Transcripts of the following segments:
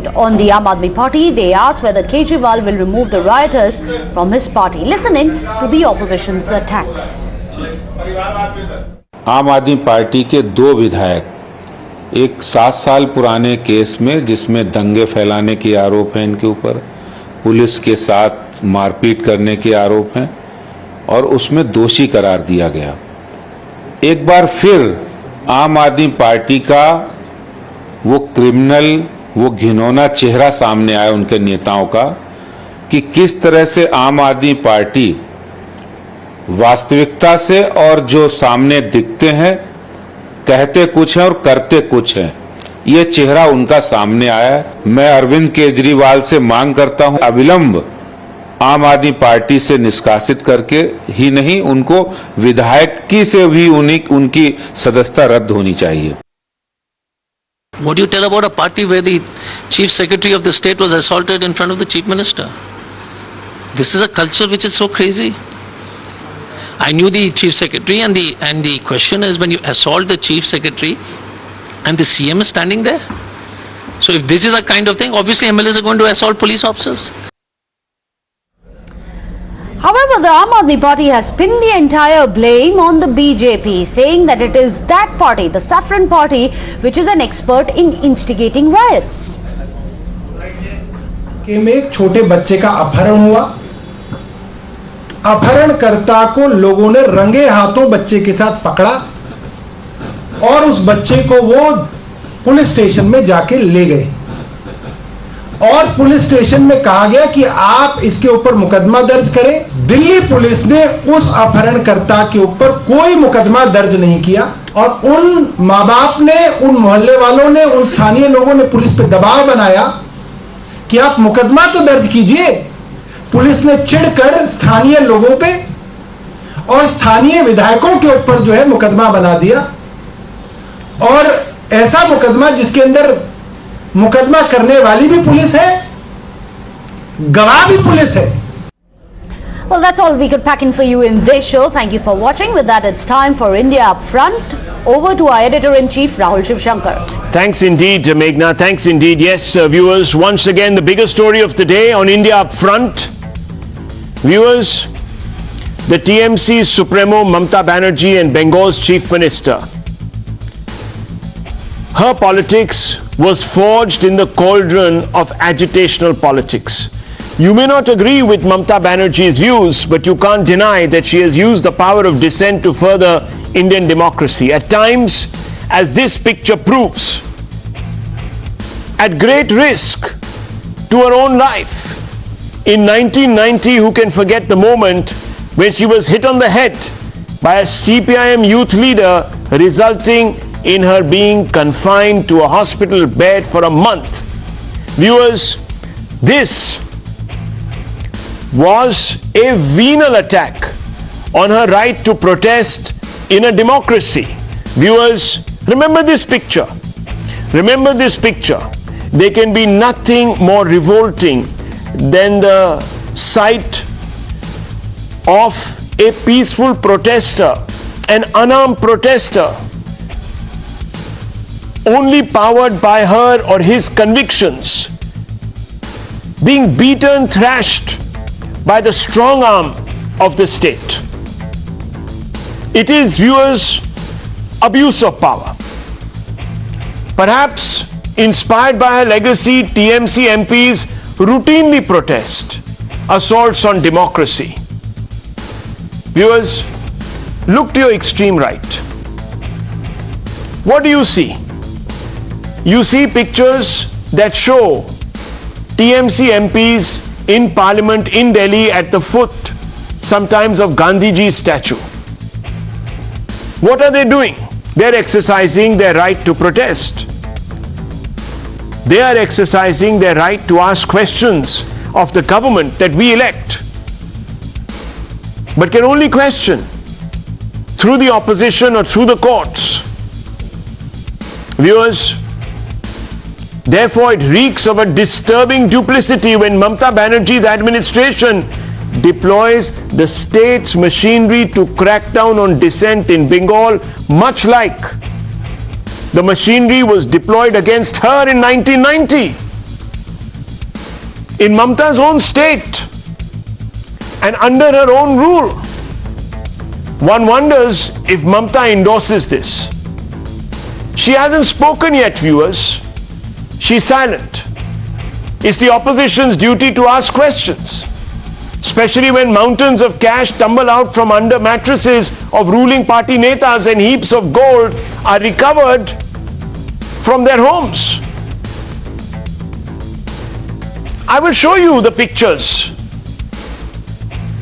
On the Aam Aadmi Party, they asked whether Kejriwal will remove the rioters from his party. Listen in to the opposition's attacks. आम आदमी party के दो विधायक एक 7 साल पुराने केस में जिसमें दंगे फैलाने के आरोप हैं इनके ऊपर, पुलिस के साथ मारपीट करने के आरोप हैं और उसमें दोषी करार दिया गया। एक बार फिर आम आदमी पार्टी का वो क्रिमिनल, वो घिनौना चेहरा सामने आया उनके नेताओं का कि किस तरह से आम आदमी पार्टी वास्तविकता से और जो सामने दिखते हैं, कहते कुछ हैं और करते कुछ हैं, ये चेहरा उनका सामने आया है। मैं अरविंद केजरीवाल से मांग करता हूं अविलंब आम आदमी पार्टी से निष्कासित करके ही नहीं, उनको विधायकी से भी उनकी सदस्यता रद्द होनी चाहिए। What do you tell about a party where the chief secretary of the state was assaulted in front of the chief minister? This is a culture which is so crazy. I knew the chief secretary, and the question is, when you assault the chief secretary and the CM is standing there. So if this is the kind of thing, obviously MLAs are going to assault police officers. However, the Aam Aadmi Party has pinned the entire blame on the BJP, saying that it is that party, the Saffron Party, which is an expert in instigating riots. कि में एक छोटे बच्चे का अपहरण हुआ, अपहरणकर्ता को लोगों ने रंगे हाथों बच्चे के साथ पकड़ा और उस बच्चे को वो पुलिस स्टेशन में जाके ले गए और पुलिस स्टेशन में कहा गया कि आप इसके ऊपर मुकदमा दर्ज करें। दिल्ली पुलिस ने उस अपहरणकर्ता के ऊपर कोई मुकदमा दर्ज नहीं किया और उन माँ बाप ने, उन मोहल्ले वालों ने, उन स्थानीय लोगों ने पुलिस पे दबाव बनाया कि आप मुकदमा तो दर्ज कीजिए। पुलिस ने चिढ़कर स्थानीय लोगों पे और स्थानीय विधायकों के ऊपर जो है मुकदमा बना दिया और ऐसा मुकदमा जिसके अंदर मुकदमा करने वाली भी पुलिस है, गवाह भी पुलिस है। Well, that's all we could pack in for you in this show. Thank you for watching. With that, it's time for India Up Front. Over to our editor-in-chief, Rahul Shivshankar. Thanks indeed, Meghna. Thanks indeed. Yes, viewers, once again, the biggest story of the day on India Up Front. Viewers, the TMC Supremo Mamata Banerjee and Bengal's Chief Minister. Her politics was forged in the cauldron of agitational politics. You may not agree with Mamata Banerjee's views, but you can't deny that she has used the power of dissent to further Indian democracy. At times, as this picture proves, at great risk to her own life. In 1990, who can forget the moment when she was hit on the head by a CPIM youth leader, resulting in her being confined to a hospital bed for a month. Viewers, this was a venal attack on her right to protest in a democracy. Viewers, remember this picture. Remember this picture. There can be nothing more revolting than the sight of a peaceful protester, an unarmed protester, only powered by her or his convictions, being beaten, thrashed by the strong arm of the state. It is, viewers, abuse of power. Perhaps inspired by her legacy, TMC MPs routinely protest assaults on democracy. Viewers, look to your extreme right. What do you see? You see pictures that show TMC MPs in Parliament in Delhi at the foot sometimes of Gandhiji's statue. What are they doing? They're exercising their right to protest. They are exercising their right to ask questions of the government that we elect, but can only question through the opposition or through the courts. Viewers, therefore it reeks of a disturbing duplicity when Mamata Banerjee's administration deploys the state's machinery to crack down on dissent in Bengal, much like the machinery was deployed against her in 1990. in Mamta's own state and under her own rule. One wonders if Mamta endorses this. She hasn't spoken yet, viewers. She's silent. It's the opposition's duty to ask questions, especially when mountains of cash tumble out from under mattresses of ruling party netas and heaps of gold are recovered from their homes. I will show you the pictures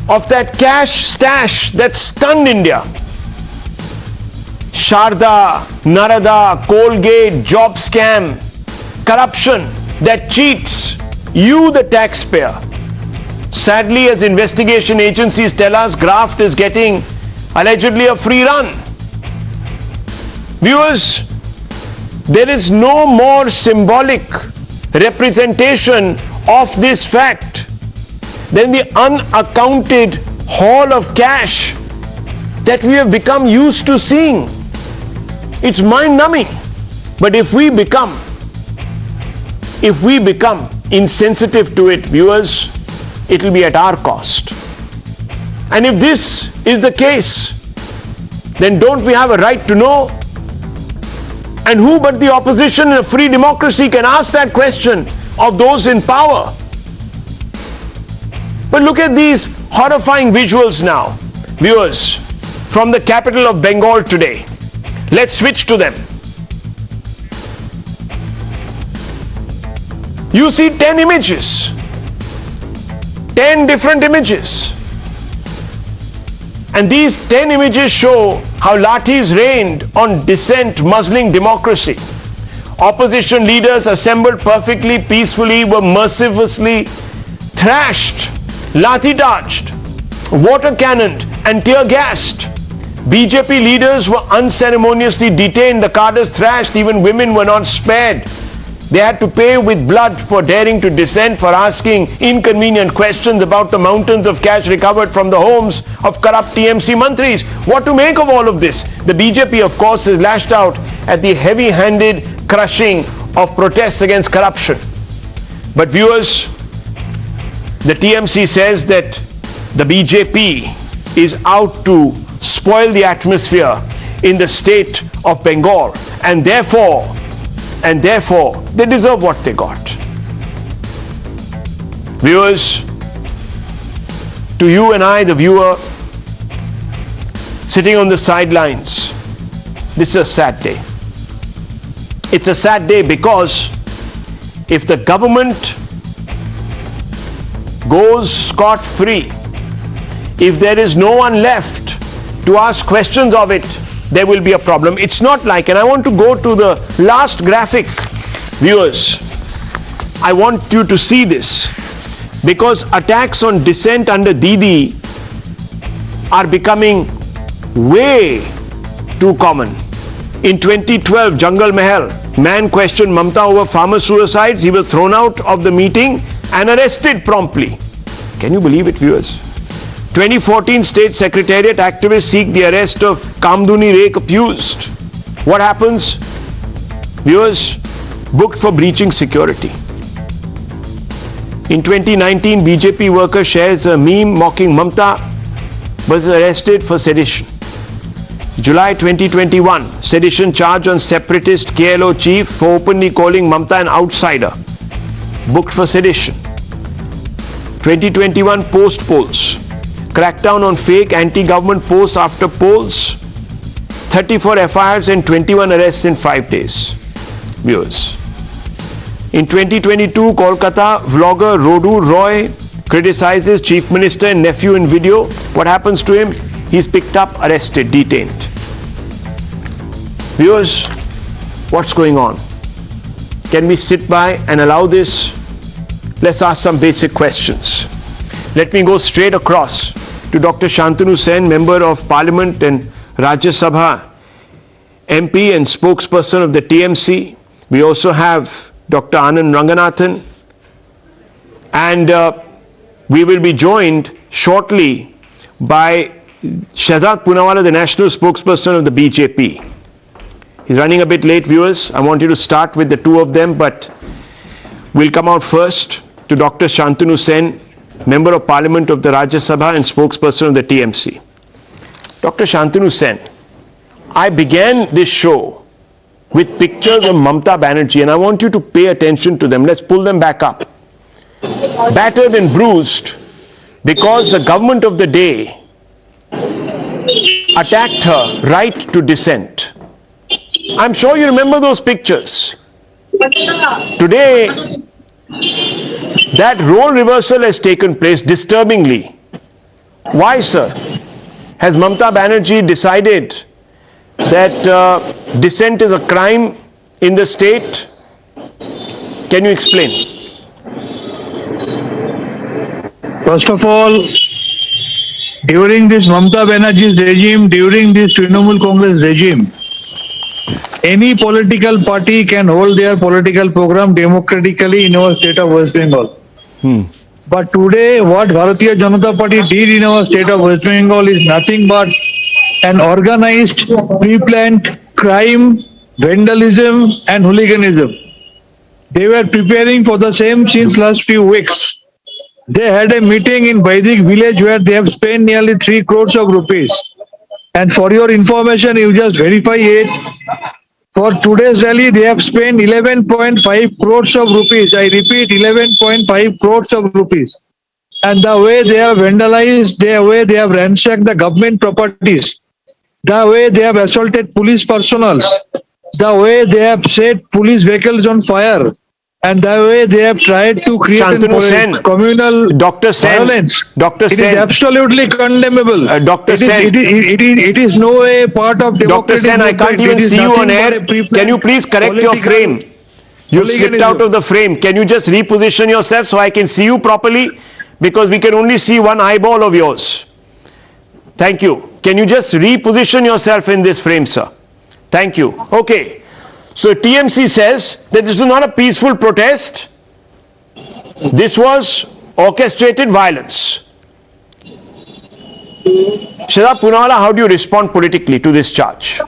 of that cash stash that stunned India. Sharda, Narada, Colgate, job scam, corruption that cheats you, the taxpayer. Sadly, as investigation agencies tell us, graft is getting allegedly a free run. Viewers, there is no more symbolic representation of this fact than the unaccounted haul of cash that we have become used to seeing. It's mind-numbing. But if we become insensitive to it, viewers, it will be at our cost. And if this is the case, then don't we have a right to know? And who but the opposition in a free democracy can ask that question of those in power? But look at these horrifying visuals now, viewers, from the capital of Bengal today. Let's switch to them. You see 10 images, 10 different images. And these 10 images show how lathis rained on dissent, muzzling democracy. Opposition leaders assembled perfectly, peacefully, were mercilessly thrashed, lathi-charged, water cannoned and tear-gassed. BJP leaders were unceremoniously detained, the cadres thrashed, even women were not spared. They had to pay with blood for daring to dissent, for asking inconvenient questions about the mountains of cash recovered from the homes of corrupt TMC mantris. What to make of all of this? The BJP, of course, is lashed out at the heavy-handed crushing of protests against corruption. But viewers, the TMC says that the BJP is out to spoil the atmosphere in the state of Bengal, and therefore they deserve what they got. Viewers, to you and I, the viewer, sitting on the sidelines, this is a sad day. It's a sad day because if the government goes scot-free, if there is no one left to ask questions of it, there will be a problem. It's not like, and I want to go to the last graphic, viewers. I want you to see this, because attacks on dissent under Didi are becoming way too common. In 2012, Jungle Mahal, man questioned Mamta over farmer suicides. He was thrown out of the meeting and arrested promptly. Can you believe it, viewers? 2014 State Secretariat activists seek the arrest of Kamduni Rake accused. What happens? Viewers, booked for breaching security. In 2019, BJP worker shares a meme mocking Mamta, was arrested for sedition. July 2021, sedition charge on separatist KLO chief for openly calling Mamta an outsider, booked for sedition. 2021 post polls. Crackdown on fake anti-government posts after polls, 34 FIRs and 21 arrests in 5 days. Viewers. In 2022, Kolkata vlogger Rodu Roy criticizes Chief Minister and nephew in video. What happens to him? He's picked up, arrested, detained. Viewers, what's going on? Can we sit by and allow this? Let's ask some basic questions. Let me go straight across to Dr. Shantanu Sen, Member of Parliament and Rajya Sabha MP and spokesperson of the TMC. We also have Dr. Anand Ranganathan, and we will be joined shortly by Shahzad Poonawala, the national spokesperson of the BJP. He's running a bit late, viewers. I want you to start with the two of them, but we'll come out first. to Dr. Shantanu Sen, Member of Parliament of the Rajya Sabha and spokesperson of the TMC. Dr. Shantanu Sen, I began this show with pictures of Mamta Banerjee, and I want you to pay attention to them. Let's pull them back up. Battered and bruised because the government of the day attacked her right to dissent. I'm sure you remember those pictures. Today, that role reversal has taken place disturbingly. Why, sir? Has Mamta Banerjee decided that dissent is a crime in the state? Can you explain? First of all, during this Mamta Banerjee's regime, during this Trinamool Congress regime, any political party can hold their political program democratically in our state of West Bengal. But today, what Bharatiya Janata Party did in our state of West Bengal is nothing but an organized, pre-planned crime, vandalism and hooliganism. They were preparing for the same since last few weeks. They had a meeting in Vaidik village where they have spent nearly 3 crores of rupees. And for your information, you just verify it. For today's rally, they have spent 11.5 crores of rupees. I repeat, 11.5 crores of rupees. And the way they have vandalized, the way they have ransacked the government properties, the way they have assaulted police personnel, the way they have set police vehicles on fire, and the way they have tried to create communal violence. Dr. Sen, it is absolutely condemnable. Dr. Sen, it is no way part of democratic Dr. Sen, I can't even see you on air. Can you please correct your frame? You slipped out of the frame. Can you just reposition yourself so I can see you properly? Because we can only see one eyeball of yours. Thank you. Can you just reposition yourself in this frame, sir? Thank you. Okay. So TMC says that this was not a peaceful protest. This was orchestrated violence. Shraddha Poonawalla, how do you respond politically to this charge?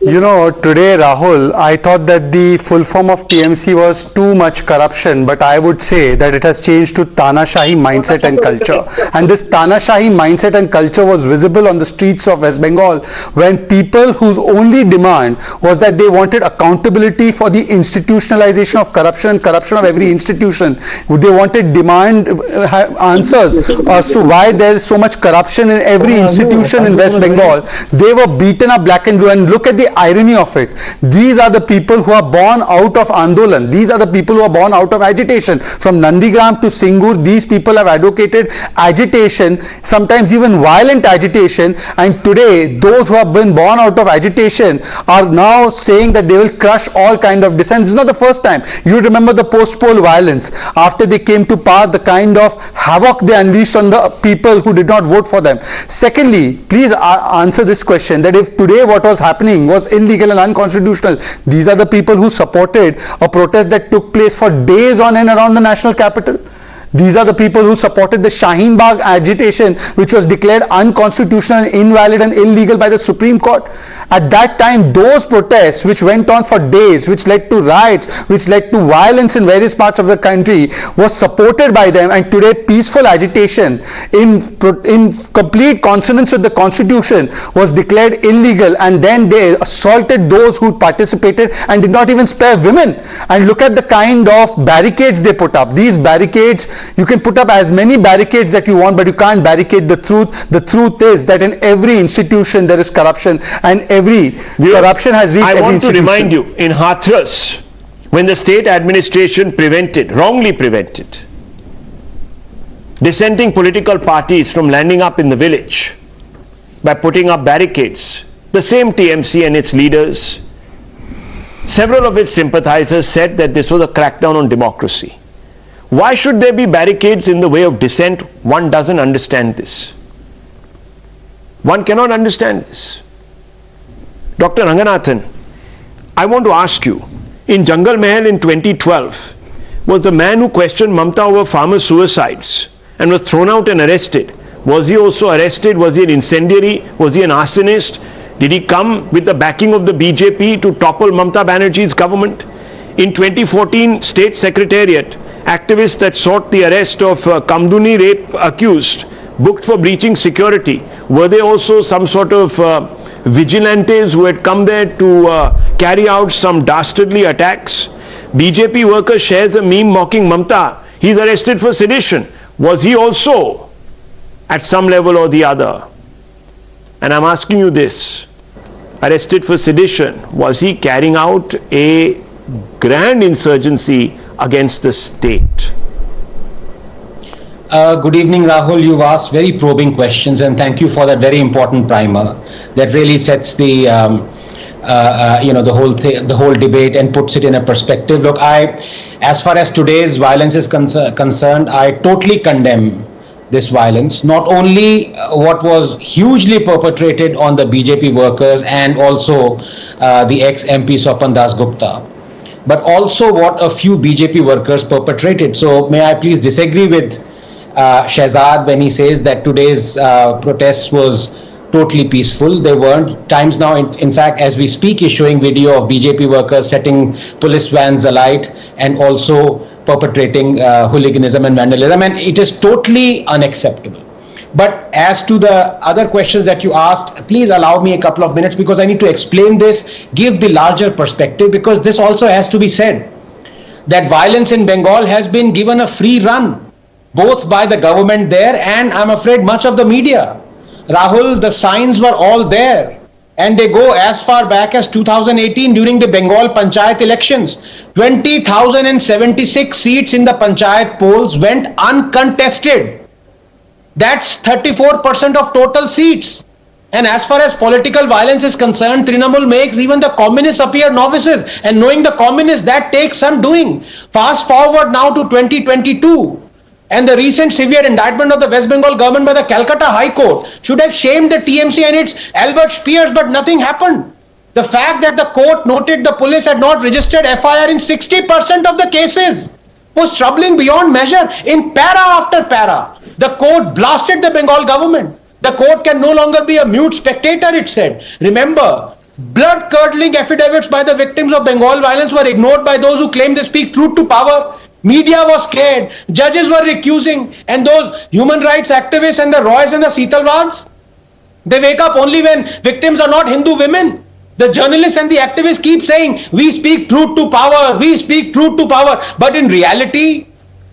You know, today, Rahul, I thought that the full form of TMC was too much corruption, but I would say that it has changed to Tanashahi mindset and culture. And this Tanashahi mindset and culture was visible on the streets of West Bengal when people whose only demand was that they wanted accountability for the institutionalization of corruption and corruption of every institution. They wanted answers as to why there is so much corruption in every institution in West Bengal. They were beaten up black and blue, and look at the irony of it. These are the people who are born out of Andolan. These are the people who are born out of agitation. From Nandigram to Singur, these people have advocated agitation, sometimes even violent agitation, and today those who have been born out of agitation are now saying that they will crush all kind of dissent. This is not the first time. You remember the post-poll violence. After they came to power, the kind of havoc they unleashed on the people who did not vote for them. Secondly, please answer this question, that if today what was happening was illegal and unconstitutional, these are the people who supported a protest that took place for days on and around the national capital. These are the people who supported the Shaheen Bagh agitation, which was declared unconstitutional, invalid and illegal by the Supreme Court. At that time, those protests which went on for days, which led to riots, which led to violence in various parts of the country, was supported by them, and today peaceful agitation in complete consonance with the Constitution was declared illegal, and then they assaulted those who participated and did not even spare women. And look at the kind of barricades they put up. These barricades, you can put up as many barricades that you want, but you can't barricade the truth. The truth is that in every institution there is corruption, and every corruption has reached every institution. I want to remind you, in Hathras, when the state administration wrongly prevented dissenting political parties from landing up in the village by putting up barricades, the same TMC and its leaders, several of its sympathizers said that this was a crackdown on democracy. Why should there be barricades in the way of dissent? One doesn't understand this. One cannot understand this. Dr. Ranganathan, I want to ask you, in Jungle Mahal in 2012, was the man who questioned Mamta over farmer suicides and was thrown out and arrested, was he also arrested? Was he an incendiary? Was he an arsonist? Did he come with the backing of the BJP to topple Mamta Banerjee's government? In 2014, State Secretariat activists that sought the arrest of Kamduni rape accused, booked for breaching security, were they also some sort of vigilantes who had come there to carry out some dastardly attacks? BJP worker shares a meme mocking Mamta. He's arrested for sedition. Was he also at some level or the other? And I'm asking you this, arrested for sedition, was he carrying out a grand insurgency against the state? Good evening, Rahul. You've asked very probing questions, and thank you for that very important primer that really sets the the whole debate and puts it in a perspective. Look, as far as today's violence is concerned, I totally condemn this violence. Not only what was hugely perpetrated on the BJP workers and also the ex-MP Swapan Das Gupta, but also what a few BJP workers perpetrated. So may I please disagree with Shehzad when he says that today's protest was totally peaceful. They weren't. Times Now, in fact, as we speak, is showing video of BJP workers setting police vans alight and also perpetrating hooliganism and vandalism, and it is totally unacceptable. But as to the other questions that you asked, please allow me a couple of minutes because I need to explain this, give the larger perspective, because this also has to be said, that violence in Bengal has been given a free run, both by the government there and I'm afraid much of the media. Rahul, the signs were all there, and they go as far back as 2018 during the Bengal Panchayat elections. 20,076 seats in the Panchayat polls went uncontested. That's 34% of total seats. And as far as political violence is concerned, Trinamool makes even the communists appear novices, and knowing the communists, that takes some doing. Fast forward now to 2022. And the recent severe indictment of the West Bengal government by the Calcutta High Court should have shamed the TMC and its Albert Spears, but nothing happened. The fact that the court noted the police had not registered FIR in 60% of the cases was troubling beyond measure. In para after para, the court blasted the Bengal government. The court can no longer be a mute spectator, it said. Remember, blood-curdling affidavits by the victims of Bengal violence were ignored by those who claimed they speak truth to power. Media was scared, judges were recusing, and those human rights activists and the Roys and the Seetalwals, they wake up only when victims are not Hindu women. The journalists and the activists keep saying, we speak truth to power, we speak truth to power. But in reality,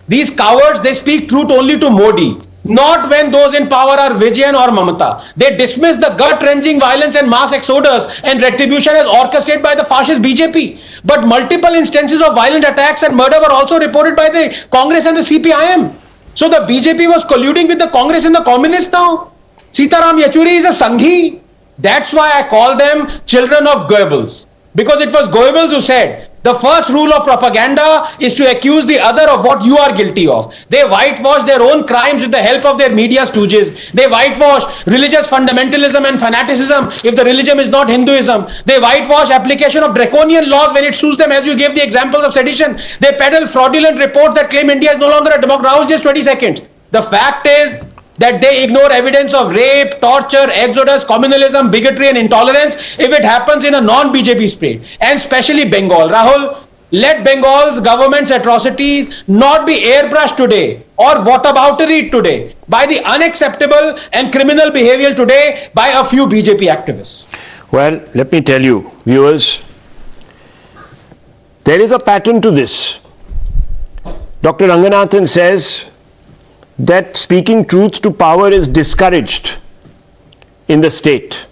these cowards, they speak truth only to Modi. Not when those in power are Vijayan or Mamata. They dismiss the gut-wrenching violence and mass exodus and retribution as orchestrated by the fascist BJP. But multiple instances of violent attacks and murder were also reported by the Congress and the CPIM. So the BJP was colluding with the Congress and the communists now. Sitaram Yechuri is a Sanghi. That's why I call them children of Goebbels. Because it was Goebbels who said, the first rule of propaganda is to accuse the other of what you are guilty of. They whitewash their own crimes with the help of their media stooges. They whitewash religious fundamentalism and fanaticism if the religion is not Hinduism. They whitewash application of draconian laws when it suits them, as you gave the examples of sedition. They peddle fraudulent reports that claim India is no longer a democracy. Now, just 20 seconds. The fact is that they ignore evidence of rape, torture, exodus, communalism, bigotry and intolerance if it happens in a non-BJP state, and especially Bengal. Rahul, let Bengal's government's atrocities not be airbrushed today or whatabouteried today by the unacceptable and criminal behavior today by a few BJP activists. Well, let me tell you, viewers, there is a pattern to this. Dr. Ranganathan says that speaking truth to power is discouraged in the state.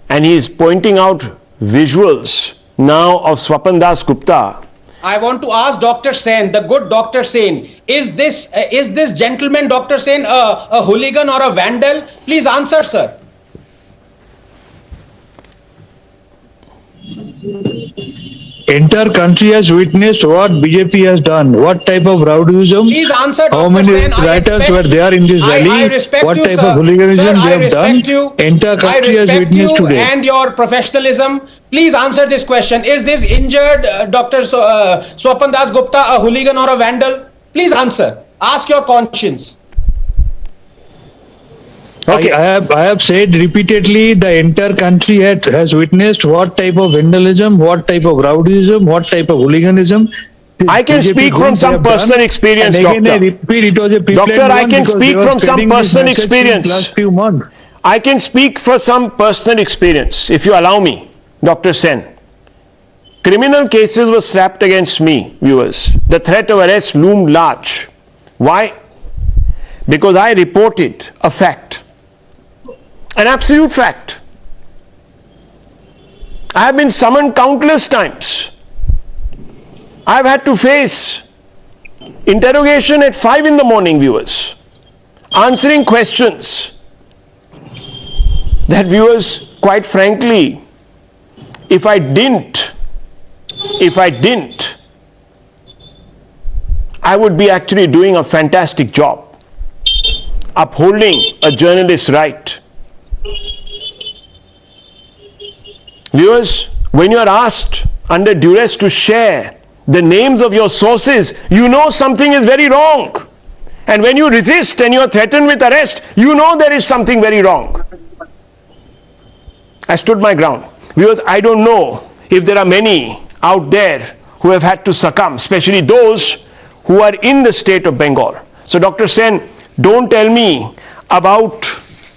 And he is pointing out visuals now of Swapan Das Gupta. I want to ask Dr. Sen, the good Dr. Sen, is this gentleman, Dr. Sen, a hooligan or a vandal? Please answer, sir. Entire country has witnessed what BJP has done. What type of rowdyism? Please answer, Dr. How many Sen. rioters were there in this rally? What type of hooliganism they have done? Entire country has witnessed today. And your professionalism. Please answer this question. Is this injured Dr. Swapan Das Gupta a hooligan or a vandal? Please answer. Ask your conscience. Okay. I have said repeatedly, the entire country has witnessed what type of vandalism, what type of rowdyism, what type of hooliganism I can BJP speak from goons some have done. personal experience, And again, doctor. I repeat, it was a pre-planned Doctor, I one can because speak they were from some spreading this personal message since experience. last few months. I can speak for some personal experience, if you allow me, Dr. Sen. Criminal cases were slapped against me, viewers. The threat of arrest loomed large. Why? Because I reported a fact, an absolute fact. I have been summoned countless times. I have had to face interrogation at 5 in the morning, viewers, answering questions that, viewers, quite frankly, if I didn't, I would be actually doing a fantastic job, upholding a journalist's right. Viewers, when you are asked under duress to share the names of your sources, you know something is very wrong. And when you resist and you are threatened with arrest, you know there is something very wrong. I stood my ground. Viewers, I don't know if there are many out there who have had to succumb, especially those who are in the state of Bengal. So Dr. Sen, don't tell me about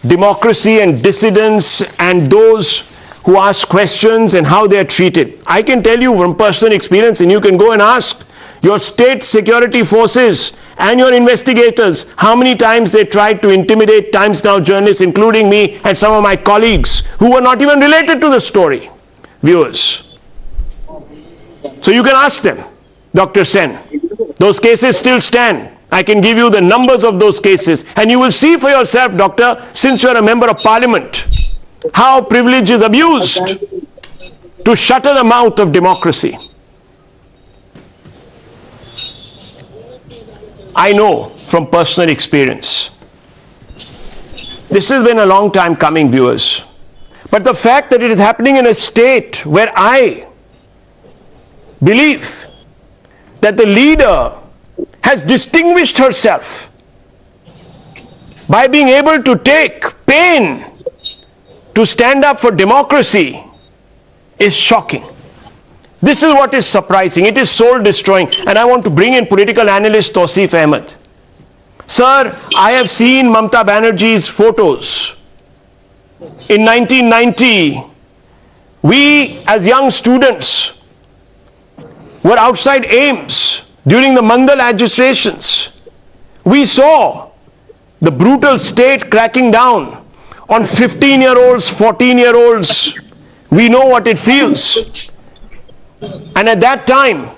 democracy and dissidents and those who ask questions and how they are treated. I can tell you from personal experience, and you can go and ask your state security forces and your investigators how many times they tried to intimidate Times Now journalists, including me and some of my colleagues who were not even related to the story. Viewers. So you can ask them, Dr. Sen. Those cases still stand. I can give you the numbers of those cases, and you will see for yourself, doctor, since you are a member of parliament, how privilege is abused to shutter the mouth of democracy. I know from personal experience. This has been a long time coming, viewers. But the fact that it is happening in a state where I believe that the leader has distinguished herself by being able to take pain to stand up for democracy is shocking. This is what is surprising. It is soul destroying. And I want to bring in political analyst Tausif Ahmed. Sir, I have seen Mamta Banerjee's photos. In 1990, we as young students were outside AIMS during the Mandal agitations. We saw the brutal state cracking down on 15-year-olds, 14-year-olds. We know what it feels. And at that time,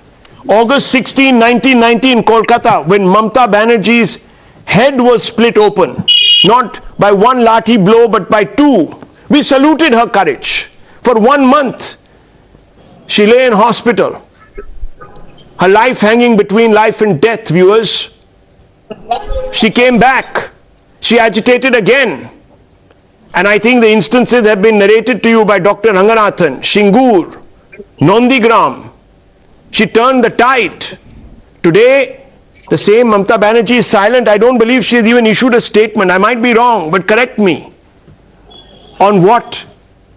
August 16, 1990 in Kolkata, when Mamta Banerjee's head was split open, not by one lathi blow but by two, we saluted her courage. For 1 month, she lay in hospital, her life hanging between life and death, viewers. She came back. She agitated again. And I think the instances have been narrated to you by Dr. Ranganathan, Shingur, Nondigram. She turned the tide. Today, the same Mamta Banerjee is silent. I don't believe she has even issued a statement. I might be wrong, but correct me on what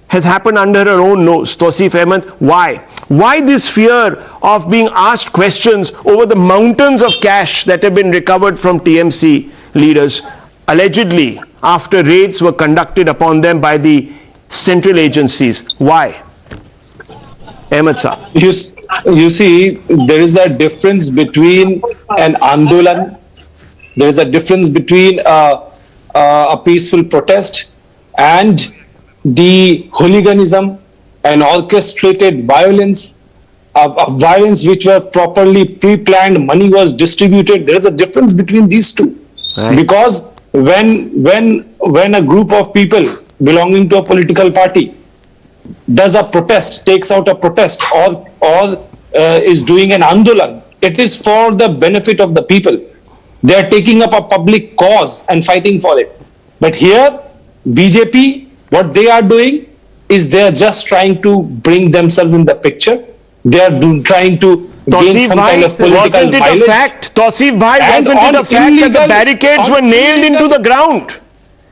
has happened under her own nose. Tausif Ahmed, why? Why this fear of being asked questions over the mountains of cash that have been recovered from TMC leaders, allegedly after raids were conducted upon them by the central agencies? Why? Ahmed sir. You see, there is a difference between an andolan, there is a difference between a peaceful protest and the hooliganism and orchestrated violence, violence which were properly pre-planned, money was distributed. There is a difference between these two. Right. Because when a group of people belonging to a political party does a protest, takes out a protest, or is doing an andolan, it is for the benefit of the people. They are taking up a public cause and fighting for it. But here, BJP, what they are doing is they are just trying to bring themselves in the picture. They are trying to gain some kind of political mileage. Wasn't it a fact? Tausif bhai, wasn't it a fact that the barricades were nailed into the ground?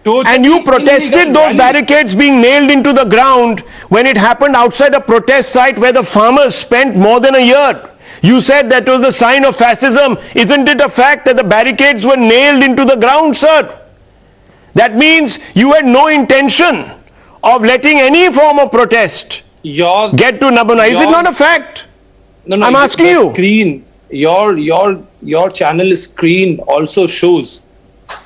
And you protested those barricades being nailed into the ground when it happened outside a protest site where the farmers spent more than a year. You said that was a sign of fascism. Isn't it a fact that the barricades were nailed into the ground, sir? That means you had no intention of letting any form of protest get to Nabuna. Is it not a fact? No, I'm asking you. Screen, your channel screen also shows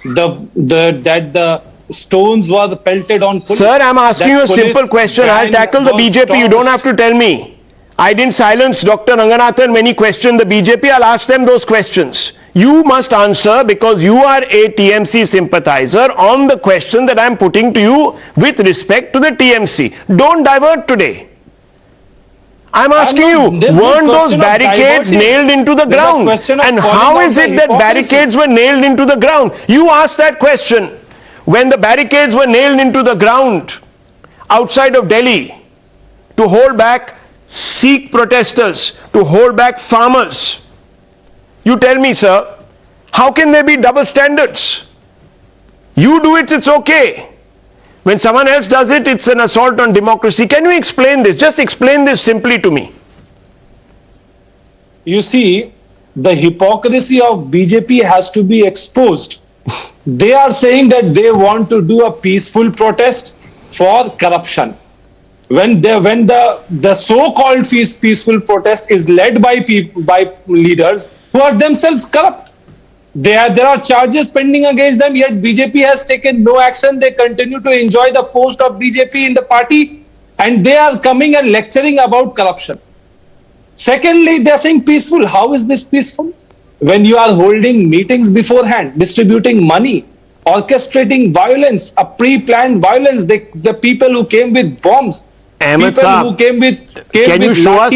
that the stones were pelted on police. Sir, I'm asking you a That simple police question. I'll van tackle the was BJP. You don't have to tell me. I didn't silence Dr. Ranganathan when he questioned the BJP. I'll ask them those questions. You must answer because you are a TMC sympathizer on the question that I'm putting to you with respect to the TMC. Don't divert today. I'm asking you, weren't those barricades nailed into the ground? And how is it that barricades were nailed into the ground? You asked that question. When the barricades were nailed into the ground outside of Delhi to hold back Sikh protesters, to hold back farmers, you tell me, sir, how can there be double standards? You do it, it's okay. When someone else does it, it's an assault on democracy. Can you explain this? Just explain this simply to me. You see, the hypocrisy of BJP has to be exposed. They are saying that they want to do a peaceful protest for corruption. When the so-called peaceful protest is led by leaders who are themselves corrupt. There are charges pending against them, yet BJP has taken no action. They continue to enjoy the post of BJP in the party, and they are coming and lecturing about corruption. Secondly, they are saying peaceful. How is this peaceful? When you are holding meetings beforehand, distributing money, orchestrating violence, a pre-planned violence, the people who came with bombs, Ahmed people Saab, who came with can you show us?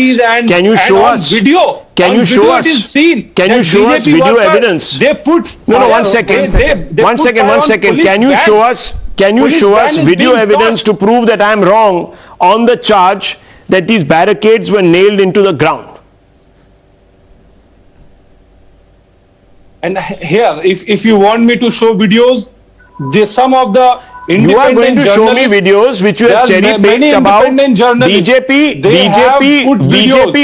Can you show us video? Can you show us? It is seen. Can you show us video evidence? They put No, 1 second. One second. Can you show us? Can you show us video evidence to prove that I'm wrong on the charge that these barricades were nailed into the ground? And here, if you want me to show videos, some of the You are going to show me videos which you have cherry-picked about BJP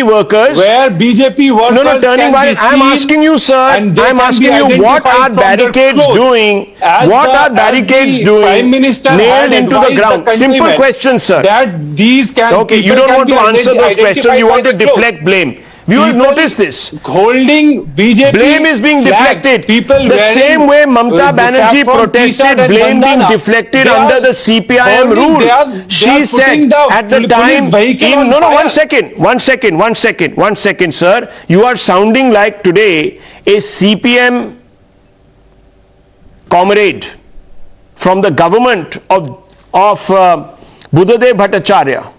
workers. Where BJP workers No, turning wise, I'm asking you, sir. I'm asking you, what are barricades doing? What are barricades doing nailed into the ground? Simple question, sir. That these can. Okay, you don't want to answer those questions. You want to deflect blame. Viewers, notice this. Holding BJP blame is being deflected. People the same way Mamata Banerjee protested blame being deflected under the CPIM rule. She said at the time, one second, sir. You are sounding like today a CPM comrade from the government of Buddhadev Bhattacharya.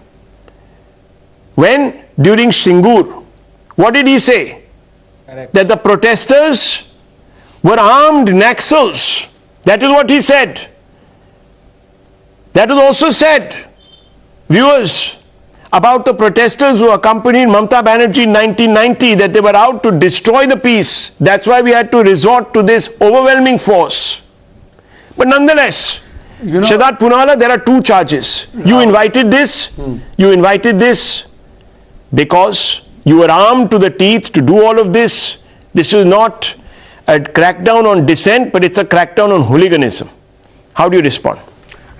When during Singur, what did he say? Correct. That the protesters were armed Naxals. That is what he said. That was also said, viewers, about the protesters who accompanied Mamata Banerjee in 1990, that they were out to destroy the peace. That's why we had to resort to this overwhelming force. But nonetheless, Siddharth Poonawalla, there are two charges. You invited this. You invited this because you were armed to the teeth to do all of this. This is not a crackdown on dissent, but it's a crackdown on hooliganism. How do you respond?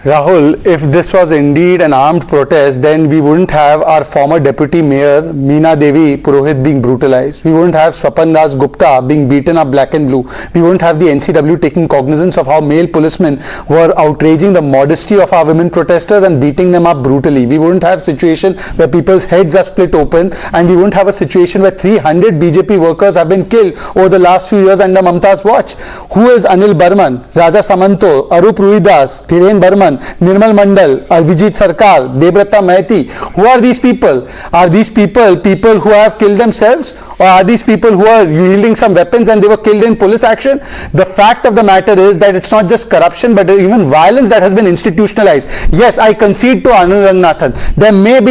Rahul, if this was indeed an armed protest, then we wouldn't have our former deputy mayor Meena Devi Purohit being brutalized. We wouldn't have Swapan Das Gupta being beaten up black and blue. We wouldn't have the NCW taking cognizance of how male policemen were outraging the modesty of our women protesters and beating them up brutally. We wouldn't have a situation where people's heads are split open, and we wouldn't have a situation where 300 BJP workers have been killed over the last few years under Mamata's watch. Who is Anil Barman, Raja Samanto, Arup Ruidas, Dhiren Barman, Nirmal Mandal, Vijit Sarkar, Debrata Maiti? Who are these people? Are these people who have killed themselves, or are these people who are wielding some weapons and they were killed in police action? The fact of the matter is that it's not just corruption but even violence that has been institutionalized. Yes, I concede to Anand Ranganathan. There may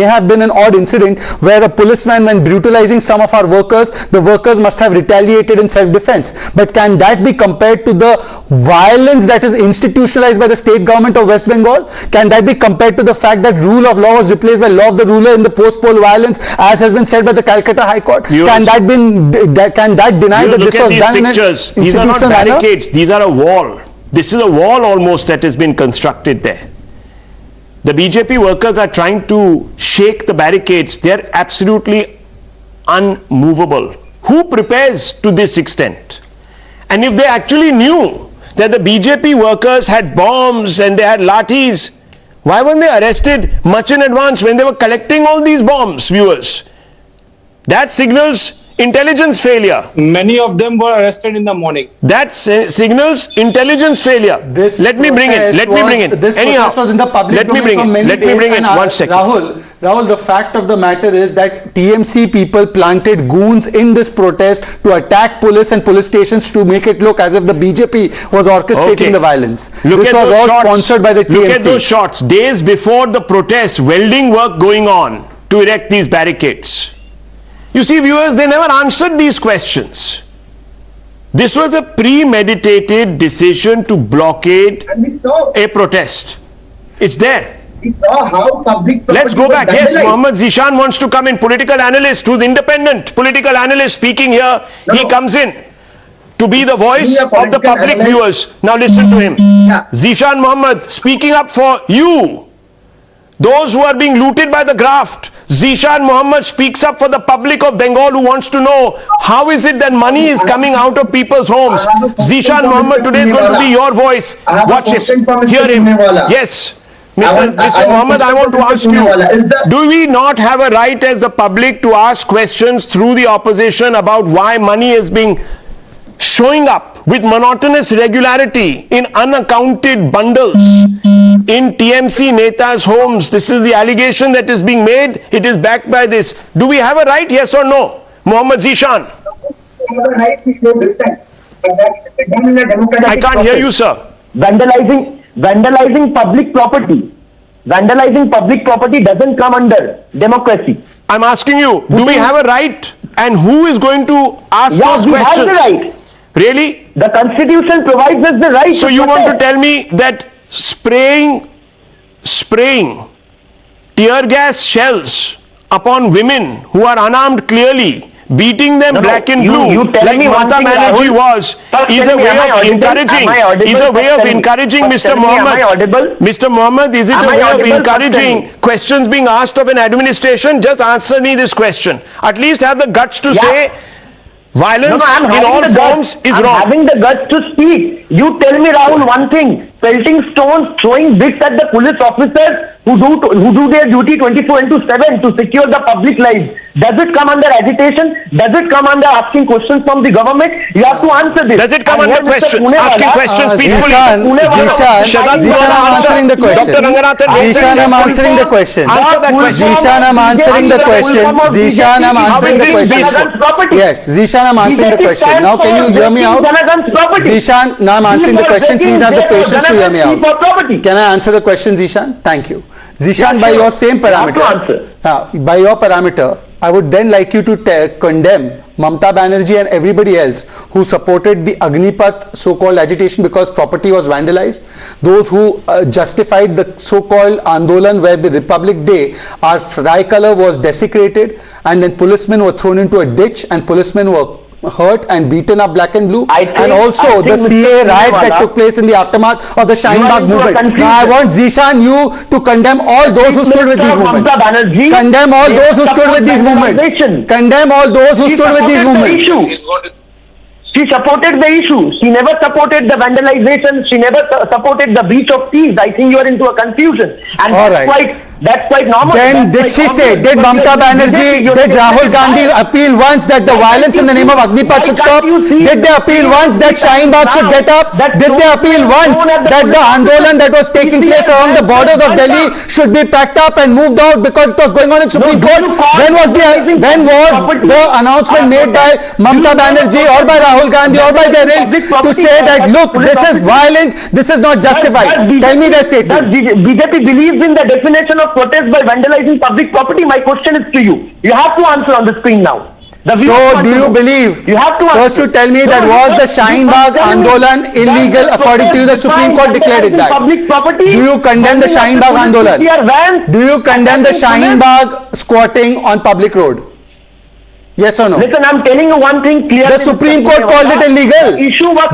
have been an odd incident where a policeman, when brutalizing some of our workers, the workers must have retaliated in self-defense. But can that be compared to the violence that is institutionalized vandalized by the state government of West Bengal? Can that be compared to the fact that rule of law was replaced by law of the ruler in the post-poll violence, as has been said by the Calcutta High Court? Can that deny that this was done in an institutional These are not manner? barricades, these are a wall. This is a wall almost that has been constructed there. The BJP workers are trying to shake the barricades. They are absolutely unmovable. Who prepares to this extent? And if they actually knew that the BJP workers had bombs and they had lathis, why weren't they arrested much in advance when they were collecting all these bombs, viewers? That signals intelligence failure. Many of them were arrested in the morning. That signals intelligence failure. Let me bring in. This protest was in the public domain for many days. Let me bring in. 1 second. Rahul, the fact of the matter is that TMC people planted goons in this protest to attack police and police stations to make it look as if the BJP was orchestrating the violence. This was all sponsored by the TMC. Look at those shots. Days before the protest, welding work going on to erect these barricades. You see, viewers, they never answered these questions. This was a premeditated decision to blockade a protest. It's there. Let's go back. Yes, Mohammad Zishan wants to come in. Political analyst who's independent. Political analyst speaking here. He comes in to be the voice of the public viewers. Now listen to him. Zishan Mohammed speaking up for you. Those who are being looted by the graft. Zishan Mohammed speaks up for the public of Bengal who wants to know how is it that money is coming out of people's homes. Zishan Mohammed today is going to be your voice. Watch him. Hear him. Yes. Mr. Mohammed, I want to ask you, do we not have a right as the public to ask questions through the opposition about why money is being showing up with monotonous regularity in unaccounted bundles in TMC Netas' homes? This is the allegation that is being made. It is backed by this. Do we have a right, yes or no? Mohammad Zishan. I can't hear you, sir. Vandalizing public property. Vandalizing public property doesn't come under democracy. I'm asking you, do we have a right? And who is going to ask those questions? Have the right. Really? The Constitution provides us the right. So you want to tell me that spraying tear gas shells upon women who are unarmed clearly, beating them black and blue, like Mamata Banerjee was, is a way of encouraging, Mr. Mohammed. Mr. Mohammed, is it a way of encouraging questions being asked of an administration? Just answer me this question. At least have the guts to say violence in all forms is wrong. I'm having the guts to speak. You tell me, Rahul, one thing. Pelting stones, throwing bricks at the police officers who do their duty 24/7 to secure the public lives. Does it come under agitation? Does it come under asking questions from the government? You have to answer this. Does it come under questions? Asking questions peacefully. Zishan, I'm answering the question. Zishan, I'm answering the question. Answer that question. Zishan, I'm answering the question. Zishan, I'm answering the question. Yes, Zishan, I'm answering the question. Now, can you hear me out? Zishan, now I'm answering the question. Please have the patience to hear me out. Can I answer the question, Zishan? Thank you. Zishan, by your same parameter, by your parameter, I would then like you to condemn Mamata Banerjee and everybody else who supported the Agnipath so-called agitation because property was vandalized. Those who justified the so-called Andolan where the Republic Day, our tricolor was desecrated and then policemen were thrown into a ditch and policemen were hurt and beaten up black and blue, and also the CA riots that took place in the aftermath of the Shaheen Bagh movement. Now I want Zishan, you to condemn all those who stood with these movements. Condemn all those who stood with these movements. Condemn all those who stood with these movements. She supported the issue. She never supported the vandalization. She never supported the breach of peace. I think you are into a confusion. And that's quite normal. Then did she say, did Mamata Banerjee, did Rahul Gandhi appeal once that the violence in the name of Agnipath should stop? Did they appeal once that Shaheen Bagh should get up? Did they appeal once that the Andolan that was taking place along the borders of Delhi should be packed up and moved out because it was going on in Supreme Court? When was the announcement made by Mamata Banerjee or by Rahul Gandhi or by their to say that, look, this is violent, this is not justified? Tell me their statement. Does BJP believes in the definition of protest by vandalizing public property? My question is to you. You have to answer on the screen now. The view So want do to you know. believe, You have to first answer. to tell me No, that you was the first- Shaheen you Bagh first tell me Andolan that illegal the according to you? The protest Supreme Court declared it that. Public property, Do you condemn the Shaheen Bagh Andolan? Do you condemn the Shaheen Bagh squatting on public road? Yes or no? Listen, I'm telling you one thing clearly. The Supreme Court called it illegal.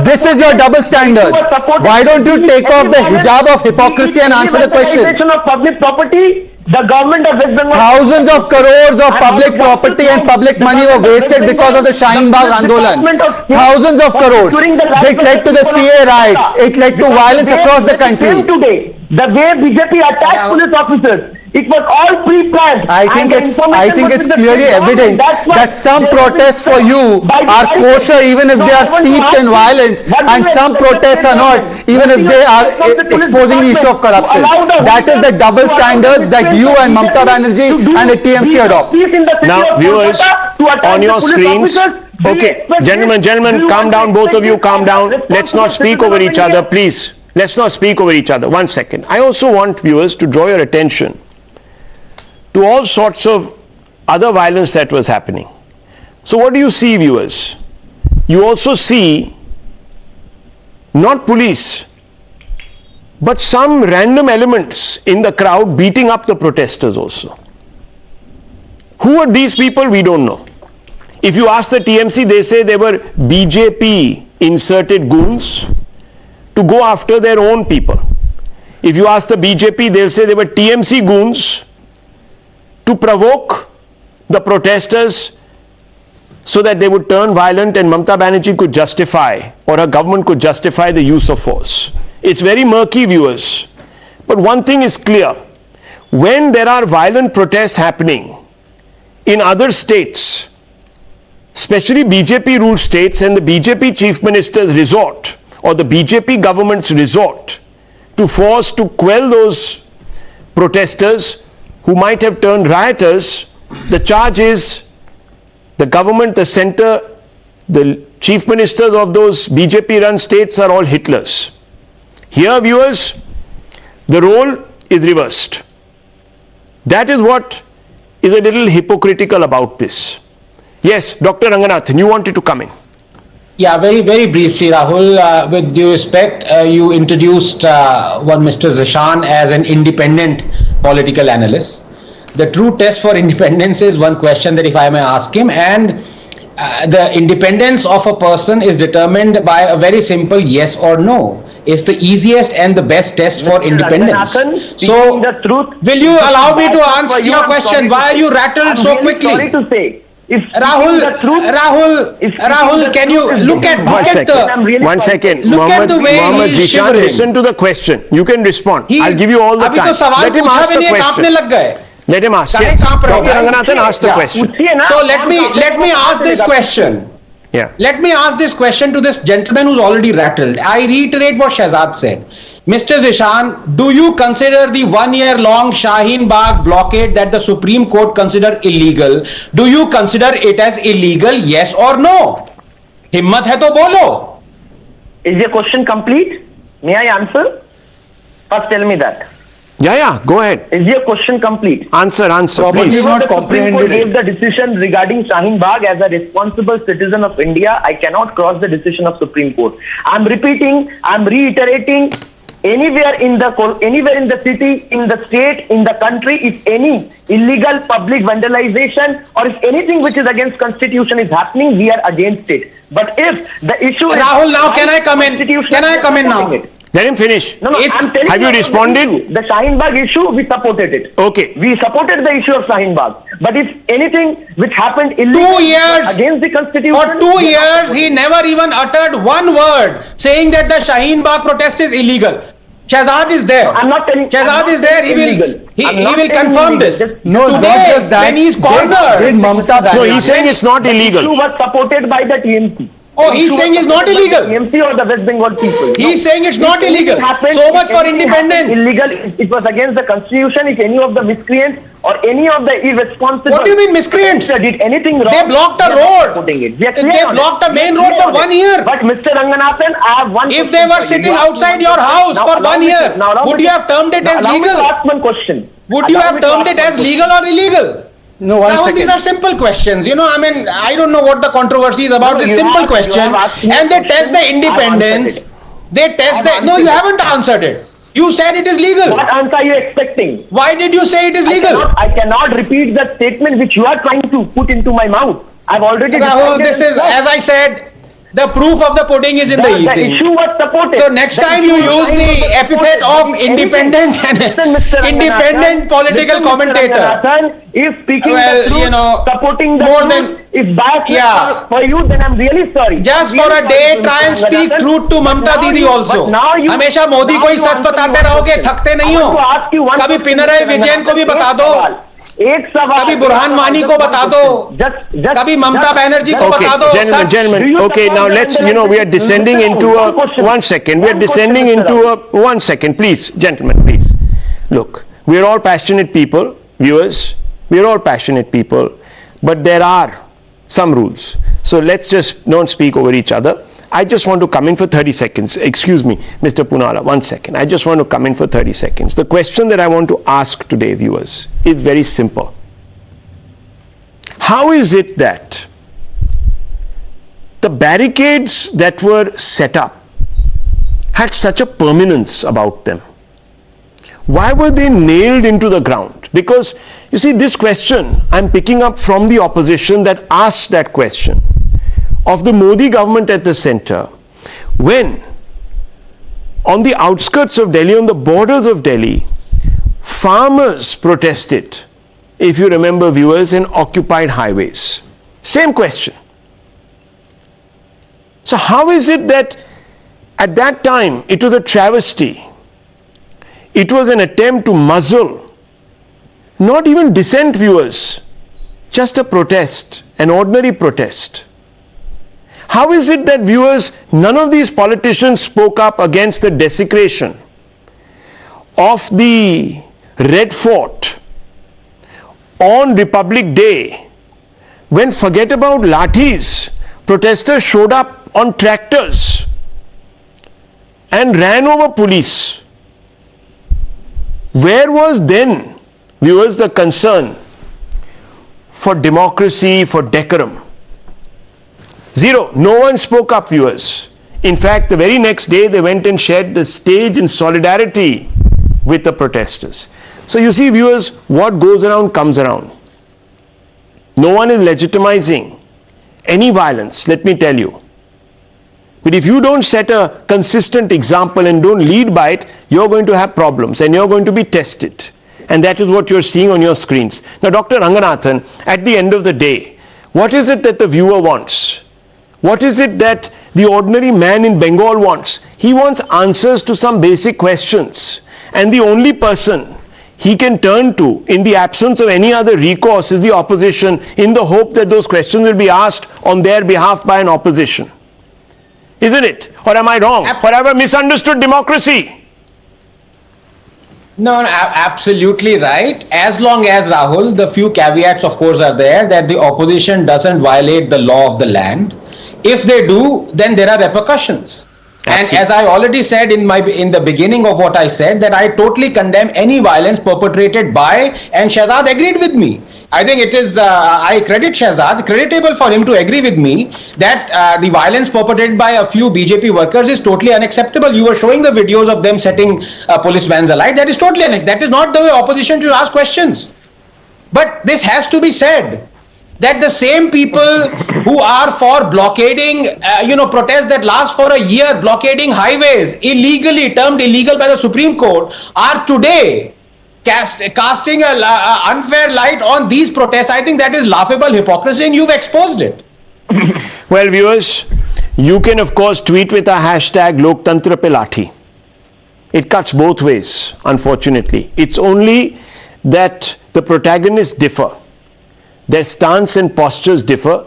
This is your double standards. Why don't you take off the hijab of hypocrisy and answer the question? Of public property, the government of West Bengal. Thousands of crores of public property and public money were wasted because of the Shaheen Bagh Andolan. Thousands of crores. It led to the CA riots. It led to violence across the country. Today, the way BJP attacked police officers, it was all pre-planned. I think it's clearly evident that some protests for you are kosher even if they are steeped in violence, and some protests are not even if they are exposing the issue of corruption. That is the double standards that you and Mamta Banerjee and the TMC adopt. Now, viewers, on your screens. Okay, gentlemen, calm down, both of you, calm down. Let's not speak over each other, please. Let's not speak over each other. 1 second. I also want viewers to draw your attention to all sorts of other violence that was happening. So what do you see, viewers? You also see not police, but some random elements in the crowd beating up the protesters also. Who are these people? We don't know. If you ask the TMC, they say they were BJP inserted goons to go after their own people. If you ask the BJP, they'll say they were TMC goons to provoke the protesters so that they would turn violent and Mamta Banerjee could justify, or her government could justify, the use of force. It's very murky, viewers. But one thing is clear. When there are violent protests happening in other states, especially BJP ruled states, and the BJP chief ministers resort, or the BJP government's resort to force to quell those protesters who might have turned rioters, the charge is the government, the center, the chief ministers of those BJP-run states are all Hitlers. Here, viewers, the role is reversed. That is what is a little hypocritical about this. Yes, Dr. Ranganathan, you wanted to come in. Yeah, very, very briefly, Rahul, with due respect, you introduced one Mr. Zishan as an independent political analyst. The true test for independence is one question that if I may ask him, and the independence of a person is determined by a very simple yes or no. It's the easiest and the best test for independence. So, will you allow me to answer your question? Why are you rattled so quickly? Sorry to say. Rahul, can you look at the way Mohammed he is Zishan, shivering. listen to the question. You can respond. I'll give you all the time. Let him ask the question. Let him ask. Yes. Dr. Ranganathan, ask the question. So let me ask this question. Yeah. Let me ask this question to this gentleman who's already rattled. I reiterate what Shahzad said. Mr. Zishan, do you consider the 1 year long Shaheen Bagh blockade that the Supreme Court considered illegal, do you consider it as illegal, yes or no? Himmat hai to bolo. Is your question complete? May I answer? First tell me that. Yeah, go ahead. Is your question complete? Answer, Probably please. not The Supreme Court comprehended gave it. the decision regarding Shaheen Bagh. As a responsible citizen of India, I cannot cross the decision of Supreme Court. I'm reiterating, anywhere in the city, in the state, in the country, if any illegal public vandalization or if anything which is against constitution is happening, we are against it. But if the issue Rahul, is now can I come in? Can I come in now? Let him finish. No, I'm telling have you responded? The Shaheen Bagh issue, we supported it. Okay. We supported the issue of Shaheen Bagh. But if anything which happened illegal 2 years against the constitution, for 2 years he never even uttered one word saying that the Shaheen Bagh protest is illegal. Shahzad is there. I'm not telling. Shahzad is there. He will confirm this. No, Today, not just that. when he's cornered. Did Mamta No, Banerjee? he's saying it's not The illegal. issue was supported by the TMC. Oh, he's saying it's not illegal. TMC or the West Bengal people. He's saying it's not illegal. So much for independence. Illegal. It was against the constitution. If any of the miscreants or any of the irresponsible. What do you mean miscreants? Did anything wrong? They blocked a road. They blocked a main road for 1 year. But Mr. Ranganathan, I have one. If they were sitting outside your house for 1 year, would you have termed it as legal? Ask one question. Would you have termed it as legal or illegal? No, one Rahul, second. these are simple questions. I mean, I don't know what the controversy is about. No, This you simple have- question, you have asked me and a they test question, the I've independence. answered They test I've the. No, you answered it. haven't answered it. You said it is legal. What answer are you expecting? Why did you say it is legal? I cannot repeat the statement which you are trying to put into my mouth. I've already Rahul, decided this and is, said. as I said, the proof of the pudding is in the The eating. issue was supported. So next The time issue you was use the supported. epithet That of is independent anything. and Listen, Mr. independent Ranganathan, political listen, Mr. commentator. Ranganathan, if speaking Well, the truth, you know, supporting the more truth than- is biased Yeah. for you, then I'm really sorry. Just I'm for really a day, sorry to try Mr. and speak Ranganathan. truth to But Mamta now Didi you- also. but now you- हमेशा Modi now को ही you such answer बताते me one रहोगे, question. थकते नहीं I हो। want to ask you one कभी question, Pinarayi Mr. Vijayan को भी Ranganathan. बता एक दो। सवाल, एक सवाल, कभी बुरहान वानी को बता दो। कभी ममता बनर्जी को Okay, बता दो। gentlemen, such- gentlemen. Do you Okay, support now the let's, we are descending Mr. into Rahul, a, one question. one second, we are One question, descending Mr. into a, one second, please, gentlemen, please. Look, we are all passionate people, viewers, we are all passionate people, but there are some rules. So let's just don't speak over each other. I just want to come in for 30 seconds. Excuse me, Mr. Punala, 1 second. I just want to come in for 30 seconds. The question that I want to ask today, viewers, is very simple. How is it that the barricades that were set up had such a permanence about them? Why were they nailed into the ground? Because, you see, this question I'm picking up from the opposition that asked that question of the Modi government at the center, when on the outskirts of Delhi, on the borders of Delhi, farmers protested, if you remember, viewers, in occupied highways. Same question. So how is it that at that time it was a travesty? It was an attempt to muzzle, not even dissent, viewers, just a protest, an ordinary protest. How is it that, viewers, none of these politicians spoke up against the desecration of the Red Fort on Republic Day, when, forget about lathis, protesters showed up on tractors and ran over police? Where was then, viewers, the concern for democracy, for decorum? Zero. No one spoke up, viewers. In fact, the very next day they went and shared the stage in solidarity with the protesters. So you see, viewers, what goes around comes around. No one is legitimizing any violence, let me tell you. But if you don't set a consistent example and don't lead by it, you're going to have problems and you're going to be tested. And that is what you're seeing on your screens. Now, Dr. Ranganathan, at the end of the day, what is it that the viewer wants? What is it that the ordinary man in Bengal wants? He wants answers to some basic questions. And the only person he can turn to in the absence of any other recourse is the opposition, in the hope that those questions will be asked on their behalf by an opposition. Isn't it? Or am I wrong? Or have I misunderstood democracy? No, absolutely right. As long as, Rahul, the few caveats, of course, are there, that the opposition doesn't violate the law of the land. If they do, then there are repercussions. Absolutely. And as I already said in the beginning of what I said, that I totally condemn any violence perpetrated by, and Shahzad agreed with me. I think it is, I credit Shahzad, creditable for him to agree with me that the violence perpetrated by a few BJP workers is totally unacceptable. You were showing the videos of them setting police vans alight. That is totally unacceptable. That is not the way opposition should ask questions. But this has to be said, that the same people who are for blockading, protests that last for a year, blockading highways, illegally, termed illegal by the Supreme Court, are today casting an unfair light on these protests. I think that is laughable hypocrisy, and you've exposed it. Well, viewers, you can of course tweet with a hashtag Loktantra pe Lathi. It cuts both ways, unfortunately. It's only that the protagonists differ. Their stance and postures differ.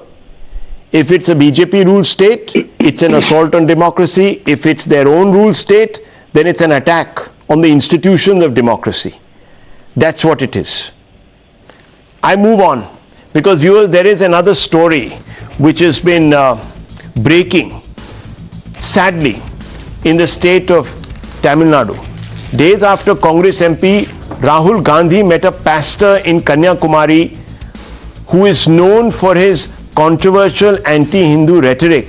If it's a BJP ruled state, it's an assault on democracy. If it's their own ruled state, then it's an attack on the institutions of democracy. That's what it is. I move on because, viewers, there is another story which has been breaking, sadly, in the state of Tamil Nadu. Days after Congress MP Rahul Gandhi met a pastor in Kanyakumari who is known for his controversial anti-Hindu rhetoric,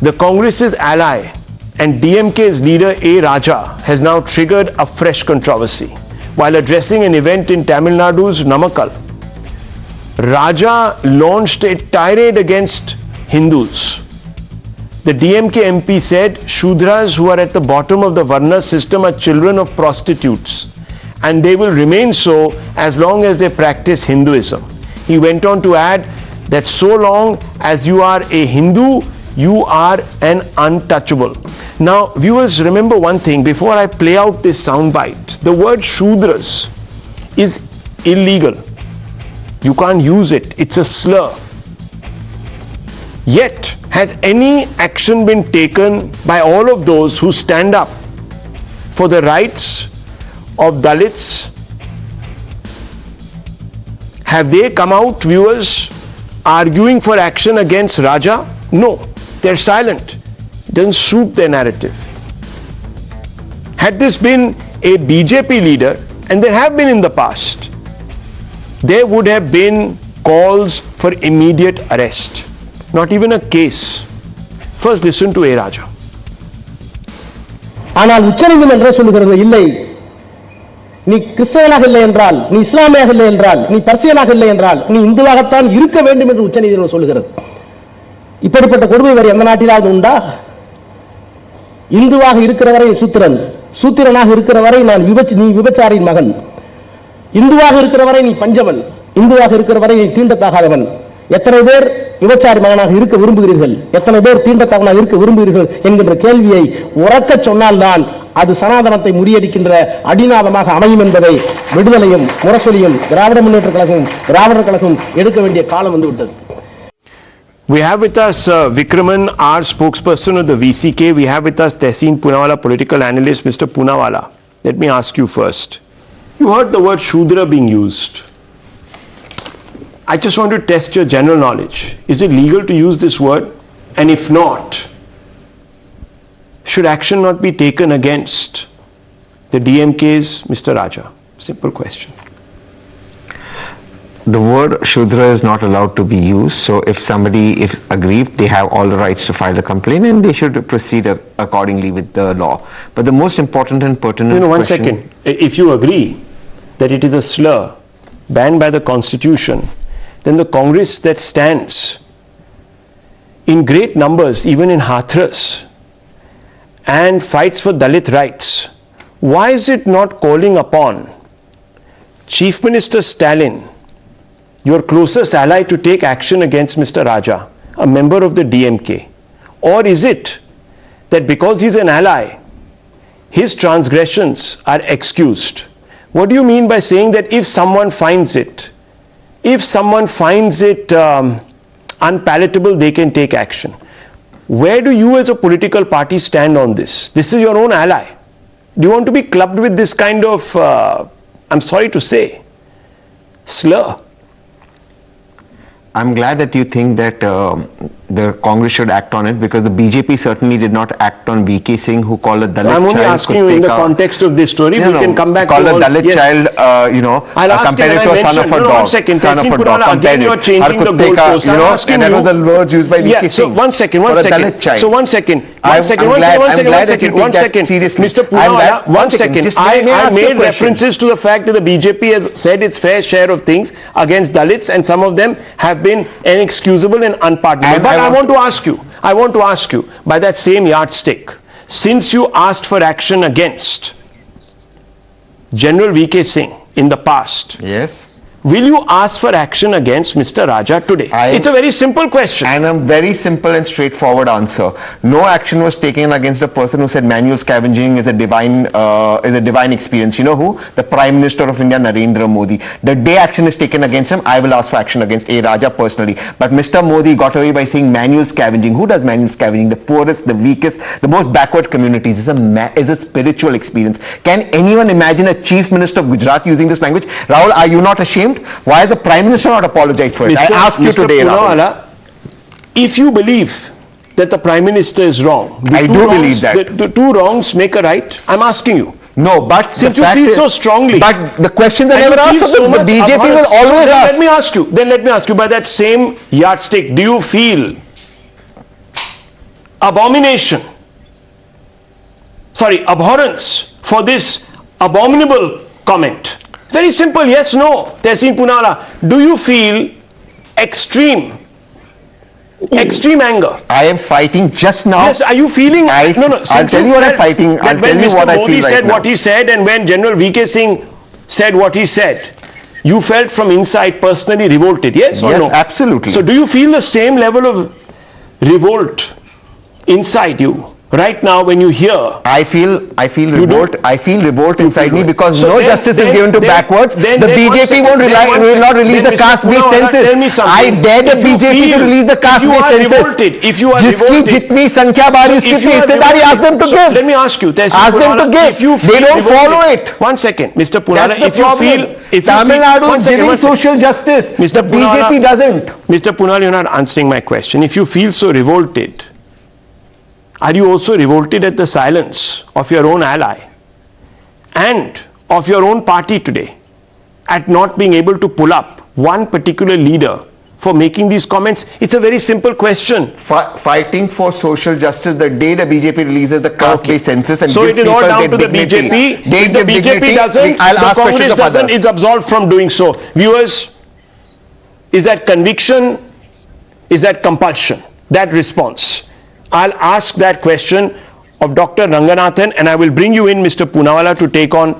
the Congress's ally and DMK's leader A. Raja has now triggered a fresh controversy. While addressing an event in Tamil Nadu's Namakkal, Raja launched a tirade against Hindus. The DMK MP said Shudras who are at the bottom of the Varna system are children of prostitutes, and they will remain so as long as they practice Hinduism. He went on to add that so long as you are a Hindu, you are an untouchable. Now, viewers, remember one thing before I play out this soundbite. The word Shudras is illegal. You can't use it. It's a slur. Yet, has any action been taken by all of those who stand up for the rights of Dalits? Have they come out, viewers, arguing for action against Raja? No, they're silent. Doesn't suit their narrative. Had this been a BJP leader, and there have been in the past, there would have been calls for immediate arrest. Not even a case. First, listen to A. Raja. ஆனால் உச்சநீதிமன்றம் சொல்லுகிறது இல்லை, நீ கிறிஸ்தவனாக இல்லை என்றால், நீ இஸ்லாமியாக இல்லை என்றால், நீ பர்சியனாக இல்லை என்றால், நீ இந்துவாகத்தான் இருக்க வேண்டும் என்று உச்சநீதிமன்றம் சொல்லுகிறது. இப்படிப்பட்ட கொடுமை வேறு எந்த நாட்டிலாவது உண்டா? இந்துவாக இருக்கிற வரை சூத்திரன், சூத்திரனாக இருக்கிற வரை நீ விபச்சாரியின் மகன், இந்துவாக இருக்கிற வரை நீ பஞ்சவன், இந்துவாக இருக்கிற வரை நீ தீண்டத்தகாதவன். எத்தனை பேர் விபச்சாரி மகனாக இருக்க விரும்புகிறீர்கள், எத்தனை பேர் தீண்டத்தகவனாக இருக்க விரும்புகிறீர்கள் என்கின்ற கேள்வியை உறக்க சொன்னால்தான் அது சனாதனத்தை முறியடிக்கின்ற அடிநாதமாக அமையும் என்பதை விடுதலையும் முரசொலியும் திராவிட முன்னேற்ற கழகம் எடுக்க வேண்டிய காலம் வந்து விட்டது. We have with us Vikraman, our spokesperson of the VCK. We have with us Tehseen Poonawalla, political analyst. Mr. Poonawalla, let me ask you first. You heard the word Shudra being used. I just want to test your general knowledge. Is it legal to use this word? And if not, should action not be taken against the DMK's Mr. Raja? Simple question. The word Shudra is not allowed to be used. So if somebody is aggrieved, they have all the rights to file a complaint and they should proceed accordingly with the law. But the most important and pertinent one question... second. If you agree that it is a slur banned by the Constitution, then the Congress that stands in great numbers, even in Hathras, and fights for Dalit rights, why is it not calling upon Chief Minister Stalin, your closest ally, to take action against Mr. Raja, a member of the DMK? Or is it that because he's an ally, his transgressions are excused? What do you mean by saying that if someone finds it unpalatable, they can take action? Where do you as a political party stand on this? This is your own ally. Do you want to be clubbed with this kind of, I'm sorry to say, slur? I'm glad that you think that the Congress should act on it, because the BJP certainly did not act on VK Singh, who called a Dalit child. I'm only asking you in the context of this story. We can come back to call a Dalit child, compared it to a son of a dog. Son of a dog, compared it. You're changing the goalpost. And that was the words used by VK Singh. So one second. So one second. Mr. Poonawalla, one second. I made references to the fact that the BJP has said its fair share of things against Dalits, and some of them have been inexcusable and unpardonable. But I want to ask you, by that same yardstick, since you asked for action against General VK Singh in the past, yes, will you ask for action against Mr. Raja today? It's a very simple question. And a very simple and straightforward answer. No action was taken against a person who said manual scavenging is a divine experience. You know who? The Prime Minister of India, Narendra Modi. The day action is taken against him, I will ask for action against A. Raja personally. But Mr. Modi got away by saying manual scavenging. Who does manual scavenging? The poorest, the weakest, the most backward communities. It's a spiritual experience. Can anyone imagine a Chief Minister of Gujarat using this language? Rahul, are you not ashamed? Why has the Prime Minister not apologized for it? I ask you today, Poonawalla, if you believe that the Prime Minister is wrong, I do believe that. The two wrongs make a right. I'm asking you, No, but since the you fact feel is, so strongly. But the questions are and never you asked. feel So so the much BJP will abhorrence. always So then ask. let me ask you, by that same yardstick, do you feel abhorrence for this abominable comment? Very simple, yes, no. Tehseen Poonawala, do you feel extreme anger? I am fighting just now. Yes, are you feeling? I'll tell you what I'm fighting. I'll tell you what I feel right now. When Mr. Modi said what he said, and when General VK Singh said what he said, you felt from inside personally revolted, yes or no? Yes, absolutely. So do you feel the same level of revolt inside you right now when you hear? I feel revolt. I feel revolt inside me because So no then- justice is then- given to then- backwards. then- The then one BJP second, will not release then the Mr. caste-based Poonawala, census. tell me something. I dare the If you BJP to feel- release the if you caste-based are census. revolted, if you are Jiski revolted, jitni sankhya bari if uski you are hissedari ask them to revolted- give. Let me ask you, Tehseen Ask them to Poonawala, give. if you They feel don't revolted- follow it. One second, Mr. Poonawala, That's the if you problem. feel, Tamil Nadu one is second, giving one second. social justice. Mr. The BJP doesn't. Mr. Poonawala, you're not answering my question. If you feel so revolted, are you also revolted at the silence of your own ally and of your own party today at not being able to pull up one particular leader for making these comments? It's a very simple question. Fighting for social justice the day the BJP releases the caste-based census and So gives it is all people down their to the dignity. BJP. They If the give BJP dignity, doesn't, I'll the ask questions Congress of doesn't, others. is absolved from doing so. Viewers, is that conviction? Is that compulsion? That response? I'll ask that question of Dr. Ranganathan, and I will bring you in, Mr. Poonawala, to take on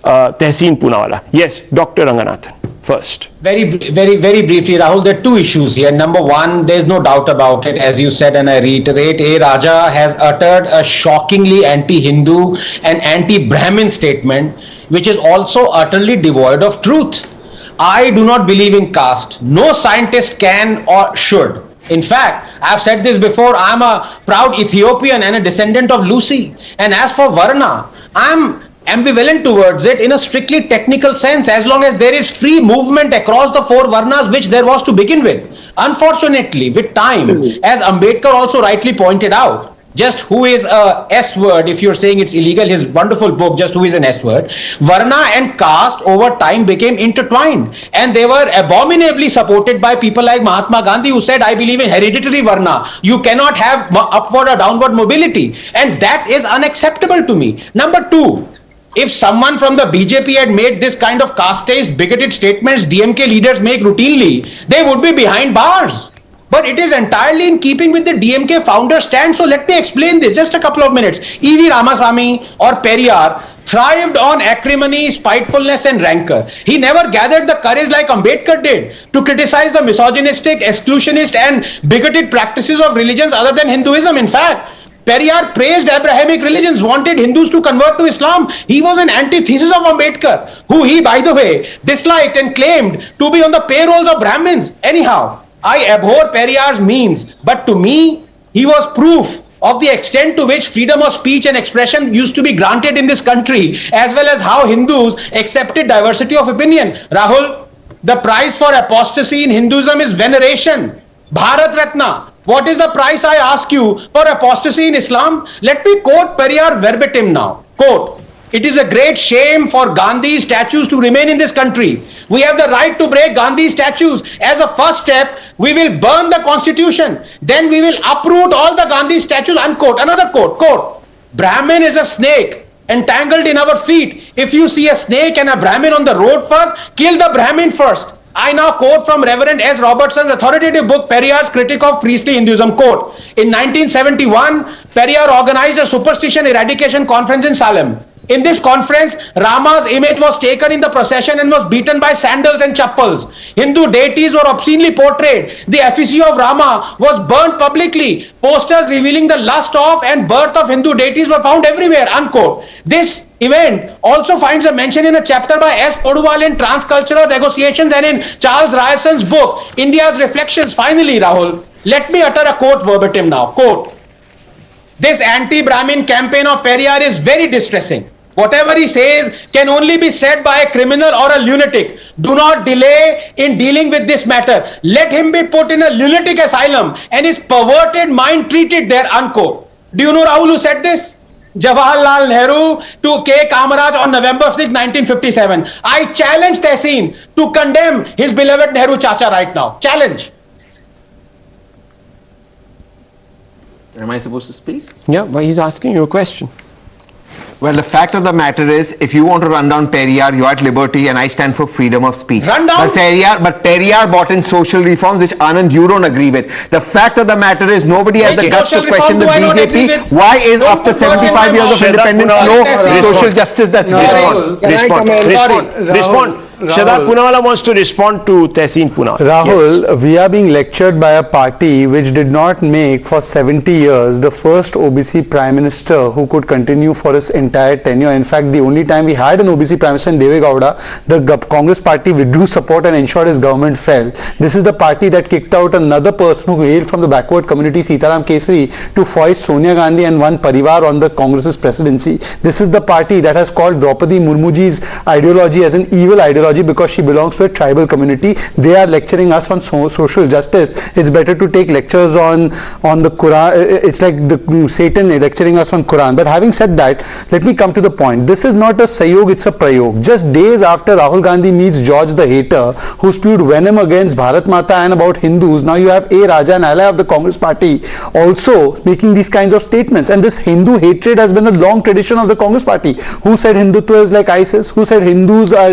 Tehseen Poonawala. Yes, Dr. Ranganathan, first. Very briefly, Rahul, there are two issues here. Number one, there's no doubt about it, as you said, and I reiterate, A. Raja has uttered a shockingly anti-Hindu and anti-Brahmin statement, which is also utterly devoid of truth. I do not believe in caste. No scientist can or should. In fact, I've said this before, I'm a proud Ethiopian and a descendant of Lucy. And as for Varna, I'm ambivalent towards it in a strictly technical sense, as long as there is free movement across the four Varnas, which there was to begin with. Unfortunately, with time, as Ambedkar also rightly pointed out, just who is a S word, if you're saying it's illegal, his wonderful book, Just Who is an S Word, Varna and caste over time became intertwined, and they were abominably supported by people like Mahatma Gandhi, who said, I believe in hereditary Varna. You cannot have upward or downward mobility, and that is unacceptable to me. Number two, if someone from the BJP had made this kind of caste-based bigoted statements DMK leaders make routinely, they would be behind bars. But it is entirely in keeping with the DMK founder stand. So let me explain this, just a couple of minutes. E.V. Ramasamy or Periyar thrived on acrimony, spitefulness and rancor. He never gathered the courage like Ambedkar did to criticize the misogynistic, exclusionist and bigoted practices of religions other than Hinduism. In fact, Periyar praised Abrahamic religions, wanted Hindus to convert to Islam. He was an antithesis of Ambedkar, who he, by the way, disliked and claimed to be on the payrolls of Brahmins. Anyhow, I abhor Periyar's means, but to me, he was proof of the extent to which freedom of speech and expression used to be granted in this country, as well as how Hindus accepted diversity of opinion. Rahul, the price for apostasy in Hinduism is veneration. Bharat Ratna. What is the price, I ask you, for apostasy in Islam? Let me quote Periyar verbatim now. Quote, it is a great shame for Gandhi statues to remain in this country. We have the right to break Gandhi statues. As a first step, we will burn the constitution. Then we will uproot all the Gandhi statues, unquote. Another quote, quote, Brahmin is a snake entangled in our feet. If you see a snake and a Brahmin on the road first, kill the Brahmin first. I now quote from Reverend S. Robertson's authoritative book, Periyar's Critique of Priestly Hinduism. Quote, in 1971, Periyar organized a superstition eradication conference in Salem. In this conference, Rama's image was taken in the procession and was beaten by sandals and chappals. Hindu deities were obscenely portrayed. The effigy of Rama was burnt publicly. Posters revealing the lust of and birth of Hindu deities were found everywhere, unquote. This event also finds a mention in a chapter by S. Poduwal in Transcultural Negotiations and in Charles Ryerson's book, India's Reflections. Finally, Rahul, let me utter a quote verbatim now. Quote, this anti-Brahmin campaign of Periyar is very distressing. Whatever he says can only be said by a criminal or a lunatic. Do not delay in dealing with this matter. Let him be put in a lunatic asylum and his perverted mind treated there, unquote. Do you know Rahul who said this? Jawaharlal Nehru to K. Kamaraj on November 6, 1957. I challenge Tehseen to condemn his beloved Nehru Chacha right now. Challenge. Am I supposed to speak? Yeah, but he's asking you a question. Well, the fact of the matter is, if you want to run down Periyar, you're at liberty, and I stand for freedom of speech. Run down? But Periyar brought in social reforms, which Anand, you don't agree with. The fact of the matter is, nobody has the guts to question the BJP. Why is after 75 years of independence, no social justice that's Respond. Siddharth Poonawalla wants to respond to Tehseen Poonawalla. Rahul, Yes. we are being lectured by a party which did not make for 70 years the first OBC Prime Minister who could continue for his entire tenure. In fact, the only time we had an OBC Prime Minister in Deve Gowda, the Congress party withdrew support and ensured his government fell. This is the party that kicked out another person who hailed from the backward community, Sitaram Kesari, to foist Sonia Gandhi and one Parivar on the Congress's presidency. This is the party that has called Draupadi Murmuji's ideology as an evil ideology because she belongs to a tribal community. They are lecturing us on social justice. It's better to take lectures on the Quran. It's like the Satan lecturing us on Quran. But having said that, let me come to the point. This is not a Sayog, it's a Prayog. Just days after Rahul Gandhi meets George the Hater, who spewed venom against Bharat Mata and about Hindus, now you have A. Raja, an ally of the Congress party, also making these kinds of statements. And this Hindu hatred has been a long tradition of the Congress party. Who said Hindutva is like ISIS? Who said Hindus are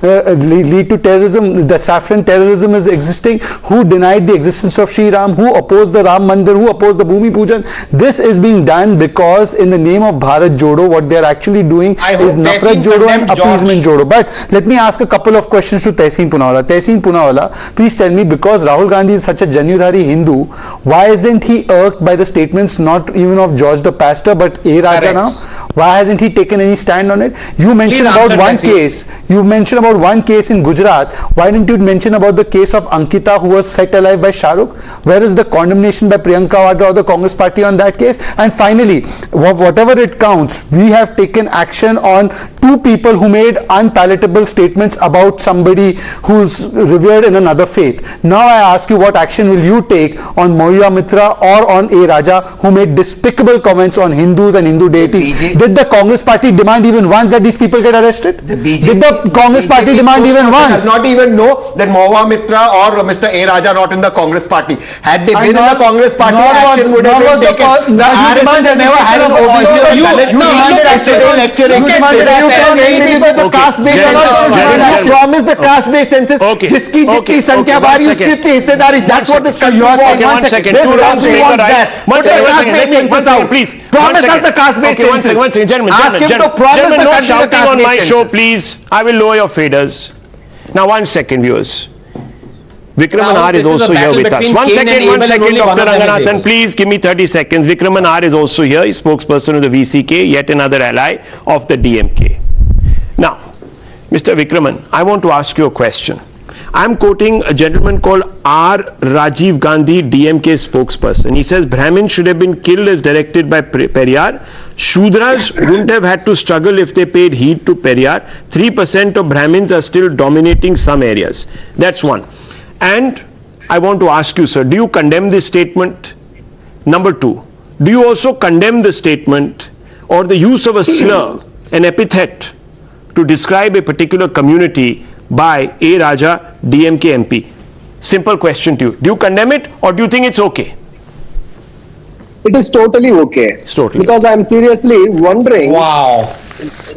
lead to terrorism? The saffron terrorism is existing. Who denied the existence of Sri Ram? Who opposed the Ram Mandir? Who opposed the Bhumi Pujan? This is being done because in the name of Bharat Jodo, what they are actually doing is Nafrat Jodo and Appeasement Jodo. But let me ask a couple of questions to Tehseen Poonawalla. Tehseen Poonawalla, please tell me, because Rahul Gandhi is such a Janyudhari Hindu, why isn't he irked by the statements not even of George the Pastor but A. Raja now? Why hasn't he taken any stand on it? You mentioned about one case. You mentioned about one case in Gujarat. Why didn't you mention about the case of Ankita who was set alive by Shah Rukh? Where is the condemnation by Priyanka Vadra or the Congress party on that case? And finally, whatever it counts, we have taken action on two people who made unpalatable statements about somebody who's revered in another faith. Now I ask you, what action will you take on Mohiya Mitra or on A. Raja, who made despicable comments on Hindus and Hindu deities? Did the Congress party demand even once that these people get arrested? Did the Congress party demand even once? Does not even know that Mohiya Mitra or Mr. A. Raja are not in the Congress party. Had they been in the Congress party, action would have been taken. The RSS has never had an OBC. You demanded yesterday lecturing. You promised the caste-based census. जिसकी जितनी संख्या भारी उसकी इतनी हिस्सेदारी. That's what the country wants. One second. This country wants that. Put the caste-based census out. Please. Promise us the caste-based census. One second, gentlemen. Ask him to promise the No country the shouting on my caste-based show, census. please. I will lower your faders. Now, 1 second, viewers. Vikraman R is also here with us. One second, Dr. Ranganathan, please give me 30 seconds. Vikraman R is also here. He's spokesperson of the VCK, yet another ally of the DMK. Now, Mr. Vikraman, I want to ask you a question. I'm quoting a gentleman called R. Rajiv Gandhi, DMK spokesperson. He says Brahmins should have been killed as directed by Periyar. Shudras wouldn't have had to struggle if they paid heed to Periyar. 3% of Brahmins are still dominating some areas. That's one. And I want to ask you, sir, do you condemn this statement? Number two, do you also condemn the statement or the use of a slur, an epithet, to describe a particular community by A. Raja, DMK MP? Simple question to you. Do you condemn it or do you think it's okay? It is totally okay. It's totally because I'm seriously wondering. Wow.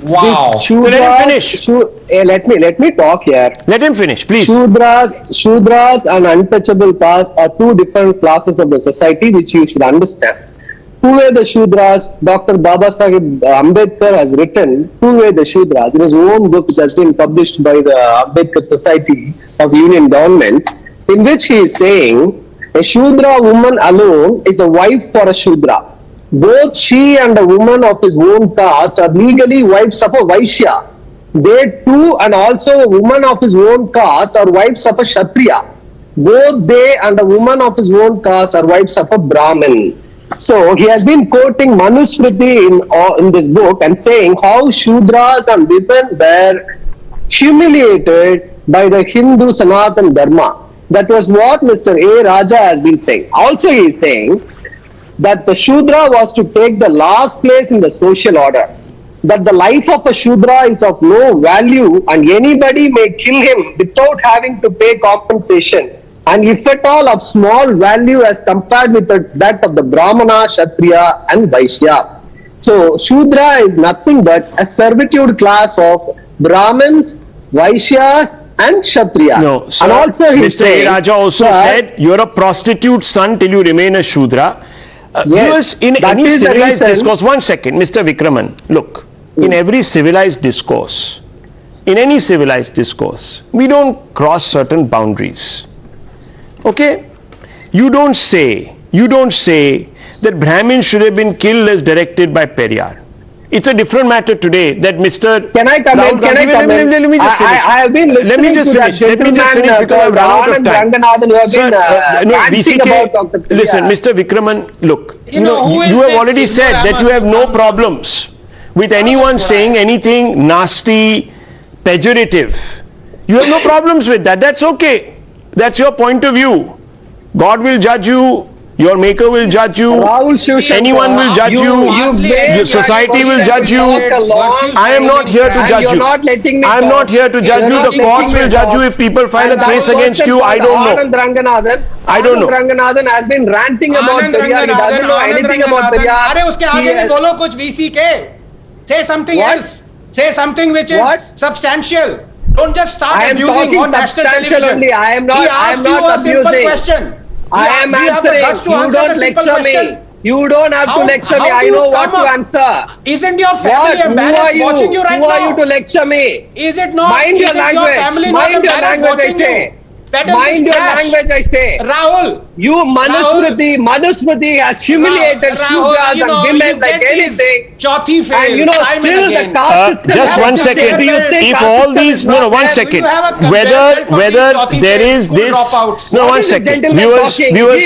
Wow. Let him finish. Let me talk here. Let him finish, please. Shudras and untouchable caste are two different classes of the society which you should understand. Who were the Shudras? Dr. Babasaheb Ambedkar has written who were the Shudras in his own book, which has been published by the Ambedkar Society of Union Government, in which he is saying a Shudra woman alone is a wife for a Shudra. Both she and a woman of his own caste are legally wives of a Vaishya. They too, and also a woman of his own caste, are wives of a Kshatriya. Both they and a woman of his own caste are wives of a Brahmin. So he has been quoting Manusmriti in this book and saying how Shudras and women were humiliated by the Hindu Sanatan Dharma. That was what Mr. A. Raja has been saying. Also he is saying that the Shudra was to take the last place in the social order, that the life of a Shudra is of no value and anybody may kill him without having to pay compensation, and if at all of small value as compared with that of the Brahmana, Kshatriya and Vaishya. So Shudra is nothing but a servitude class of Brahmins, Vaishyas and Kshatriyas. No, sir, and also Mr. A. Raja also said you're a prostitute son till you remain a Shudra. Yes, in that any is the civilized reason. discourse, one second, Mr. Vikraman, look, in every civilized discourse, in any civilized discourse, we don't cross certain boundaries. Okay? You don't say that Brahmins should have been killed as directed by Periyar. It's a different matter today that Mr. Can I come in? Can I come in? Let me just finish. I have been listening to that gentleman because I've run out of time. Ranganathan who have been ranting about Dr. Periyar. Listen, Mr. Vikraman, look, who is you have this already said that you have no problems with anyone saying anything nasty, pejorative. You have no problems with that. That's okay. That's your point of view. God will judge you. Your maker will judge you. Anyone will judge you. Your society will judge you. I am not here to judge you. I am not here to judge you. The courts will judge you if people file a case against you. I don't know. I don't know. Ranganathan has been ranting about Periyar. He doesn't know anything about Periyar. अरे उसके आगे भी बोलो कुछ VC के. Say something else. Say something which is substantial. Don't just start abusing on national television. Only. I am not abusing. Simple question. I am answering. You don't lecture me. You don't have to lecture me. I know what to answer. Isn't your family embarrassed watching you right now? Who are you to lecture me? Is it not? Mind your language. Mind your language, I say. Mind your language, I say. Rahul. You Manusmriti has humiliated Shudras and women like anything. And you know, still the caste system. Just one second. If all these, no, one second. Whether there is this, no, one second. Viewers,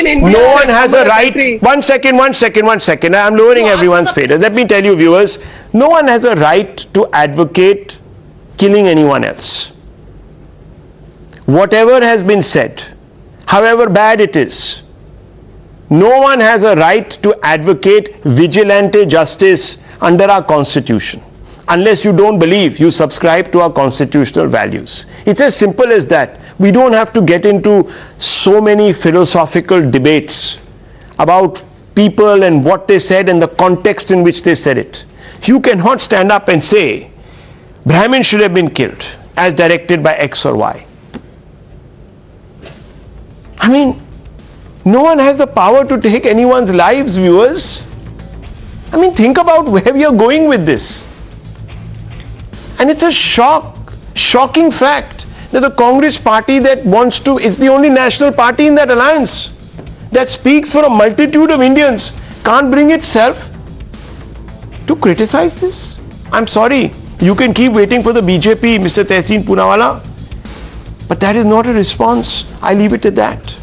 no one has a right. One second. I'm lowering everyone's fader. Let me tell you, viewers, no one has a right to advocate killing anyone else. Whatever has been said, however bad it is, no one has a right to advocate vigilante justice under our constitution unless you don't believe you subscribe to our constitutional values. It's as simple as that. We don't have to get into so many philosophical debates about people and what they said and the context in which they said it. You cannot stand up and say Brahmins should have been killed as directed by X or Y. I mean, no one has the power to take anyone's lives, viewers. I mean, think about where we are going with this. And it's a shocking fact that the Congress party that wants to, is the only national party in that alliance that speaks for a multitude of Indians, can't bring itself to criticize this. I'm sorry, you can keep waiting for the BJP, Mr. Tehseen Poonawala. But that is not a response. I leave it at that.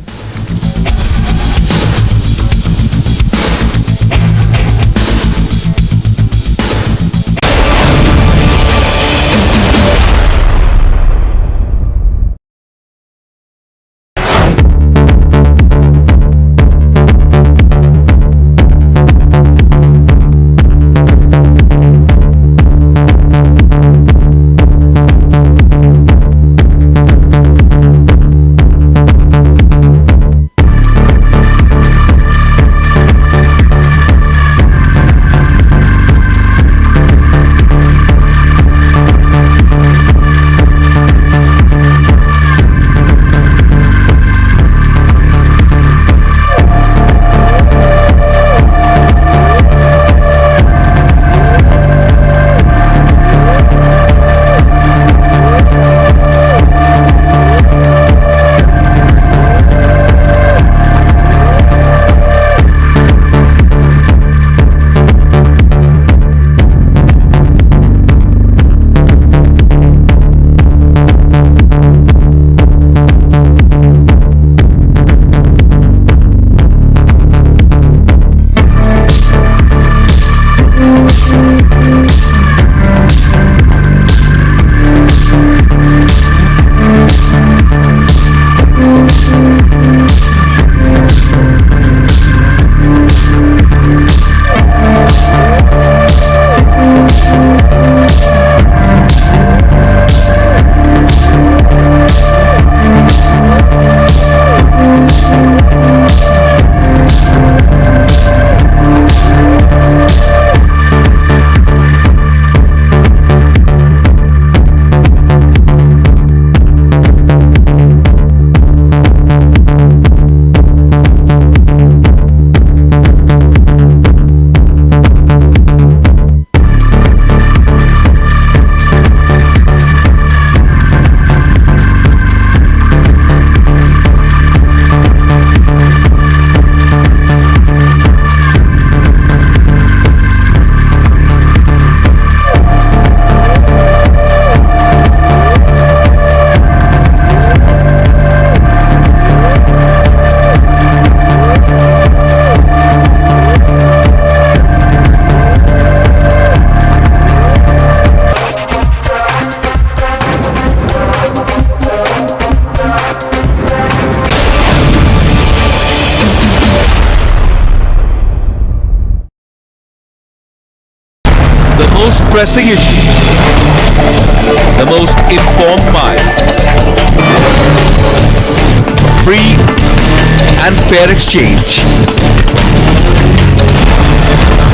most pressing issues, the most informed minds, free and fair exchange.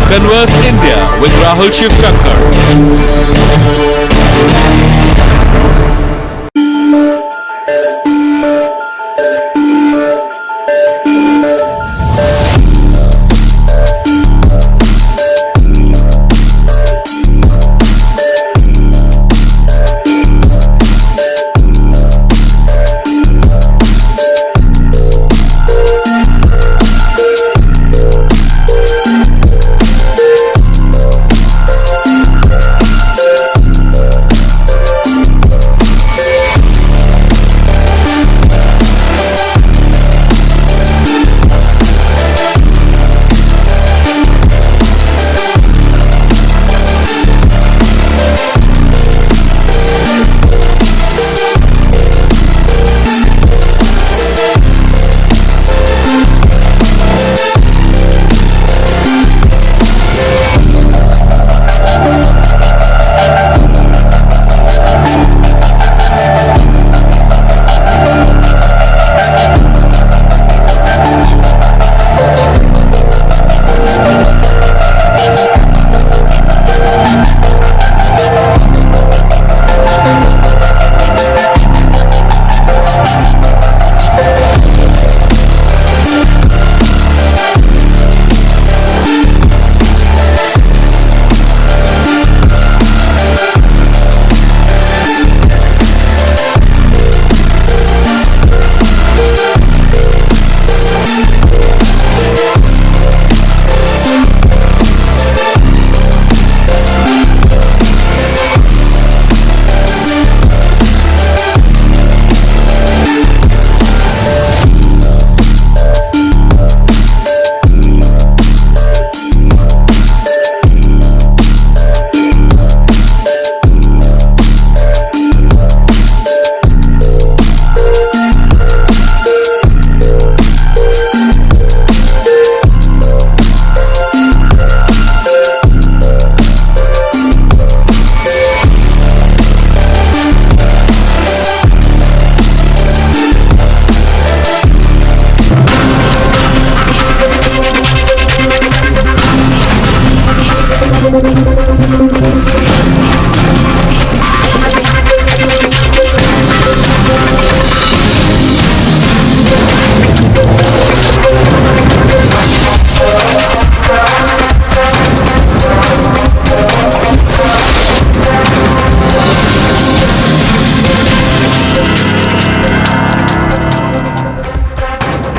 Converse India with Rahul Shivshankar.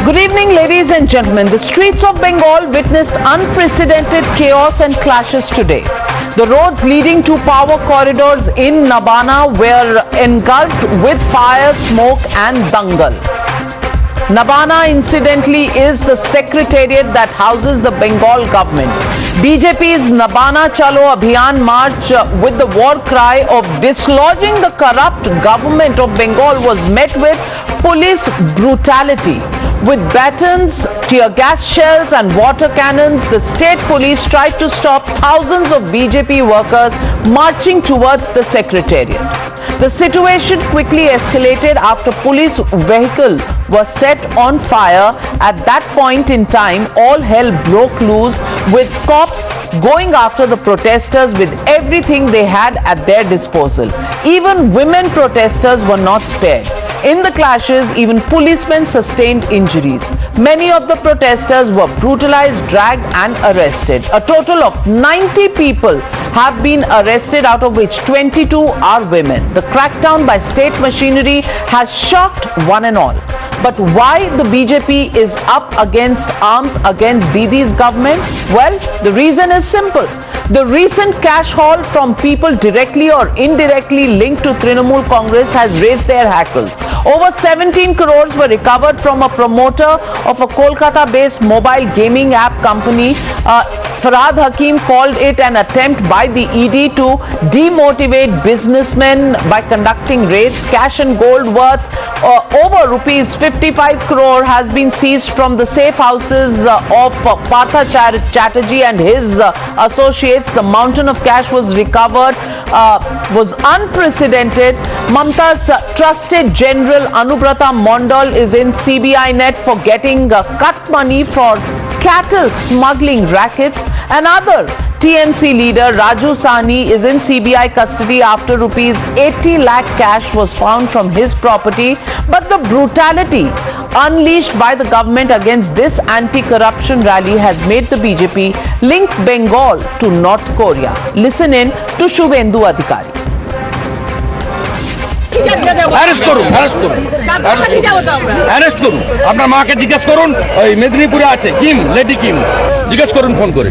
Good evening, ladies and gentlemen. The streets of Bengal witnessed unprecedented chaos and clashes today. The roads leading to power corridors in Nabana were engulfed with fire, smoke and dangal. Nabana, incidentally, is the secretariat that houses the Bengal government. BJP's Nabana Chalo Abhiyan march with the war cry of dislodging the corrupt government of Bengal was met with police brutality. With batons, tear gas shells and water cannons, the state police tried to stop thousands of BJP workers marching towards the secretariat. The situation quickly escalated after police vehicle was set on fire. At that point in time, all hell broke loose with cops going after the protesters with everything they had at their disposal. Even women protesters were not spared. In the clashes, even policemen sustained injuries. Many of the protesters were brutalized, dragged and arrested. A total of 90 people have been arrested, out of which 22 are women. The crackdown by state machinery has shocked one and all. But why the BJP is up against arms against Didi's government? Well, the reason is simple. The recent cash haul from people directly or indirectly linked to Trinamool Congress has raised their hackles. Over 17 crores were recovered from a promoter of a Kolkata-based mobile gaming app company Farhad Hakim called it an attempt by the ED to demotivate businessmen by conducting raids. Cash and gold worth over rupees 55 crore has been seized from the safe houses of Partha Chatterjee and his associates. The mountain of cash was recovered, was unprecedented. Mamta's trusted general Anubrata Mondal is in CBI net for getting cut money for cattle smuggling rackets. Another TMC leader Raju Sahni is in CBI custody after rupees 80 lakh cash was found from his property. But the brutality unleashed by the government against this anti-corruption rally has made the BJP link Bengal to North Korea. Listen in to Shubhendu Adhikari. Arrest করুন আপনার মাকে জিজ্ঞেস করুন ওই মেদিনীপুরে আছে Kim lady Kim জিজ্ঞেস করুন ফোন করে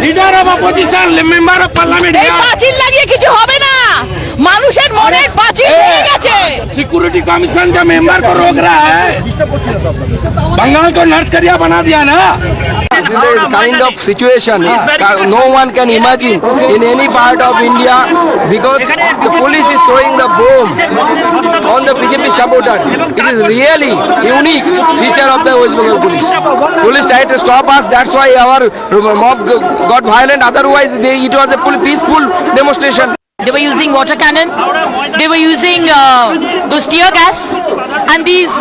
leader of opposition member of parliament পাঁচিল লাগিয়ে কিছু হবে না মানুষের মনে পাঁচিল হয়ে গেছে सिक्योरिटी कमीशन का मेंबर को रोक रहा है बंगाल को नर्थ कोरिया बना दिया ना The kind of situation no one can imagine in any part of India because the police is throwing the bomb on the BJP supporter. It is really unique feature of the West Bengal police. Police tried to stop us. That's why our mob got violent. Otherwise, it was a peaceful demonstration. They were using water cannon, they were using those tear gas, and these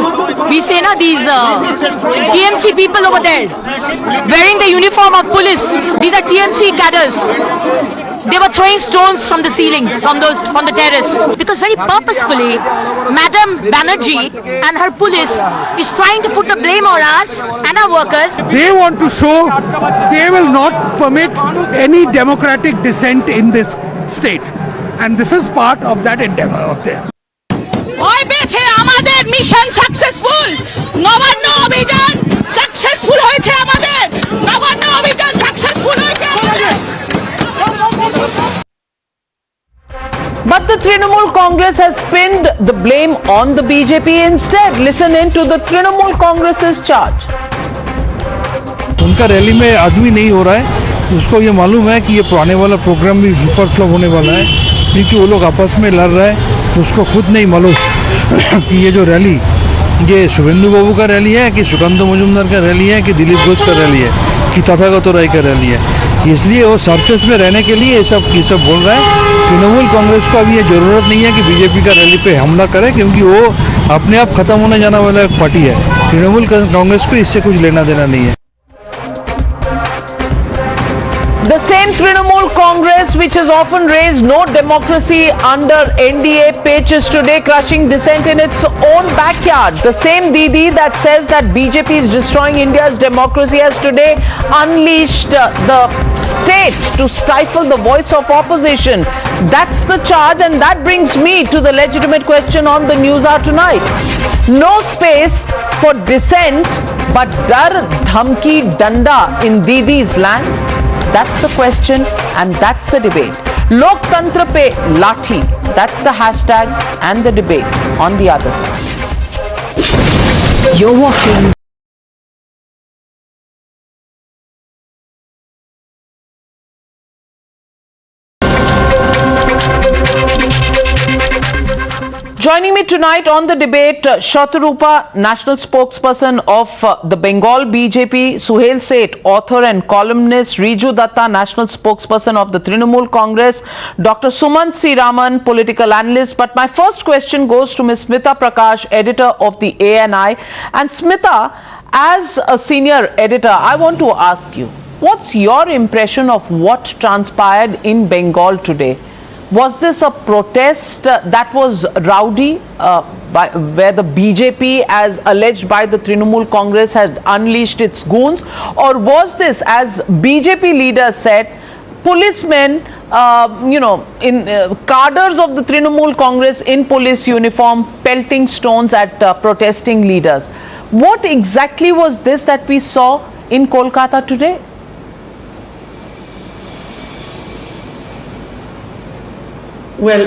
TMC people over there wearing the uniform of police. These are TMC cadres. They were throwing stones from the ceiling, from the terrace, because very purposefully Madam Banerjee and her police is trying to put the blame on us and our workers. They want to show they will not permit any democratic dissent in this state. And this is part of that endeavor of theirs. ওই পেছে আমাদের mission successful Nabanna অভিযান successful হয়েছে আমাদের নবান্ন অভিযান successful হয়েছে আমাদের But the Trinamool Congress has pinned the blame on the BJP instead. Listen in to the Trinamool Congress's charge. उनका रैली में आदमी नहीं हो रहा है, उसको ये मालूम है कि ये पुराने वाला प्रोग्राम भी सुपर फ्लॉप होने वाला है, क्योंकि वो लोग आपस में लड़ रहे हैं, तो उसको खुद नहीं मालूम कि ये जो रैली ये शुभेंदु बाबू का रैली है कि सुकांत मजुमदार का रैली है कि दिलीप घोष का रैली है कि तथागत राय का रैली है। इसलिए वो सरफेस में रहने के लिए ये सब बोल रहा है। तृणमूल कांग्रेस को अभी ये जरूरत नहीं है कि बीजेपी का रैली पे हमला करे, क्योंकि वो अपने आप खत्म होने जाने वाला एक पार्टी है। तृणमूल कांग्रेस को इससे कुछ लेना देना नहीं है। The same Trinamool Congress which has often raised no democracy under NDA pitches today crushing dissent in its own backyard. The same Didi that says that BJP is destroying India's democracy has today unleashed the state to stifle the voice of opposition. That's the charge, and that brings me to the legitimate question on the Newshour tonight. No space for dissent but dar dhamki danda in Didi's land. That's the question and that's the debate. Loktantra pe lathi, that's the hashtag and the debate on the other side. You're watching Joining me tonight on the debate, Shatarupa, national spokesperson of the Bengal BJP, Suhail Seth, author and columnist, Riju Datta, national spokesperson of the Trinamool Congress, Dr. Sumant C. Raman, political analyst. But my first question goes to Ms. Smita Prakash, editor of the ANI. And Smita, as a senior editor, I want to ask you, what's your impression of what transpired in Bengal today? Was this a protest that was rowdy, where the BJP, as alleged by the Trinamool Congress, had unleashed its goons? Or was this, as BJP leaders said, policemen, in cadres of the Trinamool Congress in police uniform pelting stones at protesting leaders? What exactly was this that we saw in Kolkata today? Well,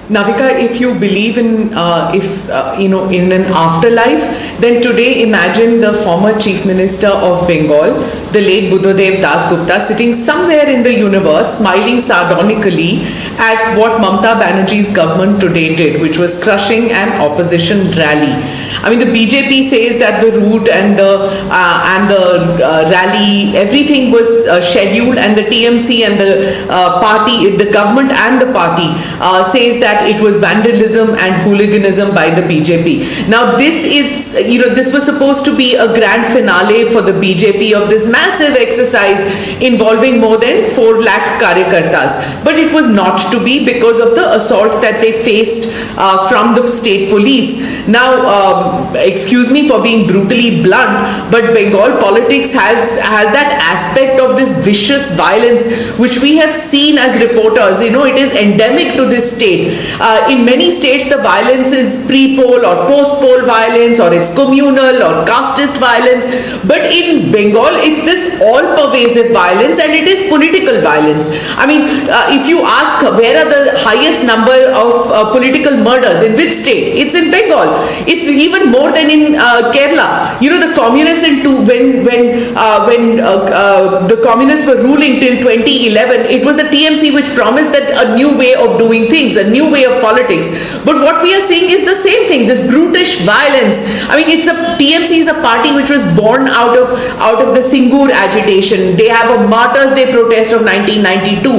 Navika, if you believe in in an afterlife, then today imagine the former Chief Minister of Bengal, the late Buddhadev Das Gupta, sitting somewhere in the universe, smiling sardonically at what Mamata Banerjee's government today did, which was crushing an opposition rally. I mean, the BJP says that the route and the rally, everything was scheduled, and the TMC and the party, the government and the party says that it was vandalism and hooliganism by the BJP. Now, this is, this was supposed to be a grand finale for the BJP of this massive exercise involving more than 4 lakh karyakartas. But it was not to be because of the assault that they faced from the state police. Now, excuse me for being brutally blunt, but Bengal politics has that aspect of this vicious violence which we have seen as reporters. It is endemic to this state. In many states, the violence is pre-poll or post-poll violence, or it's communal or casteist violence. But in Bengal, it's this all-pervasive violence, and it is political violence. I mean, if you ask where are the highest number of political murders, in which state? It's in Bengal. It's even more than in Kerala. The communists when the communists were ruling till 2011, it was the TMC which promised that a new way of doing things, a new way of politics. But what we are seeing is the same thing, this brutish violence. I mean, TMC is a party which was born out of the Singur agitation. They have a Martyrs' Day protest of 1992.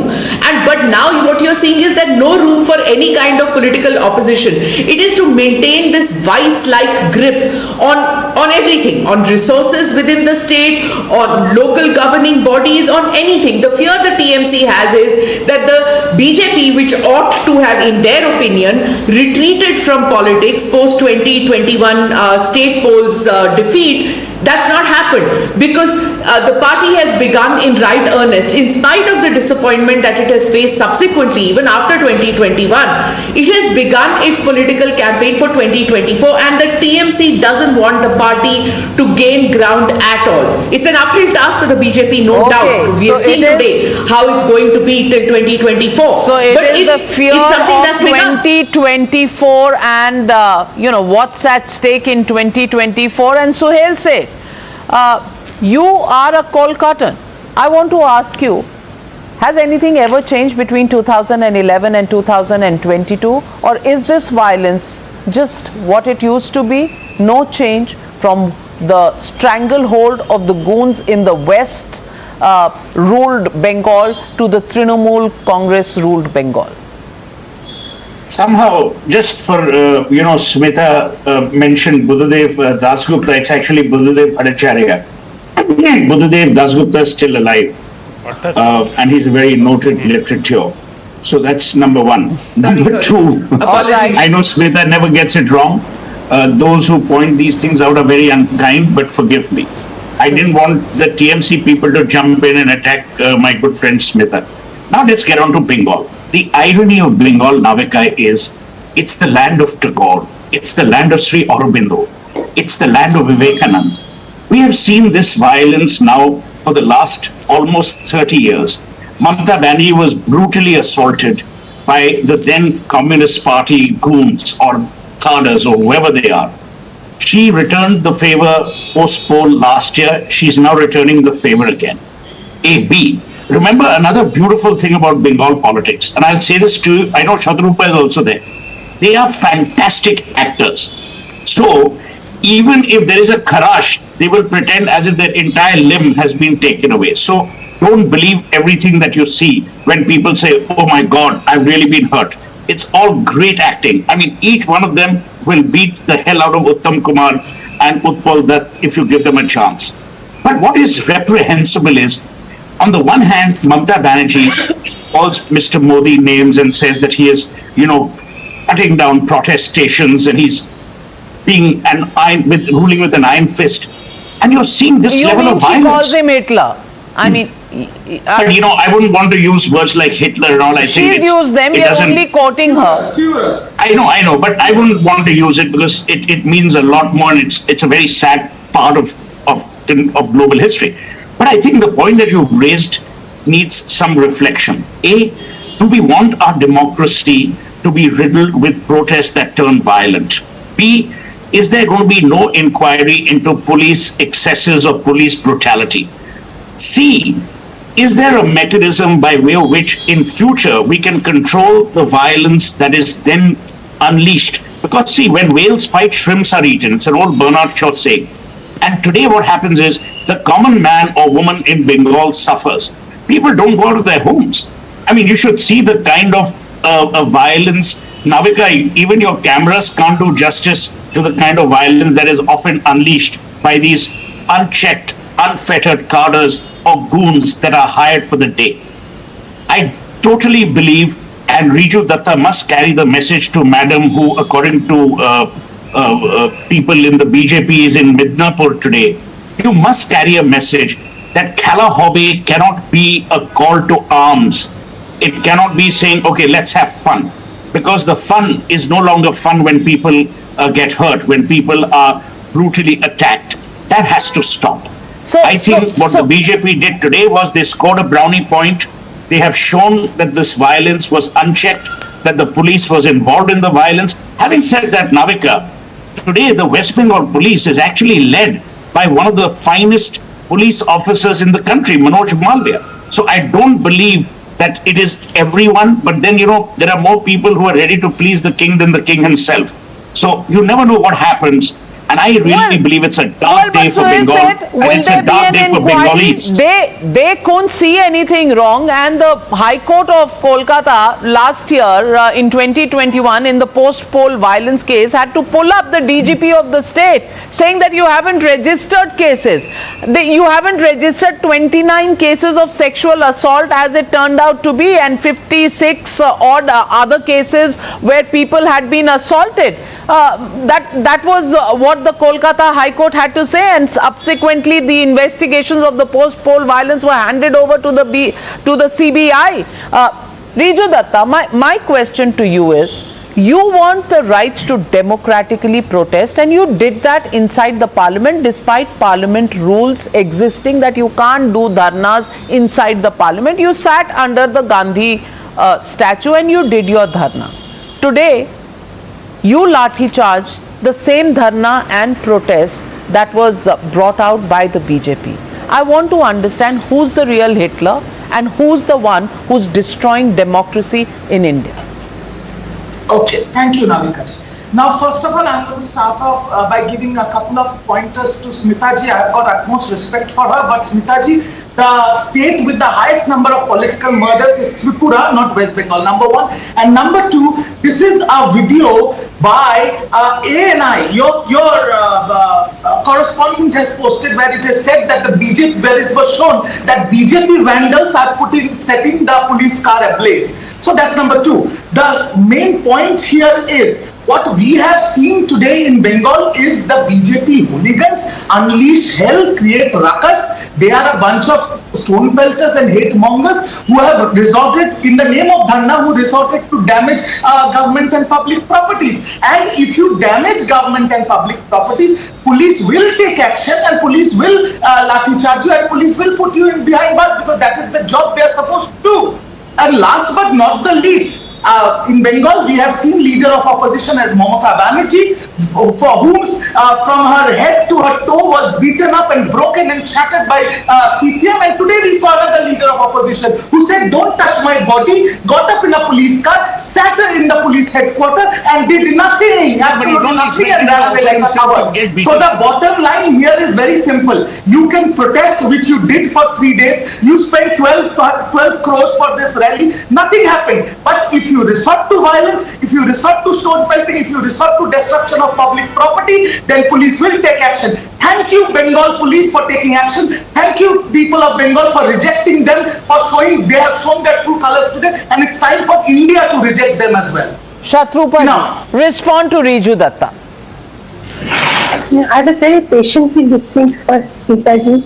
But now what you're seeing is that no room for any kind of political opposition. It is to maintain this vice-like grip on everything, on resources within the state, on local governing bodies, on anything. The fear the TMC has is that the BJP, which ought to have, in their opinion, retreated from politics post 2021 state polls defeat, that's not happened, because the party has begun in right earnest. In spite of the disappointment that it has faced subsequently, even after 2021, it has begun its political campaign for 2024, and the TMC doesn't want the party to gain ground at all. It's an uphill task for the BJP, no doubt. We have seen today how it's going to be till 2024. So it is the fear of 2024 and what's at stake in 2024. And Suhail said, you are a Kolkatan. I want to ask you, has anything ever changed between 2011 and 2022, or is this violence just what it used to be? No change from the stranglehold of the goons in the West ruled Bengal to the Trinamool Congress ruled Bengal? Somehow, just for, Smita mentioned Buddhadev Dasgupta, it's actually Buddhadev Bhattacharya. Buddhadev Dasgupta is still alive, and he's a very noted literature. So that's number one. Number two, I know Smita never gets it wrong. Those who point these things out are very unkind, but forgive me. I didn't want the TMC people to jump in and attack my good friend Smita. Now let's get on to Bengal. The irony of Bengal, Navika, is it's the land of Tagore, it's the land of Sri Aurobindo, it's the land of Vivekanand. We have seen this violence now for the last almost 30 years. Mamata Banerjee was brutally assaulted by the then Communist Party goons or cadres or whoever they are. She returned the favor post-poll last year. She's now returning the favor again. A. B. Remember another beautiful thing about Bengal politics, and I'll say this to you, I know Shadrupa is also there. They are fantastic actors. So, even if there is a kharash, they will pretend as if their entire limb has been taken away. So, don't believe everything that you see when people say, oh my God, I've really been hurt. It's all great acting. I mean, each one of them will beat the hell out of Uttam Kumar and Utpal Dutt if you give them a chance. But what is reprehensible is, on the one hand, Mamata Banerjee calls Mr. Modi names and says that he is, cutting down protest stations and he's being ruling with an iron fist. And you're seeing this level of violence. She calls him Hitler. I mean, but I wouldn't want to use words like Hitler and all. I think she's used them. You're only quoting her. I know, but I wouldn't want to use it because it means a lot more, and it's a very sad part of global history. But I think the point that you've raised needs some reflection. A, do we want our democracy to be riddled with protests that turn violent? B, is there going to be no inquiry into police excesses or police brutality? C, is there a mechanism by way of which in future we can control the violence that is then unleashed? Because see, when whales fight, shrimps are eaten. It's an old Bernard Shaw saying. And today what happens is the common man or woman in Bengal suffers. People don't go out of their homes. I mean, you should see the kind of violence. Navika, even your cameras can't do justice to the kind of violence that is often unleashed by these unchecked, unfettered cadres or goons that are hired for the day. I totally believe, and Riju Datta must carry the message to Madam, who according to people in the BJP is in Midnapur today. You must carry a message that Khala Hobby cannot be a call to arms. It cannot be saying, okay, let's have fun. Because the fun is no longer fun when people get hurt, when people are brutally attacked. That has to stop. I think what the BJP did today was they scored a brownie point. They have shown that this violence was unchecked, that the police was involved in the violence. Having said that, Navika, today the West Bengal police is actually led by one of the finest police officers in the country, Manoj Malviya. So I don't believe that it is everyone, but then, you know, there are more people who are ready to please the king than the king himself. So you never know what happens. And I really believe it's a dark day for Bengal, and it's a dark day for Bengalis. They couldn't see anything wrong, and the High Court of Kolkata last year in 2021 in the post-poll violence case had to pull up the DGP of the state, saying that you haven't registered cases. You haven't registered 29 cases of sexual assault as it turned out to be, and 56 odd other cases where people had been assaulted. That was what the Kolkata High Court had to say, and subsequently the investigations of the post-poll violence were handed over to the CBI. Riju Datta, my question to you is, you want the rights to democratically protest, and you did that inside the parliament despite parliament rules existing that you can't do dharnas inside the parliament. You sat under the Gandhi statue and you did your dharna. Today, you lathi charged the same dharna and protest that was brought out by the BJP. I want to understand who's the real Hitler and who's the one who's destroying democracy in India. Okay, thank you, Navika. Now, first of all, I'm going to start off by giving a couple of pointers to Smitaji. I've got utmost respect for her, but Smitaji, the state with the highest number of political murders is Tripura, not West Bengal, number one. And number two, this is a video by ANI, your correspondent has posted, where it is said that the BJP, where it was shown that BJP vandals are setting the police car ablaze. So that's number two. The main point here is, what we have seen today in Bengal is the BJP hooligans unleash hell, create ruckus. They are a bunch of stone pelters and hate mongers who have resorted, in the name of dharna, who resorted to damage government and public properties. And if you damage government and public properties, police will take action, and police will lathi charge you, and police will put you in behind bars, because that is the job they are supposed to do. And last but not the least, in Bengal, we have seen leader of opposition as Mamata Banerjee, for whom from her head to her toe was beaten up and broken and shattered by CPM. And today we saw another leader of opposition who said, "Don't touch my body," got up in a police car, sat in the police headquarters and did nothing, absolutely nothing, and ran away like a coward. So the bottom line here is very simple. You can protest, which you did for 3 days. You spent 12 crores for this rally. Nothing happened. But if you resort to violence, if you resort to stone pelting, if you resort to destruction of public property, then police will take action. Thank you, Bengal police, for taking action. Thank you, people of Bengal, for rejecting them, for showing they have shown their true colors today, and it's time for India to reject them as well. Shatrupa, respond to Riju Datta. I was very patiently listening for Smitaji.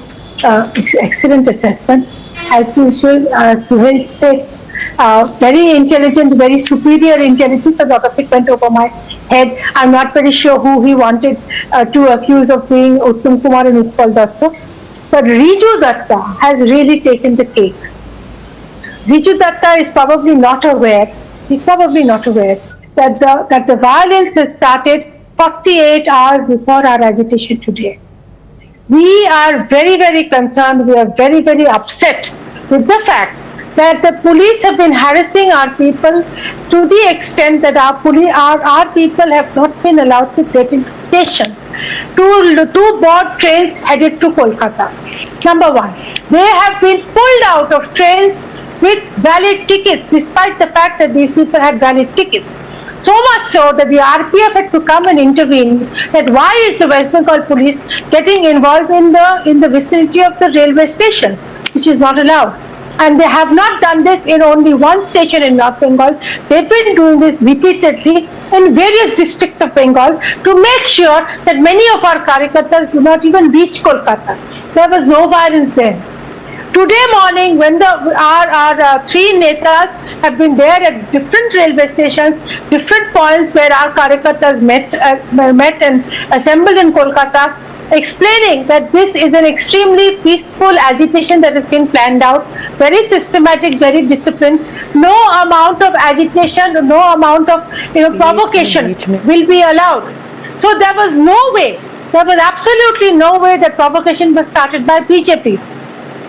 Excellent assessment. As usual, Suhail says, very intelligent, very superior intelligence. A lot of it went over my head. I'm not very sure who he wanted to accuse of being Uttam Kumar and Utpal Datta. But Riju Datta has really taken the cake. Riju Datta is probably not aware he's probably not aware that the violence has started 48 hours before our agitation today. We are very, very concerned. We are very, very upset with the fact that the police have been harassing our people to the extent that our people have not been allowed to get into stations to board trains headed to Kolkata. Number one, they have been pulled out of trains with valid tickets, despite the fact that these people had valid tickets. So much so that the RPF had to come and intervene. That why is the West Bengal police getting involved in the vicinity of the railway stations, which is not allowed. And they have not done this in only one station in North Bengal. They've been doing this repeatedly in various districts of Bengal to make sure that many of our Karyakartas do not even reach Kolkata. There was no violence there. Today morning, when our three netas have been there at different railway stations, different points where our Karyakartas met and assembled in Kolkata, explaining that this is an extremely peaceful agitation that has been planned out, very systematic, very disciplined. No amount of agitation, no amount of provocation will be allowed. So there was absolutely no way that provocation was started by BJP.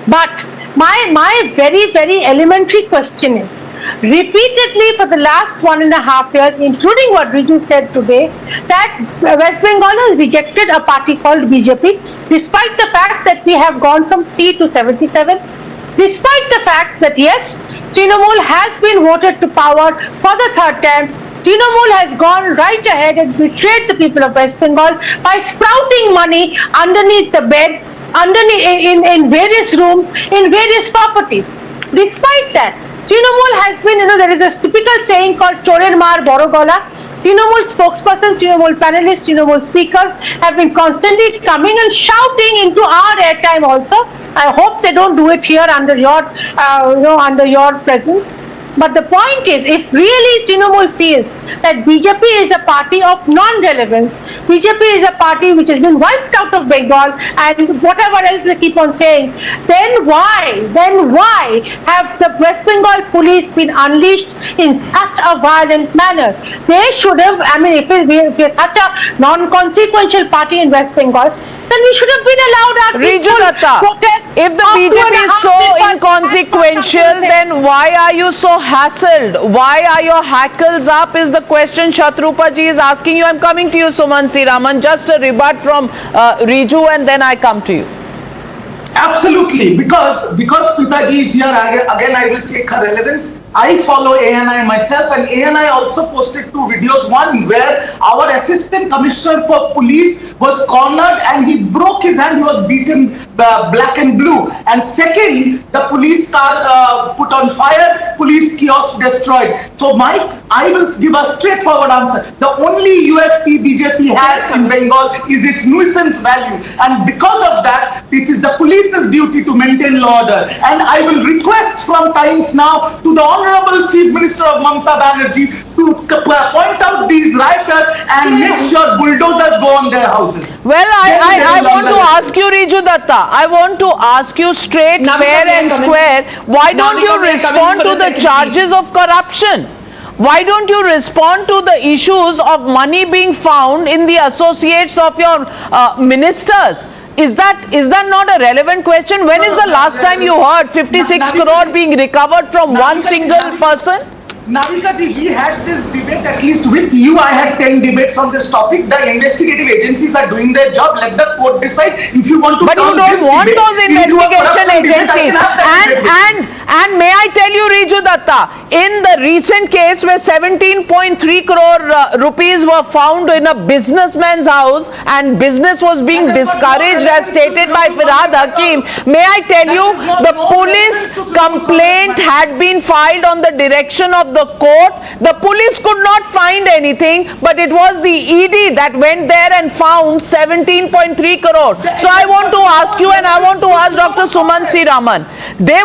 But my very, very elementary question is, repeatedly for the last 1.5 years, including what Riju said today, that West Bengal has rejected a party called BJP, despite the fact that we have gone from 3 to 77, despite the fact that yes, Trinamool has been voted to power for the third time. Trinamool has gone right ahead and betrayed the people of West Bengal by sprouting money underneath the bed, in various rooms, in various properties. Despite that, Trinamool has been, there is a typical saying called Chorer Maar Boro Gola. Trinamool spokespersons, Trinamool panelists, Trinamool speakers have been constantly coming and shouting into our airtime also. I hope they don't do it here under your, under your presence. But the point is, if really Trinamool feels that BJP is a party of non-relevance, BJP is a party which has been wiped out of Bengal and whatever else they keep on saying, then why have the West Bengal police been unleashed in such a violent manner? They should have, if we're such a non-consequential party in West Bengal, then we should have been allowed our peaceful protest. If the BJP is so inconsequential, then why are you so hassled? Why are your hackles up is the question Shatrupa ji is asking you. I'm coming to you, Sumansi Raman. Just a rebut from Riju and then I come to you. Absolutely, because Pitaji is here, again I will take her relevance. I follow ANI myself, and ANI also posted 2 videos. One where our assistant commissioner for police was cornered and he broke his hand, he was beaten black and blue. And second, the police car put on fire, police kiosk destroyed. So I will give a straightforward answer. The only USP BJP has in Bengal is its nuisance value, and because of that, it is the police's duty to maintain law order. And I will request from Times Now to the Honorable Chief Minister of Mamata Banerjee to point out these rioters and make sure bulldozers go on their houses. Well, I want to ask you, Riju Datta, I want to ask you straight, fair and square, why don't you respond to the charges of corruption? Why don't you respond to the issues of money being found in the associates of your ministers? Is that not a relevant question? When is the last time you heard 56 crore being recovered from one single person? Navika ji, we had this debate at least with you. I had 10 debates on this topic. The investigative agencies are doing their job. Let the court decide. If you want to, but you don't want those investigation agencies. And may I tell you, Riju Datta, in the recent case where 17.3 crore rupees were found in a businessman's house and business was being discouraged as stated by Firhad Hakim, may I tell you, the police complaint had been filed on the direction of the court. The police could not find anything, but it was the ED that went there and found 17.3 crore. So I want to ask you, and I want to ask Dr. Sumansi Raman, they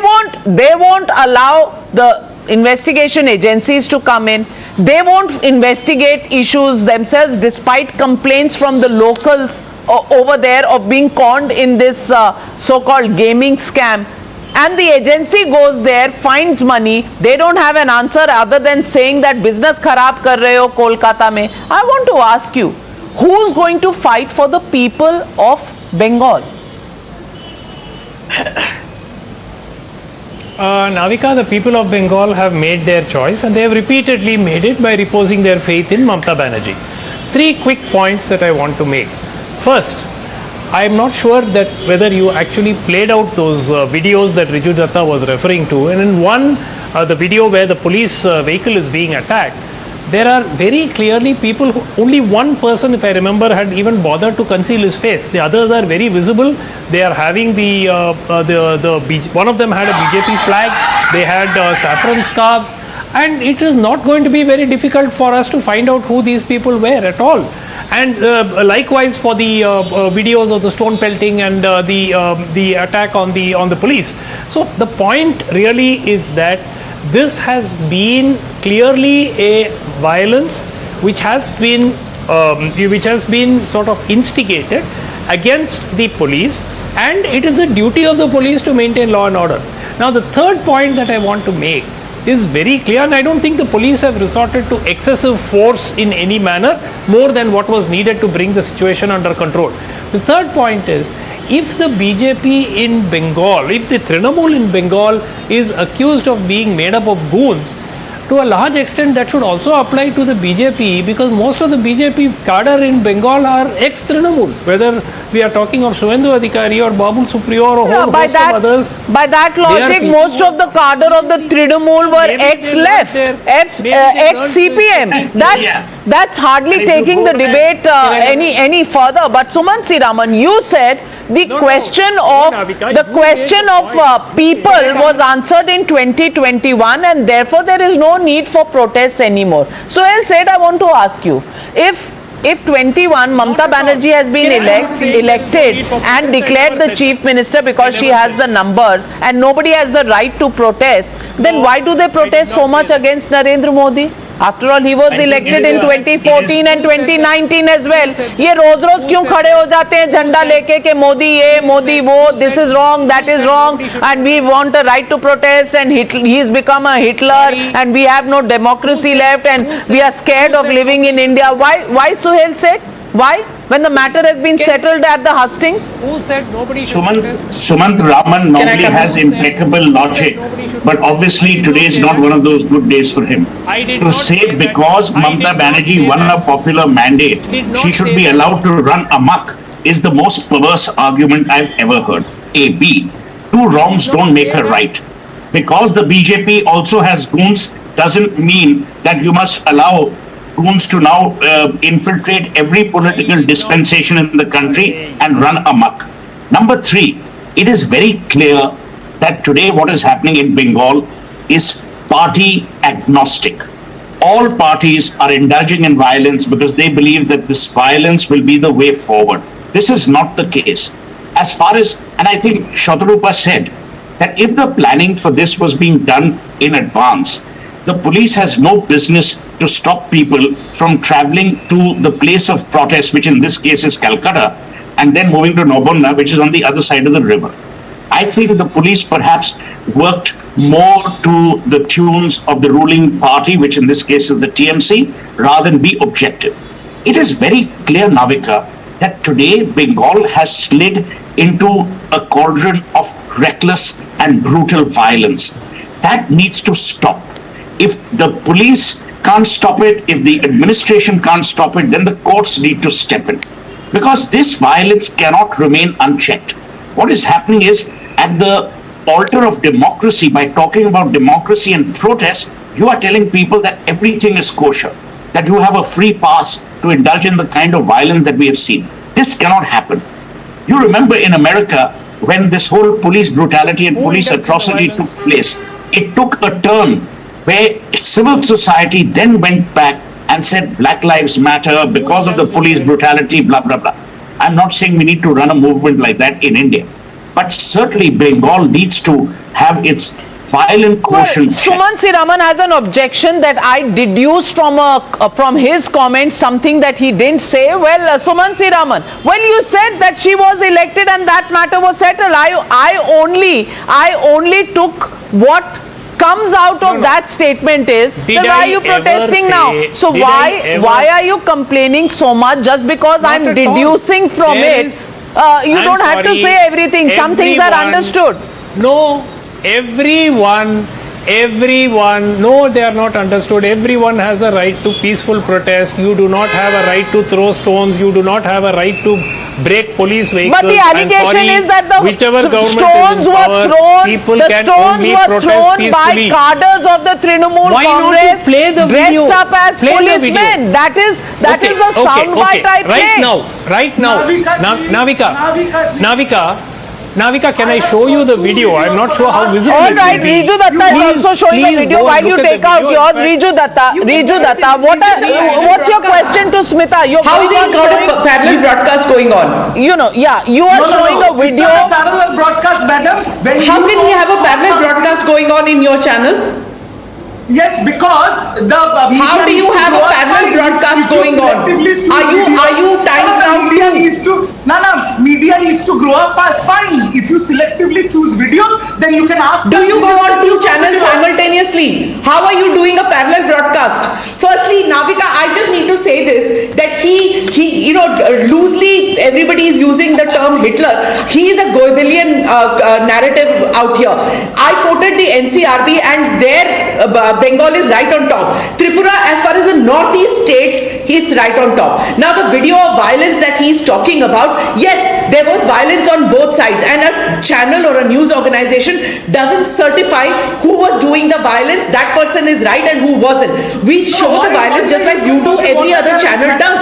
won't allow the investigation agencies to come in. They won't investigate issues themselves despite complaints from the locals over there of being conned in this so-called gaming scam. and the agency goes there, finds money, they don't have an answer other than saying that business kharab kar rahe ho Kolkata mein. I want to ask you, who's going to fight for the people of Bengal? Navika, the people of Bengal have made their choice and they have repeatedly made it by reposing their faith in Mamta Banerjee. 3 quick points that I want to make. First, I am not sure that whether you actually played out those videos that Riju Datta was referring to, and in one, the video where the police vehicle is being attacked, there are very clearly people only one person, if I remember, had even bothered to conceal his face. The others are very visible. They are having one of them had a BJP flag, they had saffron scarves, and it is not going to be very difficult for us to find out who these people were at all. And likewise for the videos of the stone pelting and the attack on the police. So the point really is that this has been clearly a violence which has been sort of instigated against the police, and it is the duty of the police to maintain law and order. Now the third point that I want to make is very clear, and I don't think the police have resorted to excessive force in any manner more than what was needed to bring the situation under control. The third point is, if the BJP in Bengal, if the Trinamool in Bengal is accused of being made up of goons, to a large extent that should also apply to the BJP, because most of the BJP cadre in Bengal are ex-Trinamool, whether we are talking of Suvendu Adhikari or Babul Supriyo or a whole host of others. By that logic, most of the cadre of the Trinamool were ex-left, ex-CPM. That's hardly taking the debate any further. But Suman Siraman, you said the question of people was answered in 2021, and therefore there is no need for protests anymore. So I said, I want to ask you, if 21 Mamta Banerjee has been elected and declared the chief minister because she has the numbers and nobody has the right to protest, then why do they protest so much against Narendra Modi? After all, he was elected in 2014 and 2019 as well. ये रोज क्यों खड़े हो जाते हैं झंडा लेके कि मोदी ये मोदी वो, this is wrong, that is wrong, and we want a right to protest, and he has become a Hitler, and we have no democracy left, and we are scared of living in India. Why Suhail said? Why? When the matter has been settled at the hustings? Who said nobody should Sumant Raman normally has impeccable logic, but obviously today is not one of those good days for him. To say because Mamta Banerjee won a popular mandate, she should be allowed to run amok is the most perverse argument I've ever heard. A. B. Two wrongs don't make a right. Because the BJP also has goons doesn't mean that you must allow goons to now infiltrate every political dispensation in the country and run amok. Number 3, it is very clear that today what is happening in Bengal is party agnostic. All parties are indulging in violence because they believe that this violence will be the way forward. This is not the case. As far as, and I think Shatarupa said, that if the planning for this was being done in advance, the police has no business to stop people from traveling to the place of protest, which in this case is Calcutta, and then moving to Nobonna, which is on the other side of the river. I think the police perhaps worked more to the tunes of the ruling party, which in this case is the TMC, rather than be objective. It is very clear, Navika, that today Bengal has slid into a cauldron of reckless and brutal violence. That needs to stop. If the police can't stop it, if the administration can't stop it, then the courts need to step in. Because this violence cannot remain unchecked. What is happening is, at the altar of democracy, by talking about democracy and protest, you are telling people that everything is kosher, that you have a free pass to indulge in the kind of violence that we have seen. This cannot happen. You remember in America, when this whole police brutality and police atrocity took place, it took a turn where civil society then went back and said Black Lives Matter because of the police brutality, blah, blah, blah. I'm not saying we need to run a movement like that in India, but certainly Bengal needs to have its violent quotient. Suman Siraman has an objection that I deduced from his comments something that he didn't say. Well, Suman Siraman, well, you said that she was elected and that matter was settled. I only took what comes out of that statement is, then why are you protesting now? So why are you complaining so much just because I'm deducing from it? You don't have to say everything. Some things are understood. No, everyone, no, they are not understood. Everyone has a right to peaceful protest. You do not have a right to throw stones. You do not have a right to break police vehicles. But the allegation is that the stones were thrown by cadres of the Trinamool Congress dressed up as policemen. That is a soundbite I played. Right now, Navika, can I show you the video? I'm not sure how visible it will be. All right, Riju Datta is also showing the video. While you take out yours, Riju Datta, what's your question to Smita? How is it got a parallel broadcast going on? You are showing a video. It's not a parallel broadcast, madam. How can we have a parallel broadcast going on in your channel? Yes, because the how do you have a parallel broadcast going on? Are you time bound? Media needs to grow up a spine. If you selectively choose videos, then you can ask. Do you go on two channels simultaneously? How are you doing a parallel broadcast? Firstly, Navika, I just need to say this, that he loosely everybody is using the term Hitler. He is a Goebbelian narrative out here. I quoted the NCRB and their Bengal is right on top. Tripura, as far as the northeast states, he's right on top. Now the video of violence that he's talking about, yes, there was violence on both sides, and a channel or a news organization doesn't certify who was doing the violence, that person is right and who wasn't. We show the violence just like you do, every other channel does.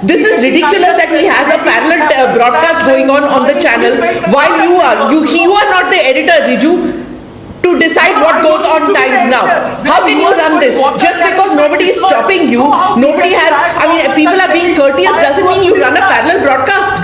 This is ridiculous that he has a parallel broadcast going on the channel while you are not the editor, Riju, to decide what goes on Times Now. How can you run this? Just because nobody is stopping you, people are being courteous doesn't mean you run a parallel broadcast.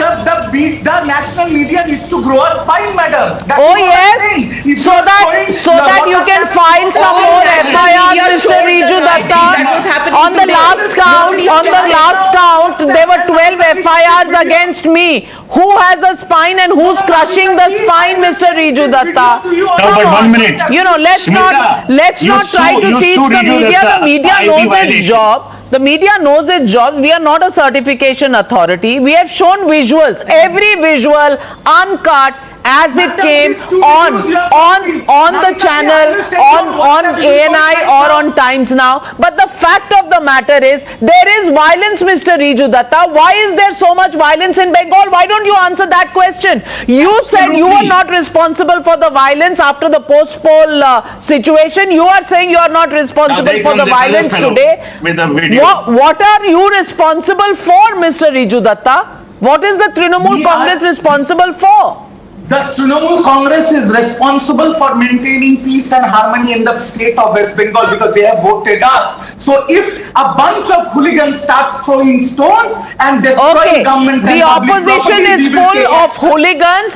The national media needs to grow a spine, madam. Oh yes, so that you can file some more FIRs, Mr. Riju Datta. On the last count, there were 12 FIRs against me. Who has a spine and who's crushing the spine, Mr. Riju Datta? No, but 1 minute. Let's not try to teach the media. The media knows its job. The media knows its job. We are not a certification authority. We have shown visuals, every visual uncut as it came on the channel, on ANI or on Times Now. But the fact of the matter is, there is violence, Mr. Riju Datta. Why is there so much violence in Bengal? Why don't you answer that question? You said you were not responsible for the violence after the post-poll situation. You are saying you are not responsible for the violence today. With the video. What are you responsible for, Mr. Riju Datta? What is the Trinamool Congress responsible for? The Trinamool Congress is responsible for maintaining peace and harmony in the state of West Bengal because they have voted us. So if a bunch of hooligans starts throwing stones and destroying government and the opposition is full of hooligans.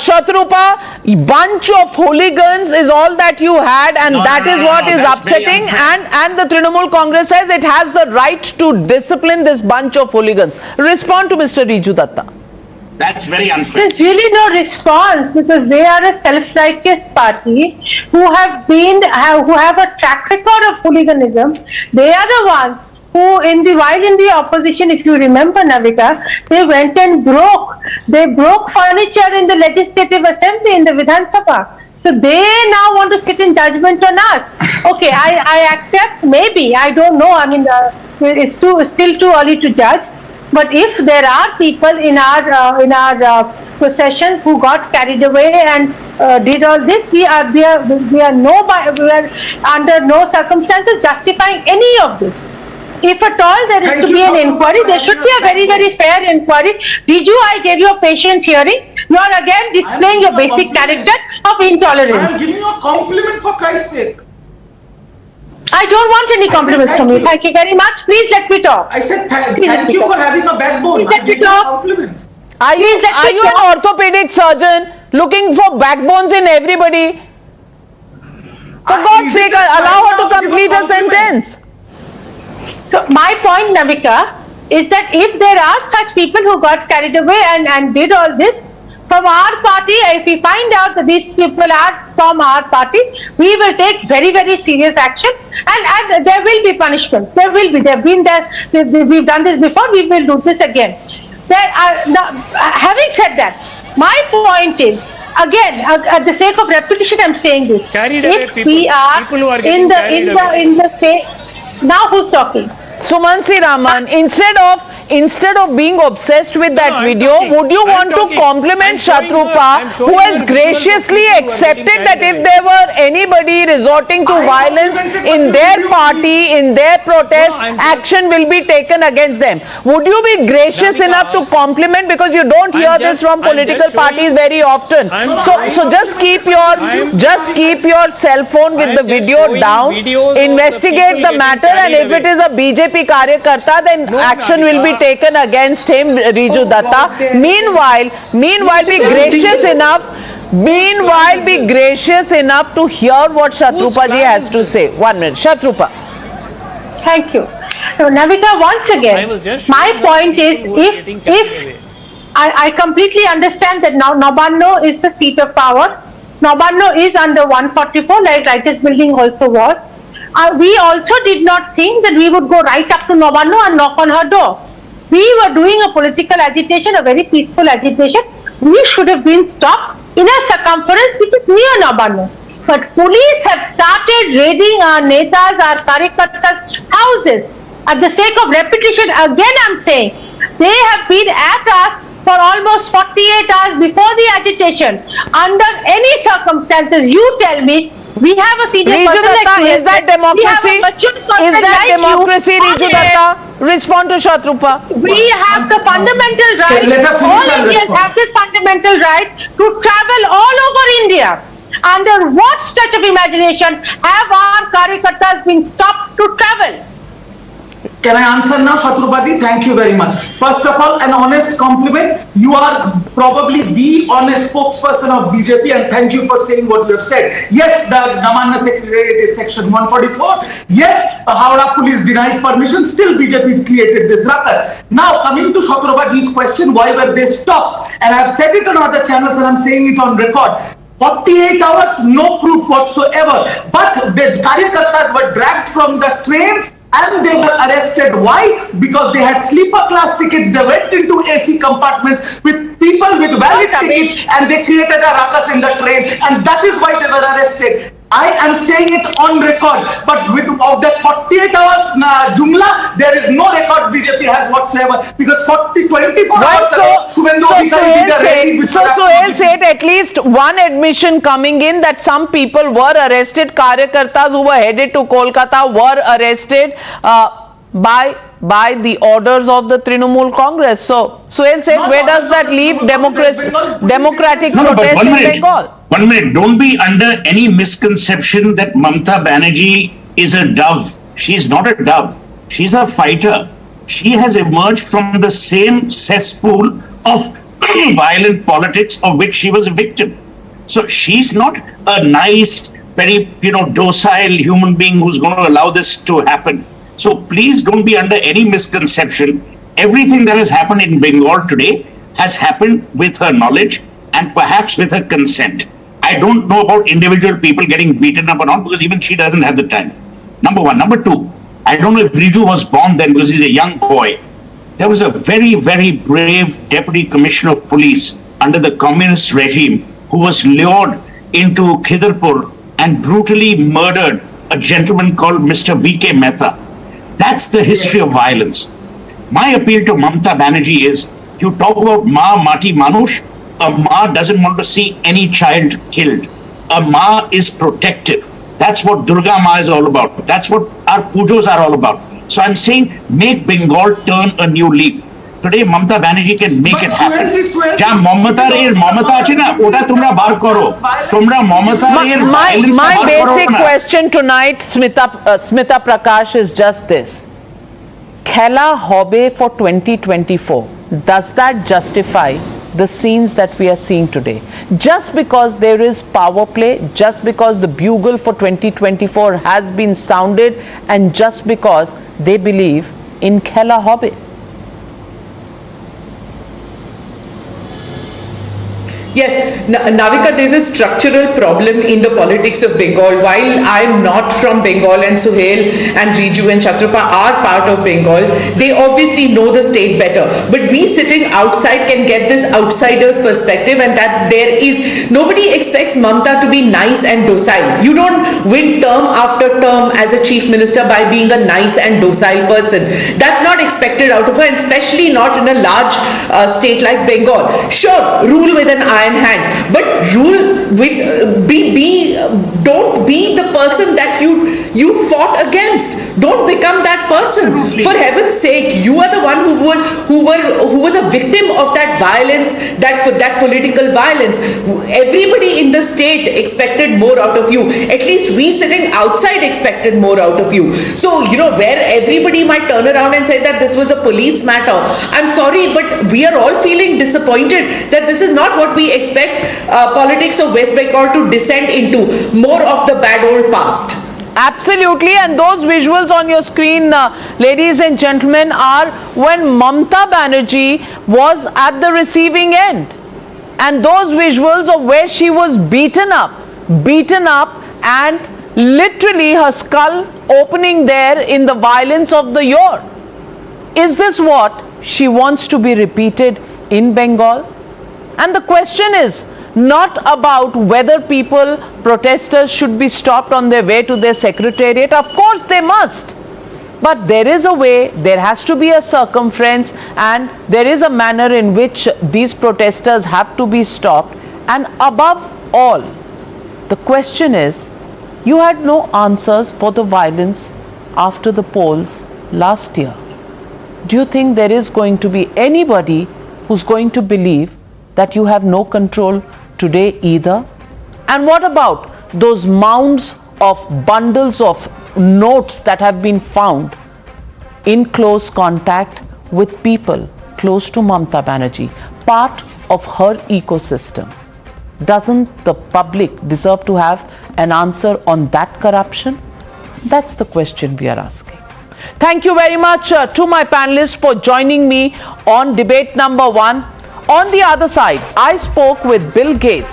Shatrupa, bunch of hooligans is all that you had, and that is what is upsetting. And the Trinamool Congress says it has the right to discipline this bunch of hooligans. Respond to Mr. Riju Datta. That's very unfair. There's really no response because they are a self-righteous party who have a track record of hooliganism. They are the ones who, while in the opposition, if you remember, Navika, they went and broke furniture in the Legislative Assembly, in the Vidhan Sabha. So they now want to sit in judgment on us. Okay, I accept, maybe, I don't know, it's still too early to judge. But if there are people in our processions who got carried away and did all this, we are under no circumstances justifying any of this. If at all there is to be an inquiry, there should be a very, very fair inquiry. Riju, I gave you a patient hearing. You are again displaying your basic character of intolerance. I am giving you a compliment for Christ's sake. I don't want any compliments from you. Thank you very much. Please let me talk. I said thank you for having a backbone. Please let me talk. Are you an orthopedic surgeon looking for backbones in everybody? For God's sake, allow her to complete a sentence. So my point, Navika, is that if there are such people who got carried away and did all this, from our party, if we find out that these people are from our party, we will take very, very serious action, and there will be punishment. There will be. There have been there. We've done this before. We will do this again. Having said that, my point is, again, at the sake of repetition, I'm saying this. If we are in the now who's talking? Sumansi Raman, instead of being obsessed with that video, would you want to compliment Shatrupa, who has graciously accepted that if there were anybody resorting to violence in their party, in their protest, action will be taken against them? Would you be gracious enough to compliment, because you don't hear this from political parties very often? So just keep your cell phone with the video down, investigate the matter, and if it is a BJP Karyakarta, then action will be taken against him, Riju Datta. Meanwhile, be gracious enough to hear what Shatrupa ji has to say. 1 minute, Shatrupa. Thank you. So, Navika, once again, my point is, if I completely understand that now Nabanno is the seat of power. Nabanno is under 144, like Writers Building also was. We also did not think that we would go right up to Nabanno and knock on her door. We were doing a political agitation, a very peaceful agitation. We should have been stopped in a circumference which is near Nabanno. But police have started raiding our netas, our Karyakartas' houses. At the sake of repetition, again I'm saying, they have been at us for almost 48 hours before the agitation. Under any circumstances, you tell me, we have a senior person like is that democracy? Is that democracy, Riju Datta? Respond to Shatrupa. We have the fundamental right, all Indians have this fundamental right to travel all over India. Under what stretch of imagination have our Karyakartas been stopped to travel? Can I answer now, Shatrupati? Thank you very much. First of all, an honest compliment. You are probably the honest spokesperson of BJP, and thank you for saying what you have said. Yes, the Namanna Secretariat is section 144. Yes, Howrah police denied permission. Still BJP created this ruckus. Now, coming to Shatrupati's question, why were they stopped? And I have said it on other channels and I'm saying it on record. 48 hours, no proof whatsoever. But the Karyakartas were dragged from the trains and they were arrested. Why? Because they had sleeper class tickets. They went into AC compartments with people with valid tickets and they created a ruckus in the train, and that is why they were arrested. I am saying it on record, but with of that 48 hours Jumla, there is no record BJP has whatsoever, because 24 hours ago, Suhail said at least one admission coming in that some people were arrested. Karyakartas who were headed to Kolkata were arrested by the orders of the Trinamool Congress. So Suhail said, where does that leave democratic protest in Bengal? 1 minute, don't be under any misconception that Mamata Banerjee is a dove. She is not a dove. She's a fighter. She has emerged from the same cesspool of violent politics of which she was a victim. So she's not a nice, very, docile human being who's going to allow this to happen. So please don't be under any misconception. Everything that has happened in Bengal today has happened with her knowledge and perhaps with her consent. I don't know about individual people getting beaten up or not, because even she doesn't have the time. Number one. Number two, I don't know if Riju was born then because he's a young boy. There was a very, very brave Deputy Commissioner of Police under the communist regime who was lured into Khidarpur and brutally murdered a gentleman called Mr. V.K. Mehta. That's the history of violence. My appeal to Mamata Banerjee is, you talk about Ma Mati Manush. A Ma doesn't want to see any child killed. A Ma is protective. That's what Durga Ma is all about. That's what our pujos are all about. So I'm saying, make Bengal turn a new leaf. Today, Mamata Banerjee can make it happen. My basic question tonight, Smita Prakash, is just this. Khela hobe for 2024. Does that justify the scenes that we are seeing today. Just because there is power play, just because the bugle for 2024 has been sounded, and just because they believe in Khela Hobe. Yes, Navika, there is a structural problem in the politics of Bengal. While I am not from Bengal and Suhail and Riju and Chatrapa are part of Bengal, they obviously know the state better. But we sitting outside can get this outsider's perspective, and that there is, nobody expects Mamta to be nice and docile. You don't win term after term as a chief minister by being a nice and docile person. That's not expected out of her, and especially not in a large state like Bengal. Sure, rule with an iron hand, but rule with don't be the person that you fought against. Don't become that person. For heaven's sake, you are the one who was a victim of that violence, that political violence. Everybody in the state expected more out of you. At least we sitting outside expected more out of you. So, where everybody might turn around and say that this was a police matter, I'm sorry, but we are all feeling disappointed that this is not what we expect politics of West Bengal to descend into. More of the bad old past. Absolutely, and those visuals on your screen, ladies and gentlemen, are when Mamta Banerjee was at the receiving end. And those visuals of where she was beaten up and literally her skull opening there in the violence of the year. Is this what she wants to be repeated in Bengal? And the question is not about whether protesters should be stopped on their way to their secretariat. Of course they must. But there is a way, there has to be a circumference, and there is a manner in which these protesters have to be stopped. And above all, the question is, you had no answers for the violence after the polls last year. Do you think there is going to be anybody who's going to believe that you have no control today either? And what about those mounds of bundles of notes that have been found in close contact with people close to Mamta Banerjee, part of her ecosystem? Doesn't the public deserve to have an answer on that corruption? That's the question we are asking. Thank you very much to my panelists for joining me on debate number 1. On the other side, I spoke with Bill Gates,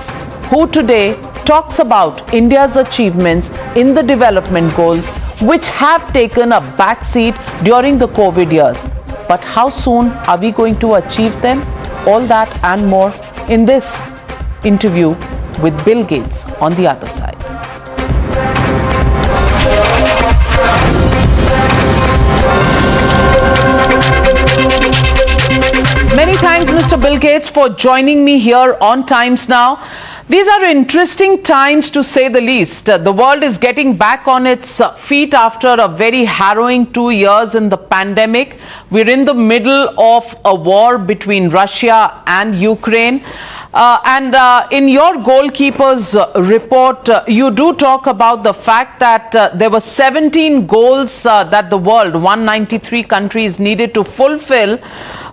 who today talks about India's achievements in the development goals, which have taken a backseat during the COVID years. But how soon are we going to achieve them? All that and more in this interview with Bill Gates on the other side. Many thanks, Mr. Bill Gates, for joining me here on Times Now. These are interesting times, to say the least. The world is getting back on its feet after a very harrowing 2 years in the pandemic. We're in the middle of a war between Russia and Ukraine. In your goalkeepers report, you do talk about the fact that there were 17 goals that the world, 193 countries, needed to fulfill.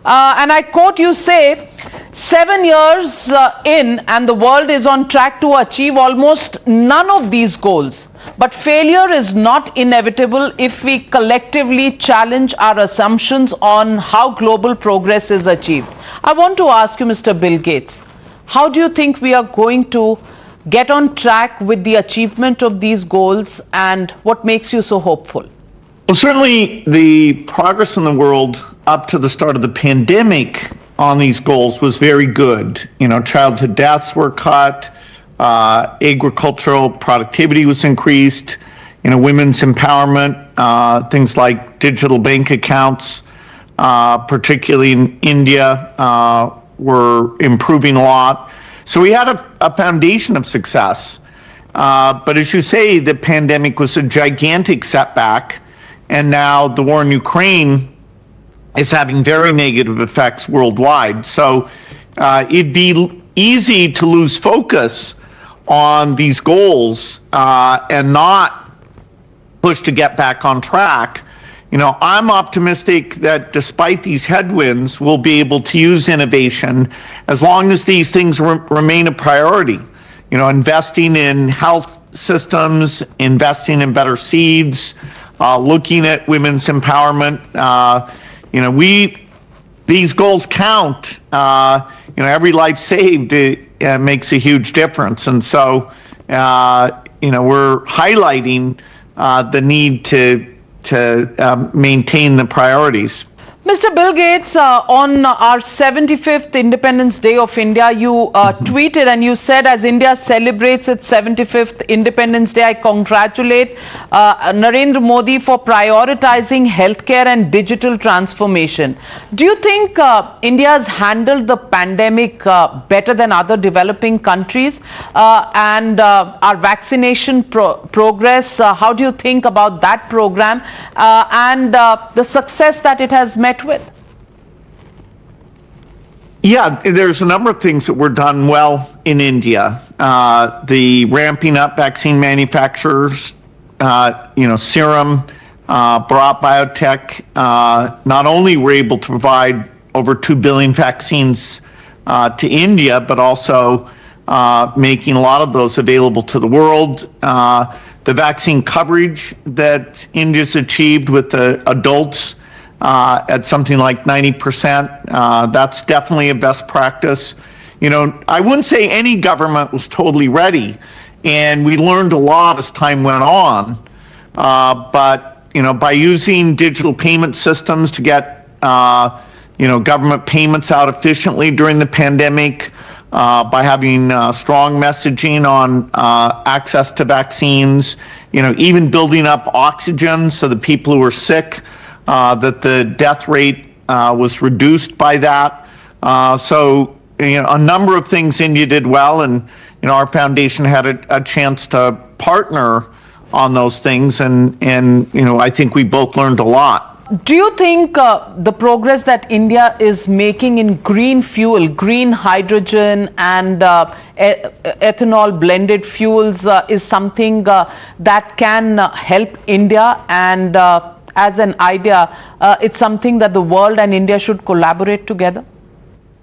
And I quote, you say, 7 years in and the world is on track to achieve almost none of these goals. But failure is not inevitable if we collectively challenge our assumptions on how global progress is achieved. I want to ask you, Mr. Bill Gates, how do you think we are going to get on track with the achievement of these goals, and what makes you so hopeful? Well, certainly the progress in the world up to the start of the pandemic on these goals was very good. Childhood deaths were cut, agricultural productivity was increased, women's empowerment, things like digital bank accounts, particularly in India, were improving a lot. So we had a foundation of success. But as you say, the pandemic was a gigantic setback, and now the war in Ukraine is having very negative effects worldwide. So it'd be easy to lose focus on these goals and not push to get back on track. I'm optimistic that despite these headwinds, we'll be able to use innovation as long as these things remain a priority. Investing in health systems, investing in better seeds, looking at women's empowerment. These goals count. Every life saved makes a huge difference, and so we're highlighting the need to maintain the priorities. Mr. Bill Gates, on our 75th Independence Day of India, you tweeted and you said, as India celebrates its 75th Independence Day, I congratulate Narendra Modi for prioritizing healthcare and digital transformation. Do you think India has handled the pandemic better than other developing countries? And our vaccination progress, how do you think about that program and the success that it has met with? Yeah, there's a number of things that were done well in India. The ramping up vaccine manufacturers, Serum, Bharat Biotech, not only were able to provide over 2 billion vaccines to India, but also making a lot of those available to the world. The vaccine coverage that India's achieved with the adults at something like 90%. That's definitely a best practice. I wouldn't say any government was totally ready, and we learned a lot as time went on. But by using digital payment systems to get government payments out efficiently during the pandemic, by having strong messaging on access to vaccines, even building up oxygen so the people who were sick, that the death rate was reduced by that. So a number of things India did well, and our foundation had a chance to partner on those things, and I think we both learned a lot. Do you think the progress that India is making in green fuel, green hydrogen and ethanol blended fuels is something that can help India, and as an idea, it's something that the world and India should collaborate together?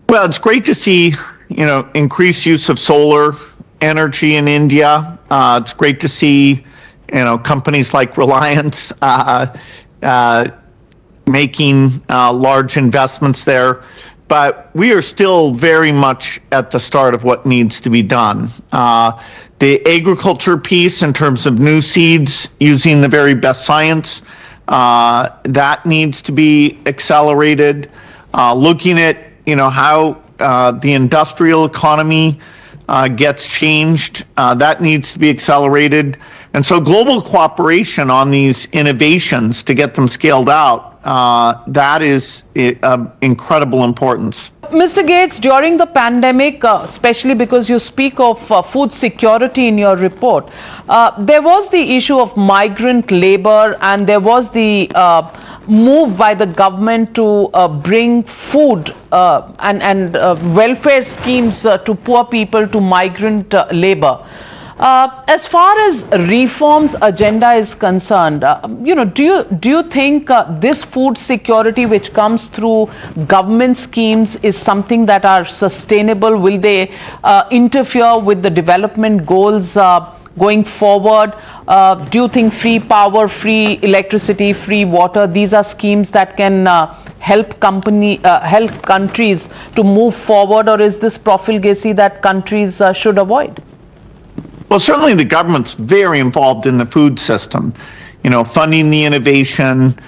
Well, it's great to see, increased use of solar energy in India. It's great to see, companies like Reliance making large investments there. But we are still very much at the start of what needs to be done. The agriculture piece in terms of new seeds using the very best science, that needs to be accelerated. Looking at how the industrial economy gets changed, that needs to be accelerated. And so global cooperation on these innovations to get them scaled out, that is incredible importance. Mr. Gates, during the pandemic, especially because you speak of food security in your report, there was the issue of migrant labor, and there was the move by the government to bring food and welfare schemes to poor people, to migrant labor. As far as reforms agenda is concerned, do you think this food security which comes through government schemes is something that are sustainable? Will they interfere with the development goals going forward? Do you think free power, free electricity, free water, these are schemes that can help countries to move forward, or is this profligacy that countries should avoid? Well, certainly the government's very involved in the food system, funding the innovation,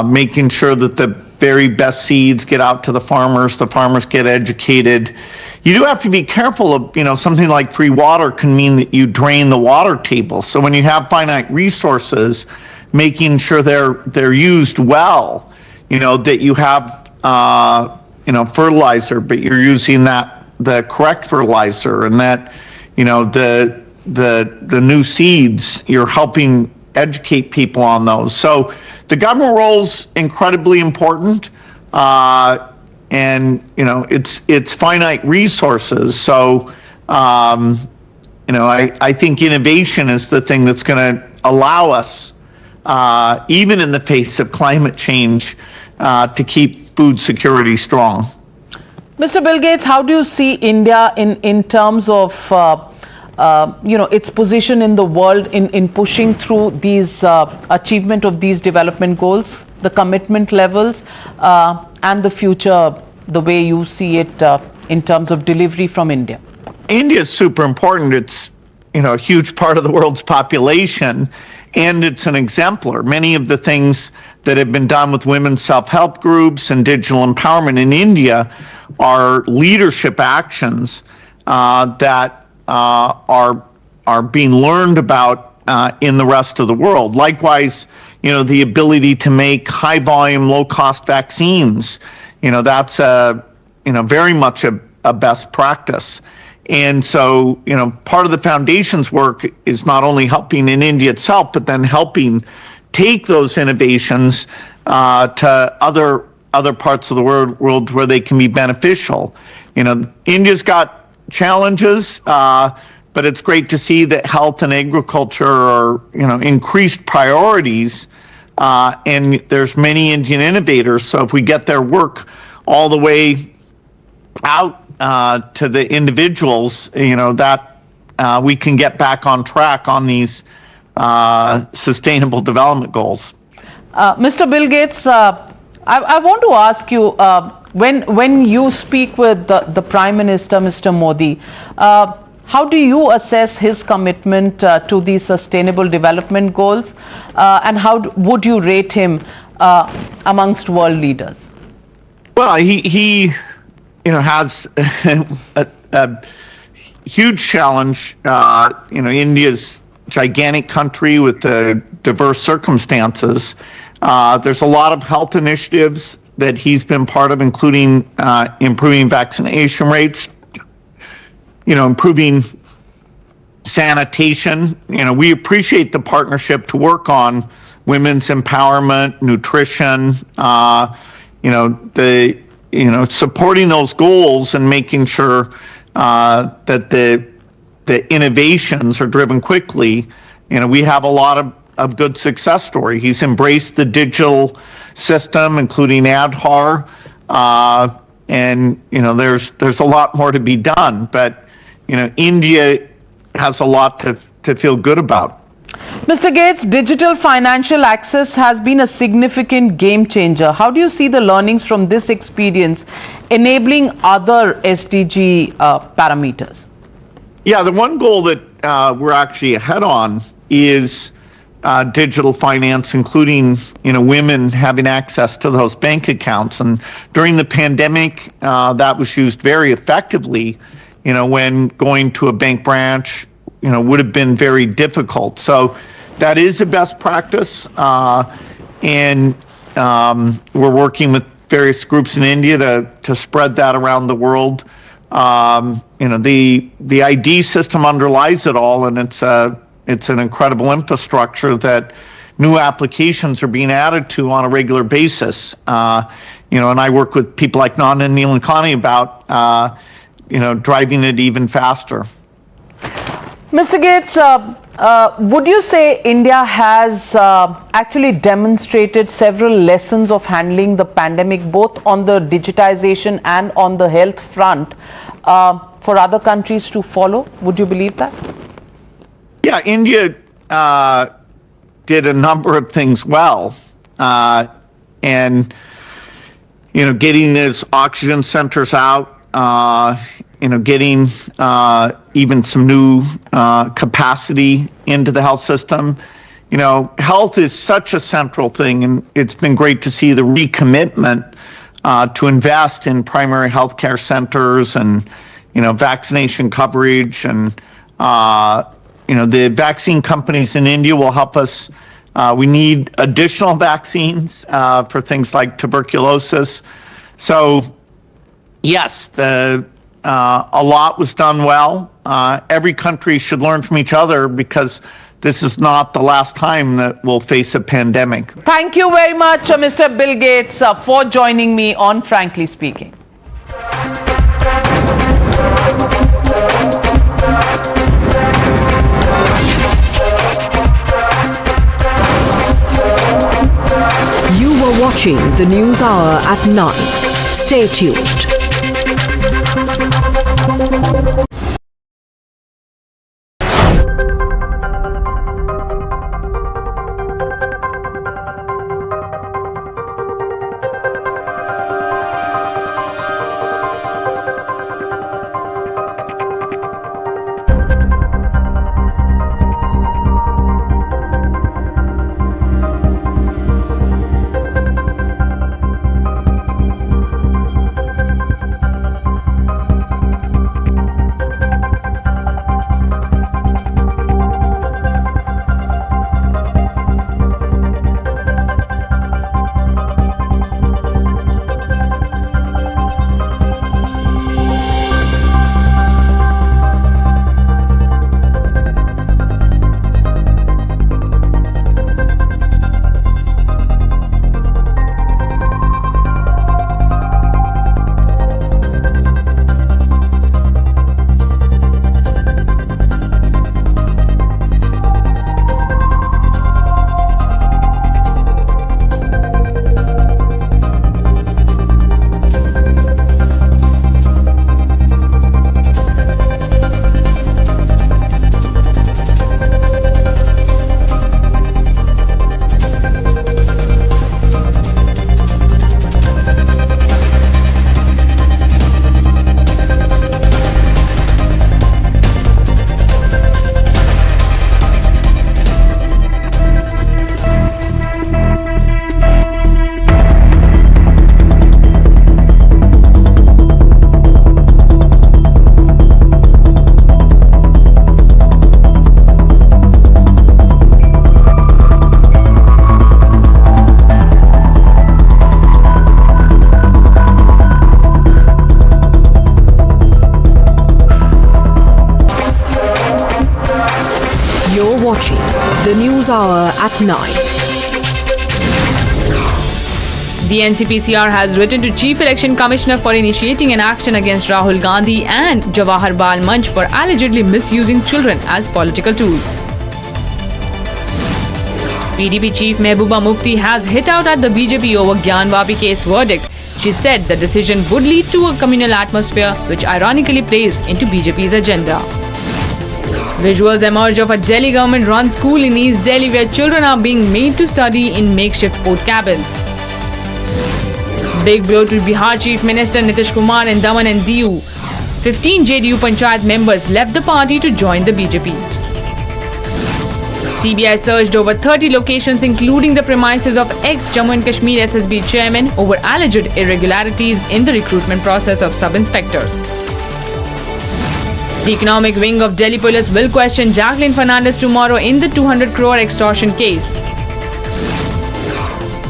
making sure that the very best seeds get out to the farmers get educated. You do have to be careful of, something like free water can mean that you drain the water table. So when you have finite resources, making sure they're used well, that you have, fertilizer, but you're using the correct fertilizer, and that, the new seeds, you're helping educate people on those. So the government role's incredibly important, and it's finite resources. So I think innovation is the thing that's going to allow us even in the face of climate change, to keep food security strong. Mr. Bill Gates, how do you see India in terms of its position in the world in pushing through these achievement of these development goals, the commitment levels, and the future, the way you see it in terms of delivery from India? India is super important. It's a huge part of the world's population, and it's an exemplar. Many of the things that have been done with women's self-help groups and digital empowerment in India are leadership actions that are being learned about in the rest of the world. Likewise, the ability to make high volume, low cost vaccines, that's very much a best practice. And so, part of the foundation's work is not only helping in India itself, but then helping take those innovations to other parts of the world where they can be beneficial. India's got challenges, but it's great to see that health and agriculture are, increased priorities, and there's many Indian innovators. So if we get their work all the way out to the individuals, that we can get back on track on these sustainable development goals. Mr. Bill Gates, I want to ask you, when you speak with the Prime Minister, Mr. Modi, how do you assess his commitment to these sustainable development goals, and how would you rate him amongst world leaders? Well, he has a huge challenge. India's gigantic country with diverse circumstances. There's a lot of health initiatives that he's been part of, including improving vaccination rates, improving sanitation. We appreciate the partnership to work on women's empowerment, nutrition, supporting those goals and making sure that the innovations are driven quickly. We have a lot of good success story. He's embraced the digital system, including Aadhaar, and there's a lot more to be done. But India has a lot to feel good about. Mr. Gates, digital financial access has been a significant game changer. How do you see the learnings from this experience enabling other SDG parameters? Yeah, the one goal that we're actually ahead on is digital finance, including women having access to those bank accounts. And during the pandemic, that was used very effectively. When going to a bank branch, would have been very difficult. So that is a best practice, and we're working with various groups in India to spread that around the world. The ID system underlies it all, and it's an incredible infrastructure that new applications are being added to on a regular basis. And I work with people like Nanda and Neelankani about driving it even faster. Mr. Gates, would you say India has actually demonstrated several lessons of handling the pandemic, both on the digitization and on the health front, for other countries to follow? Would you believe that? Yeah, India did a number of things well, and getting those oxygen centers out, getting even some new capacity into the health system. Health is such a central thing, and it's been great to see the recommitment to invest in primary health care centers and vaccination coverage, and the vaccine companies in India will help us. We need additional vaccines for things like tuberculosis. So yes, a lot was done well. Every country should learn from each other, because this is not the last time that we'll face a pandemic. Thank you very much, Mr. Bill Gates, for joining me on Frankly Speaking. watching the News Hour at 9. Stay tuned. The News Hour at 9. The NCPCR has written to Chief Election Commissioner for initiating an action against Rahul Gandhi and Jawahar Bal Manch for allegedly misusing children as political tools. PDP Chief Mehbooba Mufti has hit out at the BJP over Gyan Vapi case verdict. She said the decision would lead to a communal atmosphere which ironically plays into BJP's agenda. Visuals emerge of a Delhi government-run school in East Delhi where children are being made to study in makeshift port cabins. Big blow to Bihar Chief Minister Nitish Kumar in Daman and Diu. 15 JDU Panchayat members left the party to join the BJP. CBI searched over 30 locations including the premises of ex-Jammu and Kashmir SSB chairman over alleged irregularities in the recruitment process of sub-inspectors. The economic wing of Delhi police will question Jacqueline Fernandez tomorrow in the 200 crore extortion case.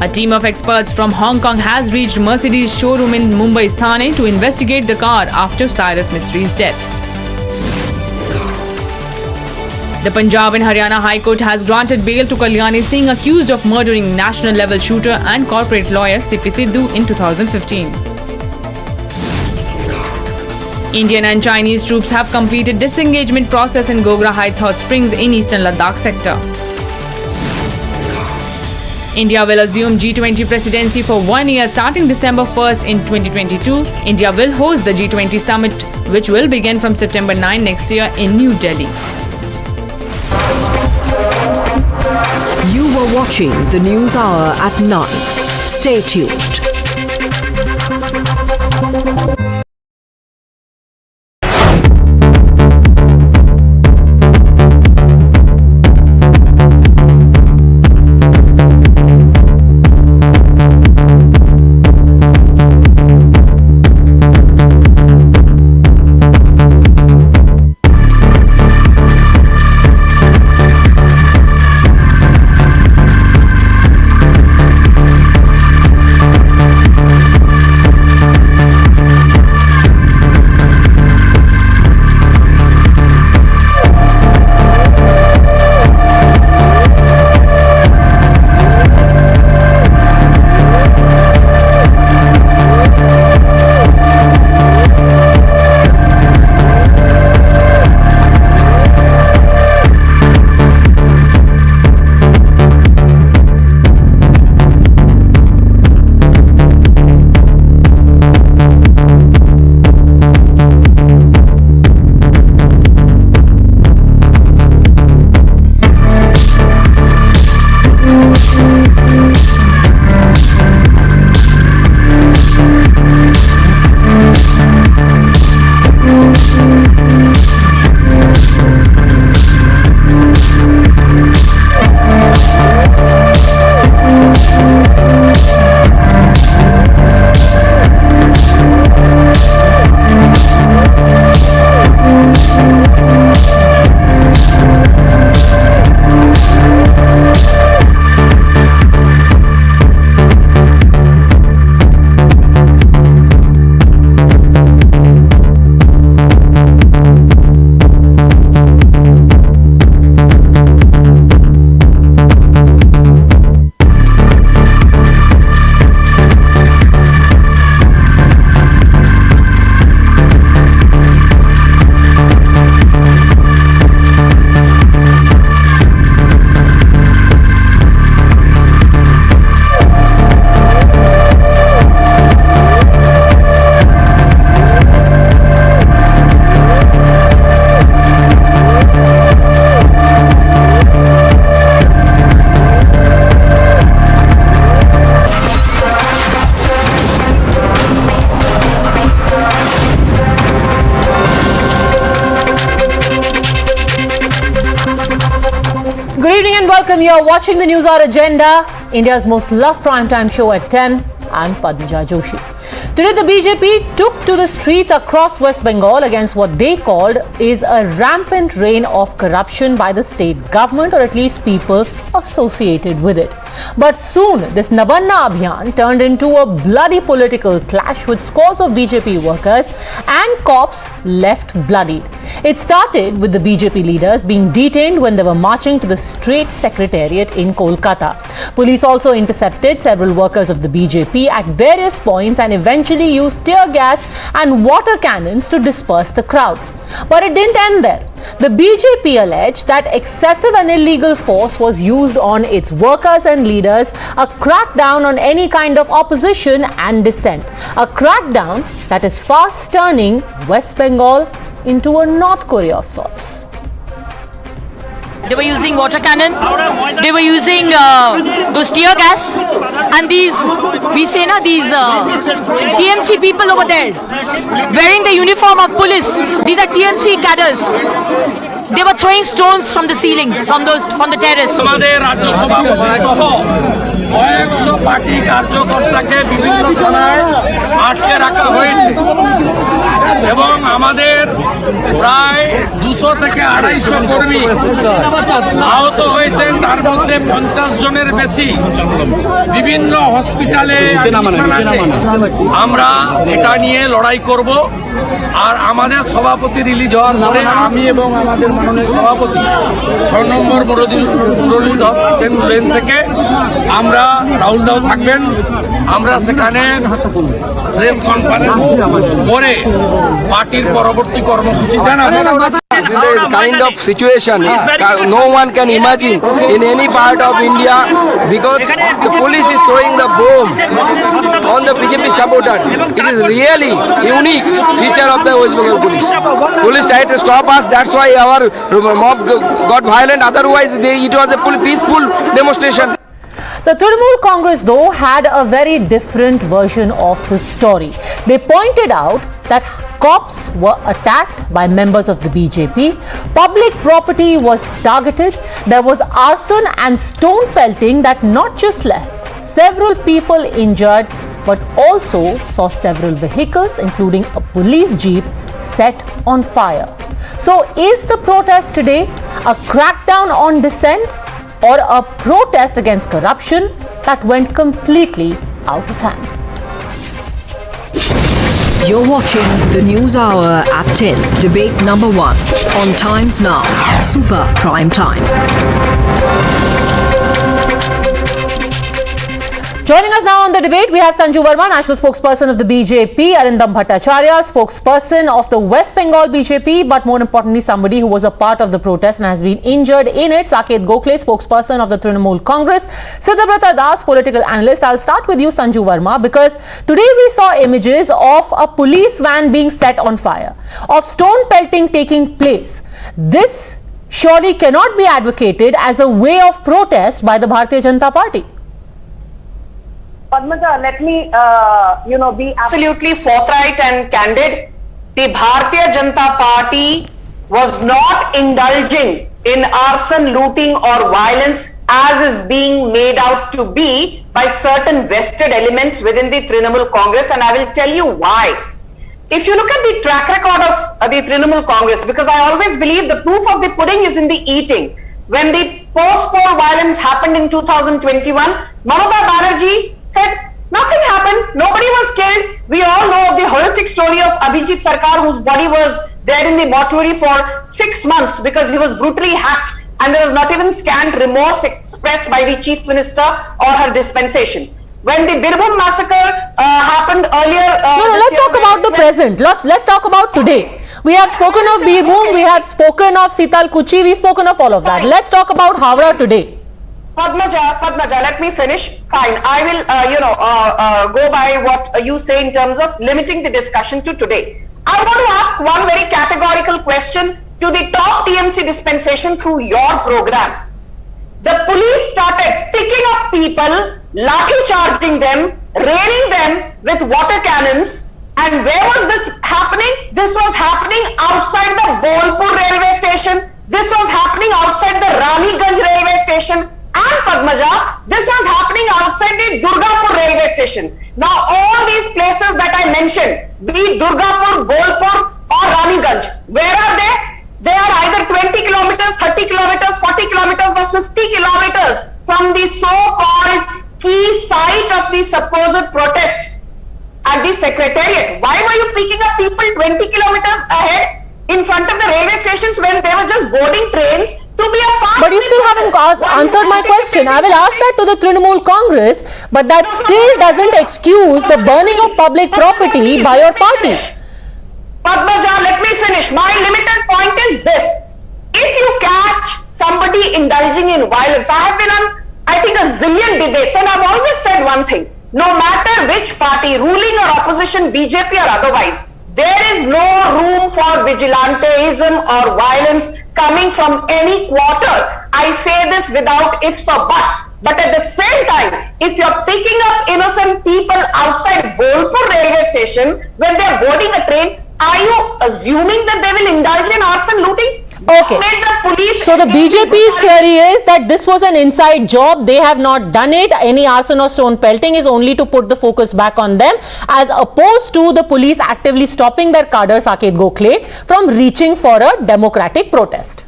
A team of experts from Hong Kong has reached Mercedes showroom in Mumbai's Thane to investigate the car after Cyrus Mistri's death. The Punjab and Haryana High Court has granted bail to Kalyani Singh accused of murdering national level shooter and corporate lawyer C.P. Sidhu in 2015. Indian and Chinese troops have completed disengagement process in Gogra Heights hot springs in eastern Ladakh sector. India will assume G20 presidency for 1 year starting December 1st in 2022. India will host the G20 summit which will begin from September 9 next year in New Delhi. You were watching the News Hour at 9. Stay tuned. Good evening and welcome. You are watching the Newshour Agenda, India's most loved primetime show at 10. I'm Padmaja Joshi. Today the BJP took to the streets across West Bengal against what they called is a rampant reign of corruption by the state government, or at least people associated with it. But soon this Nabanna Abhiyan turned into a bloody political clash with scores of BJP workers and cops left bloodied. It started with the BJP leaders being detained when they were marching to the state secretariat in Kolkata. Police also intercepted several workers of the BJP at various points and eventually used tear gas and water cannons to disperse the crowd. But it didn't end there. The BJP alleged that excessive and illegal force was used on its workers and leaders, a crackdown on any kind of opposition and dissent. A crackdown that is fast turning West Bengal into a North Korea of sorts. They were using water cannon, they were using those tear gas, and these TMC people over there, wearing the uniform of police, these are TMC cadres. They were throwing stones from the ceiling, from the terrace. কয়েকশো party কার্যকর্তাকে বিভিন্ন থানায় আটকে রাখা হয়েছে এবং আমাদের প্রায় 200 থেকে 250 কর্মী আহত হয়েছেন, তার মধ্যে 50 জনের বেশি বিভিন্ন হসপিটালে আছে। আমরা এটা নিয়ে লড়াই করব আর আমাদের সভাপতি রিলিজ হওয়ার পরে আমি এবং আমাদের মাননীয় সভাপতি 6 নম্বর মুরলী লেন থেকে আমরা রাহুলদাও থাকবেন, আমরা সেখানে প্রেস কনফারেন্স করে পার্টির পরবর্তী কর্মসূচি জানাবো। The kind of situation no one can imagine in any part of India, because the police is throwing the bomb on the BJP supporter. It is really unique feature of the West Bengal police. Police tried to stop us, that's why our mob got violent, otherwise it was a peaceful demonstration. The Trinamool Congress, though, had a very different version of the story. They pointed out that cops were attacked by members of the BJP, public property was targeted, there was arson and stone pelting that not just left several people injured but also saw several vehicles, including a police jeep, set on fire. So is the protest today a crackdown on dissent, or a protest against corruption that went completely out of hand? You're watching the News Hour at 10, debate number 1 on Times Now, Super Prime Time. Joining us now on the debate, we have Sanju Verma, national spokesperson of the BJP, Arindam Bhattacharya, spokesperson of the West Bengal BJP, but more importantly somebody who was a part of the protest and has been injured in it, Saket Gokhale, spokesperson of the Trinamool Congress, Siddhartha Das, political analyst. I'll start with you, Sanju Verma, because today we saw images of a police van being set on fire, of stone pelting taking place. This surely cannot be advocated as a way of protest by the Bharatiya Janata Party. Padmaja, let me, be absolutely forthright and candid. The Bharatiya Janata Party was not indulging in arson, looting or violence as is being made out to be by certain vested elements within the Trinamool Congress, and I will tell you why. If you look at the track record of the Trinamool Congress, because I always believe the proof of the pudding is in the eating. When the post-poll violence happened in 2021, Mamata Banerjee said nothing happened, nobody was killed. We all know the horrific story of Abhijit Sarkar, whose body was there in the mortuary for 6 months because he was brutally hacked, and there was not even scant remorse expressed by the Chief Minister or her dispensation. When the Birbhum massacre happened earlier... let's talk about the present. Let's talk about today. We have spoken of Birbhum, we have spoken of Sital Kuchi, we've spoken of all of that. Let's talk about Howrah today. Padmaja, let me finish. Fine, I will, go by what you say in terms of limiting the discussion to today. I want to ask one very categorical question to the top TMC dispensation through your program. The police started picking up people, lathi charging them, raining them with water cannons, and where was this happening? This was happening outside the Bolpur railway station. This was happening outside the Raniganj railway station. Now all these places that I mentioned, be it Durgapur, Bolpur or Raniganj, where are they? They are either 20 kilometers, 30 kilometers, 40 kilometers or 50 kilometers from the so-called key site of the supposed protest at the secretariat. Why were you picking up people 20 kilometers ahead in front of the railway stations when they were just boarding trains to be a part? But you still haven't answered my question. I will ask that to the Trinamool Congress, but that still doesn't excuse the burning of public property by your party. Padmaja, let me finish. My limited point is this. If you catch somebody indulging in violence, I have been on, I think, a zillion debates, and I've always said one thing. No matter which party, ruling or opposition, BJP or otherwise, there is no room for vigilantism or violence coming from any quarter. I say this without ifs or buts. But at the same time, if you're picking up innocent people outside Bolpur railway station when they're boarding a train, are you assuming that they will indulge in arson looting? Okay. So the BJP's theory is that this was an inside job. They have not done it. Any arson or stone pelting is only to put the focus back on them, as opposed to the police actively stopping their cadre Saket Gokhale from reaching for a democratic protest.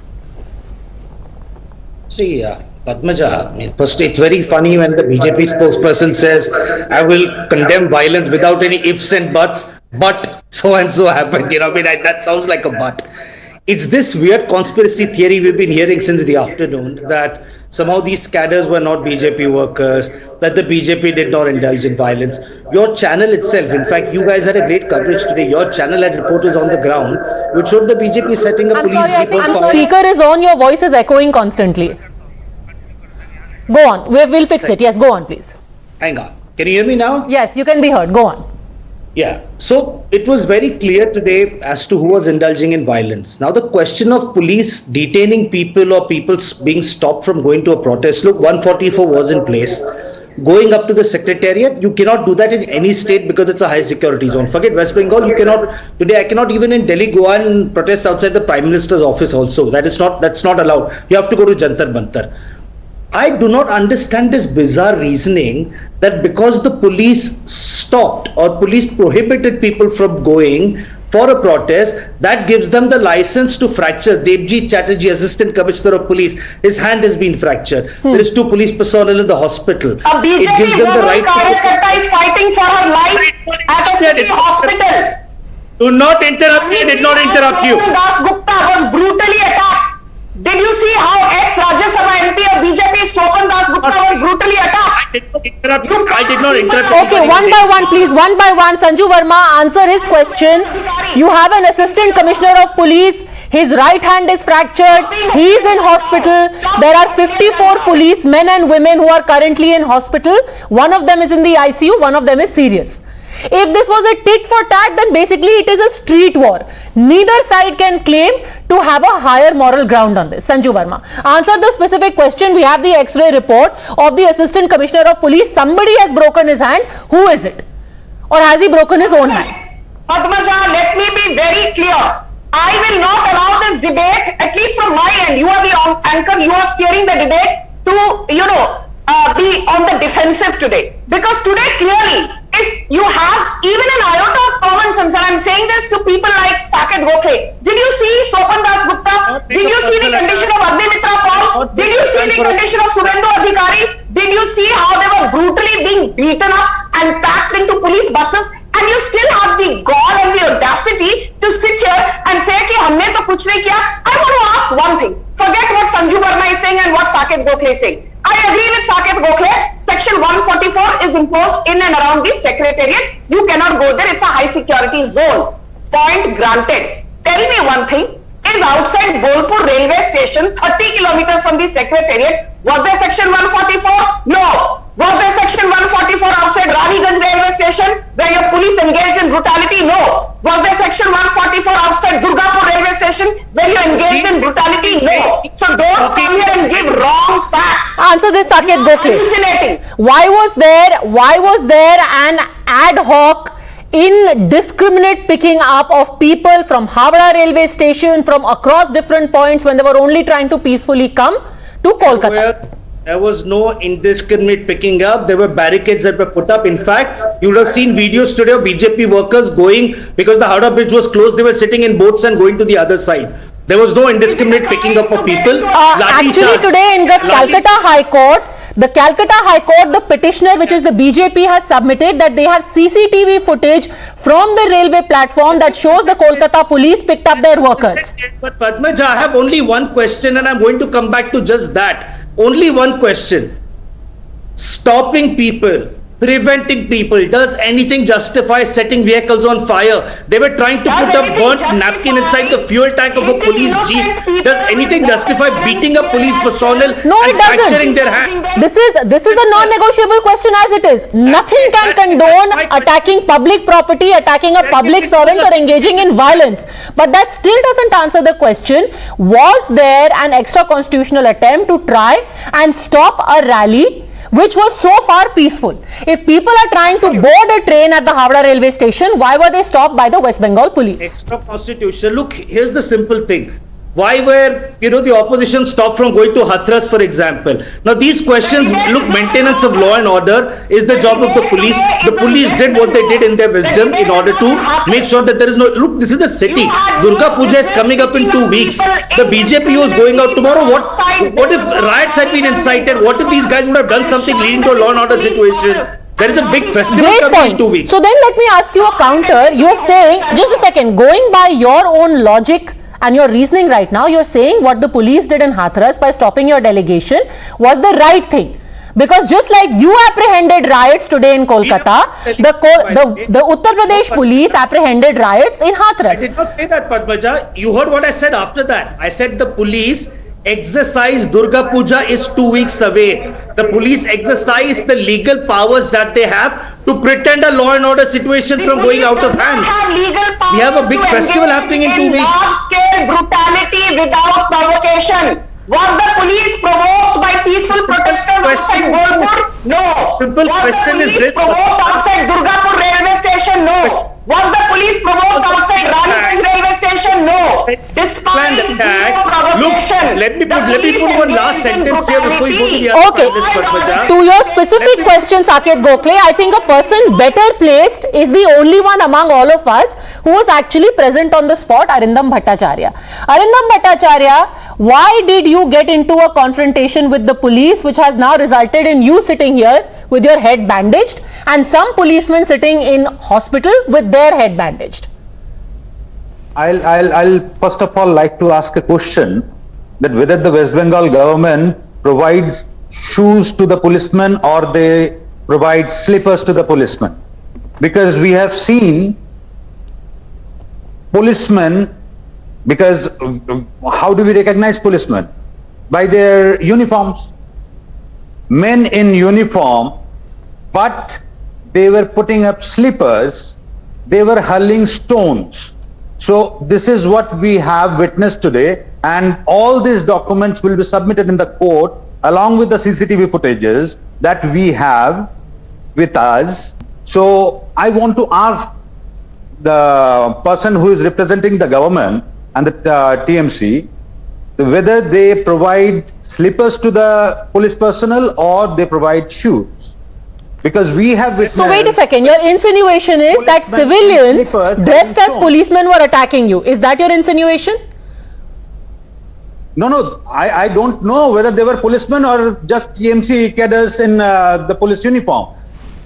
See, Padmaja, first it's very funny when the BJP spokesperson says, I will condemn violence without any ifs and buts, but so and so happened, that sounds like a but. It's this weird conspiracy theory we've been hearing since the afternoon, that somehow these cadres were not BJP workers, that the BJP did not indulge in violence. Your channel itself, in fact, you guys had a great coverage today. Your channel had reporters on the ground, which showed the BJP setting up police depot. The speaker is on, your voice is echoing constantly. Go on, we'll fix it. Yes, go on, please. Hang on. Can you hear me now? Yes, you can be heard. Go on. Yeah, so it was very clear today as to who was indulging in violence. Now the question of police detaining people or people being stopped from going to a protest, look, 144 was in place. Going up to the secretariat, you cannot do that in any state because it's a high security zone. Forget West Bengal, you cannot, today I cannot even in Delhi go and protest outside the Prime Minister's office also. That's not allowed. You have to go to Jantar Mantar. I do not understand this bizarre reasoning that because the police stopped or police prohibited people from going for a protest, that gives them the license to fracture. Devjit Chatterjee, Assistant Commissioner of Police, his hand has been fractured. There is 2 police personnel in the hospital. A BJP woman Karyakarta is fighting for her life at a city hospital. Do not interrupt me, I did not interrupt you. Das Gupta was brutally attacked. Did you see how ex-Rajya Sabha MP of BJP Sopan Das Gupta was brutally attacked? I did not interrupt. Okay, one by one, please. One by one. Sanju Verma, answer his question. You have an Assistant Commissioner of Police. His right hand is fractured. He is in hospital. There are 54 police men and women who are currently in hospital. One of them is in the ICU. One of them is serious. If this was a tit for tat, then basically it is a street war. Neither side can claim to have a higher moral ground on this. Sanju Verma, answer the specific question. We have the X-ray report of the Assistant Commissioner of Police. Somebody has broken his hand. Who is it? Or has he broken his own hand? Padmaja, let me be very clear. I will not allow this debate, at least from my end. You are the anchor. You are steering the debate to, be on the defensive today. Because today, clearly, if you have even an iota of common sense, and I'm saying this to people like Saket Gokhale, did you see Sopan Das Gupta? Did you see the condition of Agnimitra Paul? Did you see the condition of Suvendu Adhikari? Did you see how they were brutally being beaten up and packed into police buses? And you still have the gall and the audacity to sit here and say ki humne to kuch nahi kiya. I want to ask one thing. Forget what Sanju Verma is saying and what Saket Gokhale is saying. I agree with Saket Gokhale. Section 144 is imposed in and around the secretariat. You cannot go there. It's a high security zone. Point granted. Tell me one thing. Is outside Bolpur railway station, 30 kilometers from the secretariat, was there section 144? No. Was there section 144 outside Raniganj railway station where your police engaged in brutality? No. Was there section 144 outside Durgapur railway station where you engaged in brutality? No. So don't come here and give wrong facts. Answer this, Saket Gokhale. Why was there an ad hoc indiscriminate picking up of people from Howrah railway station, from across different points when they were only trying to peacefully come to Kolkata? There was no indiscriminate picking up. There were barricades that were put up. In fact, you would have seen videos today of BJP workers going, because the Howrah bridge was closed, they were sitting in boats and going to the other side. There was no indiscriminate picking up of people. Actually, today in the Calcutta High Court, the petitioner, which is the BJP, has submitted that they have CCTV footage from the railway platform that shows the Kolkata police picked up their workers. But Padmaja, I have only one question, and I'm going to come back to just that. Only one question. Stopping people, preventing people, does anything justify setting vehicles on fire? They were trying to put a burnt napkin inside the fuel tank of a police jeep. Does anything justify beating up police personnel and fracturing their hand? This is a non-negotiable question as it is. Nothing can condone attacking public property, attacking a public servant, or engaging in violence. But that still doesn't answer the question, was there an extra constitutional attempt to try and stop a rally which was so far peaceful? If people are trying to board a train at the Howrah railway station, why were they stopped by the West Bengal police? Extra constitutional. Look, here's the simple thing. Why were, the opposition stopped from going to Hathras, for example? Now these questions, look, maintenance of law and order is the job of the police. The police did what they did in their wisdom in order to make sure that there is no, look, this is the city. Durga Puja is coming up in 2 weeks. The BJP was going out tomorrow. What if riots had been incited? What if these guys would have done something leading to a law and order situation? There is a big festival coming in 2 weeks. So then let me ask you a counter. You're saying, just a second, going by your own logic and your reasoning right now, you're saying what the police did in Hathras by stopping your delegation was the right thing. Because just like you apprehended riots today in Kolkata, the Uttar Pradesh police apprehended riots in Hathras. I did not say that, Padmaja. You heard what I said after that. I said the police exercise Durga Puja is 2 weeks away. The police exercise the legal powers that they have to pretend a law and order situation from going out of hand. We have a big festival happening in 2 weeks. Large-scale brutality without provocation. Was the police provoked by peaceful protesters outside Bolpur? No. Simple question is this. Provoked outside Durgapur railway station? No. Was the police provoked outside Raniganj railway station? No. Despite zero provocation. Look, let me put one last sentence here before you go to the other Okay. To your specific question, Saket Gokhale, I think a person better placed is the only one among all of us who was actually present on the spot, Arindam Bhattacharya. Arindam Bhattacharya, why did you get into a confrontation with the police which has now resulted in you sitting here with your head bandaged and some policemen sitting in hospital with their head bandaged? I'll first of all like to ask a question that whether the West Bengal government provides shoes to the policemen or they provide slippers to the policemen. Because we have seen policemen, because how do we recognize policemen? By their uniforms. Men in uniform, but they were putting up slippers, they were hurling stones. So this is what we have witnessed today, and all these documents will be submitted in the court along with the CCTV footages that we have with us. So I want to ask the person who is representing the government and the TMC whether they provide slippers to the police personnel or they provide shoes. Because we have witnessed... So wait a second, your insinuation is that civilians dressed as policemen were attacking you. Is that your insinuation? No, I don't know whether they were policemen or just TMC cadres in the police uniform.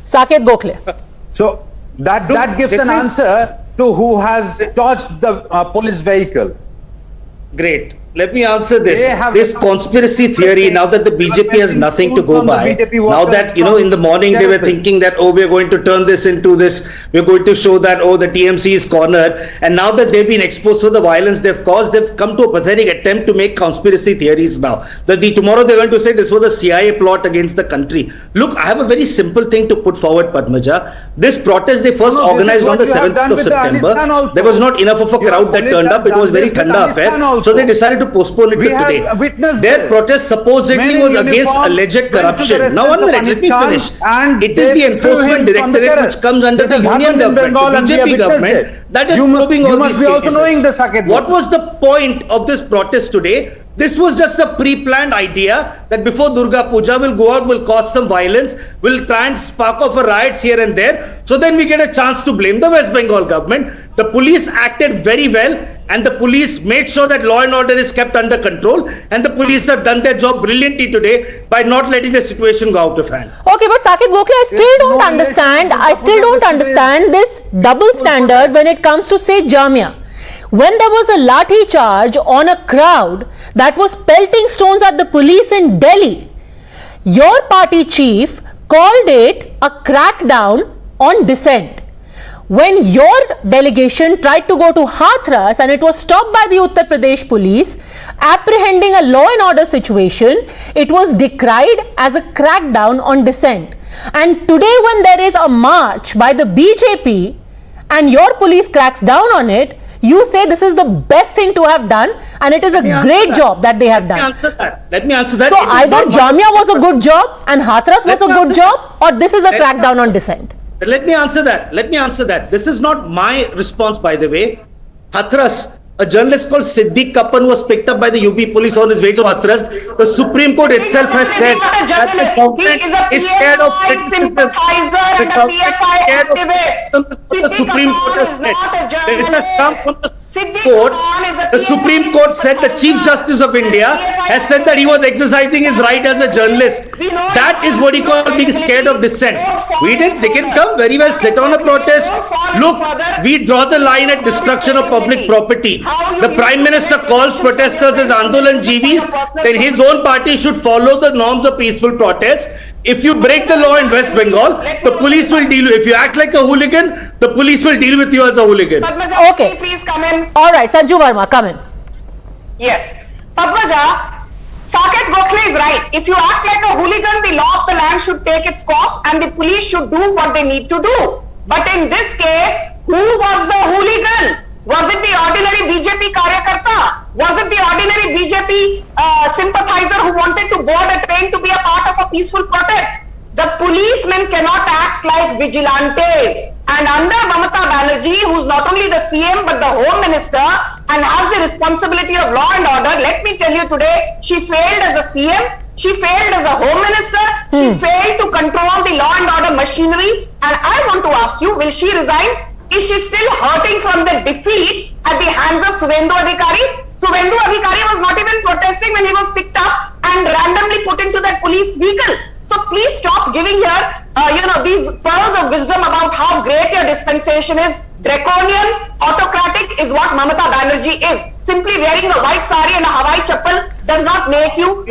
Saket Gokhale. So that gives an answer to who has dodged the police vehicle. Great. Let me answer this. This conspiracy theory, now that the BJP has nothing to go by, now that, in the morning they were thinking that, we're going to turn this into this, we're going to show that, the TMC is cornered, and now that they've been exposed to the violence they've caused, they've come to a pathetic attempt to make conspiracy theories now. Tomorrow they're going to say this was a CIA plot against the country. Look, I have a very simple thing to put forward, Padmaja. This protest they first organized on the 7th of September. There was not enough of a crowd that turned up. It was very thanda affair. So they decided to postpone it to today. Their protest supposedly was against alleged corruption. Now, 1 minute, let me finish. It is the enforcement directorate which comes under the union government, the BJP government, that is probing all these cases. What was the point of this protest today? This was just a pre-planned idea that before Durga Puja we'll go out, we'll cause some violence, we'll try and spark off a riots here and there. So then we get a chance to blame the West Bengal government. The police acted very well and the police made sure that law and order is kept under control, and the police have done their job brilliantly today by not letting the situation go out of hand. Okay, but Saket Gokhale, I still don't understand this double standard when it comes to, say, Jamia. When there was a lathi charge on a crowd that was pelting stones at the police in Delhi, your party chief called it a crackdown on dissent. When your delegation tried to go to Hathras and it was stopped by the Uttar Pradesh police, apprehending a law and order situation, it was decried as a crackdown on dissent. And today when there is a march by the BJP and your police cracks down on it, you say this is the best thing to have done and it is a great job that they have done. Let me answer that. So either Jamia was a good job and Hathras was a good job, or this is a crackdown on dissent. Let me answer that. This is not my response, by the way. Hathras, a journalist called Siddiq Kappan was picked up by the UP police on his way to Hathras. The Supreme Court itself has said that the government is scared of criticism. The Supreme Court has said. It has come from the Court. The Supreme Court said the Chief Justice of India has said that he was exercising his right as a journalist. That is what he called being scared of dissent. They can come very well sit on a protest. Look, we draw the line at destruction of public property. The Prime Minister calls protesters as Andolan Jeevis, then his own party should follow the norms of peaceful protest. If you break the law in West Bengal, the police will deal with you. If you act like a hooligan, the police will deal with you as a hooligan. Okay. Please come in. Alright, Sanju Verma, come in. Yes. Padmaja, Saket Gokhale is right. If you act like a hooligan, the law of the land should take its course and the police should do what they need to do. But in this case, who was the hooligan? Was it the ordinary BJP karyakarta? Was it the ordinary BJP sympathizer who wanted to board a train to be a part of a peaceful protest? The policemen cannot act like vigilantes. And under Mamata Banerjee, who is not only the CM but the Home Minister and has the responsibility of law and order, let me tell you today, she failed as a CM, she failed as a Home Minister, she failed to control the law and order machinery. And I want to ask you, will she resign? Is she still hurting from the defeat at the hands of Suvendu Adhikari? Suvendu Adhikari was not even protesting when he was picked up and randomly put into that police vehicle. So please stop giving here, these pearls of wisdom about how great your dispensation is. Draconian, autocratic is what Mamata Banerjee is. Simply wearing a white sari and a Hawaii chappal does not make you,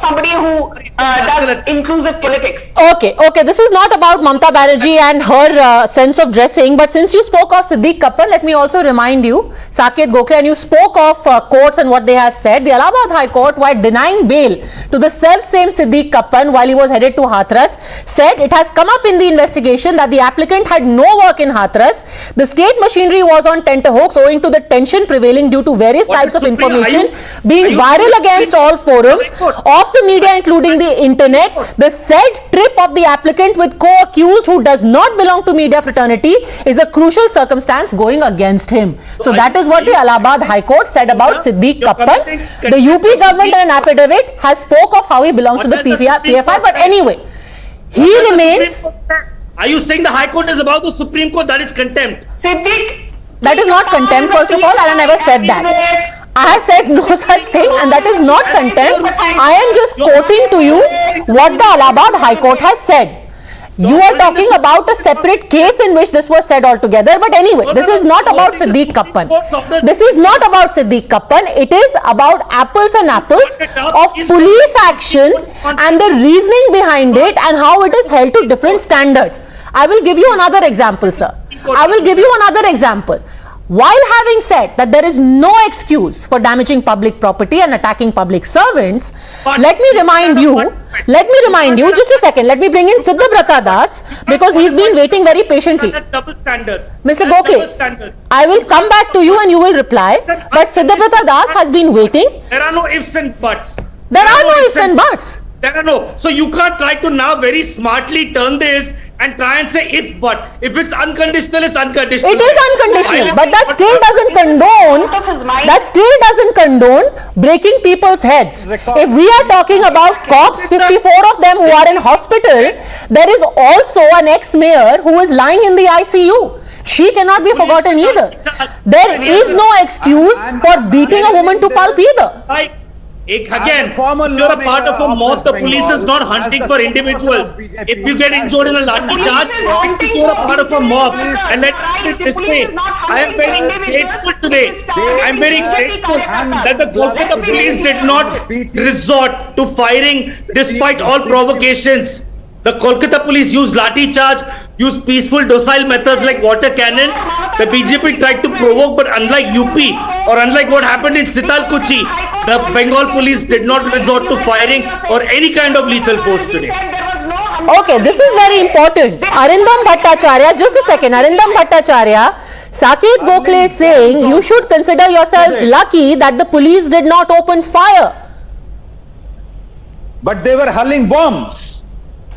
somebody who does inclusive politics. Okay, this is not about Mamata Banerjee and her sense of dressing, but since you spoke of Siddiq Kappan, let me also remind you, Saket Gokhale, and you spoke of courts and what they have said. The Allahabad High Court, while denying bail to the self-same Siddiq Kappan while he was headed to Hathras, said it has come up in the investigation that the applicant had no work in Hathras. The state machinery was on tenterhooks owing to the tension prevailing due to various types of information being viral against all forums of the media, including the internet. The said trip of the applicant with co-accused who does not belong to media fraternity is a crucial circumstance going against him. So that is what the Allahabad High Court said about Siddiq Kappan. The UP government in an affidavit has spoke of how he belongs to the PFI, but anyway, he remains. Are you saying the High Court is above the Supreme Court? That is contempt. Siddiq, that is not contempt, first of all, and I never said that. I have said no such thing, and that is not contempt. I am just quoting to you what the Allahabad High Court has said. You are talking about a separate case in which this was said altogether, but anyway, this is not about Siddiq Kappan. This is not about Siddiq Kappan. It is about apples and apples of police action and the reasoning behind it and how it is held to different standards. I will give you another example, sir. I will give you another example. While having said that there is no excuse for damaging public property and attacking public servants, let me remind you, just a second, let me bring in Siddhabrata Das because he's been waiting very patiently. Mr. Gokhale, I will come back to you and you will reply, but Siddhabrata Das has been waiting. There are no ifs and buts. There are no ifs and buts. There are no. So you can't try to now very smartly turn this and try and say if but. If it's unconditional, it's unconditional. It is unconditional, but that still doesn't condone breaking people's heads. If we are talking about cops, 54 of them who are in hospital, there is also an ex-mayor who is lying in the ICU. She cannot be forgotten either. There is no excuse for beating a woman to pulp either. Again, if you're a part of a mob, the police is not hunting for individuals. If you get injured in a lathi charge, if you're a part of a mob, and let's put it this way, I am very grateful today. I am very grateful that the Kolkata police did not resort to firing despite all provocations. The Kolkata police used lathi charge, used peaceful docile methods like water cannons. The BJP tried to provoke, but unlike UP or unlike what happened in Sitalkuchi, the Bengal police did not resort to firing or any kind of lethal force today. Okay, this is very important. Arindam Bhattacharya, just a second, Arindam Bhattacharya, Saket Gokhale is saying you should consider yourself lucky that the police did not open fire. But they were hurling bombs.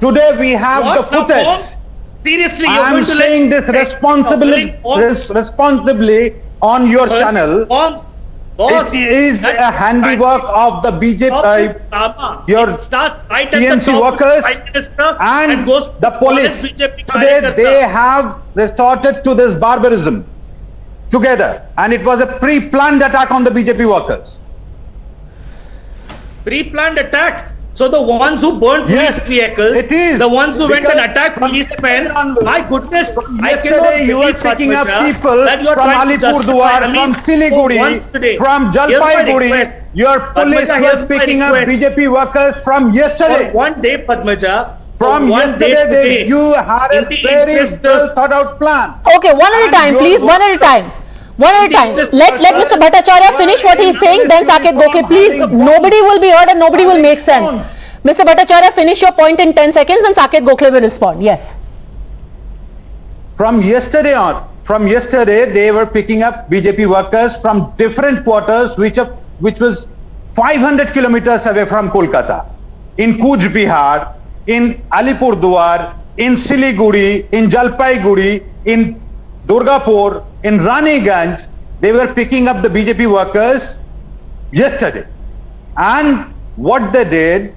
Today we have the footage. Seriously, I am saying this responsibly on your channel. It is a handiwork of the BJP, your TMC workers and the police. Today they have resorted to this barbarism together, and it was a pre-planned attack on the BJP workers. Pre-planned attack? So the ones who burnt police vehicles, the ones who went and attacked policemen, my goodness, I cannot you are picking up people from Alipurduar, from Siliguri, from Jalpaiguri. Your police was picking up BJP workers from yesterday. For one day, Padmaja. From yesterday, you had a very well thought out plan. Okay, one at a time, please, one at a time. One at a time. Let Mr. Bhattacharya finish what he is saying, then Saket Gokhale, please. Nobody will be heard and nobody will make sense. Mr. Bhattacharya, finish your point in 10 seconds and Saket Gokhale will respond. Yes. From yesterday, they were picking up BJP workers from different quarters, which was 500 kilometers away from Kolkata. In Coach Bihar, in Alipurduar, in Siliguri, in Jalpaiguri, in Durgapur, in Raniganj, they were picking up the BJP workers yesterday. And what they did,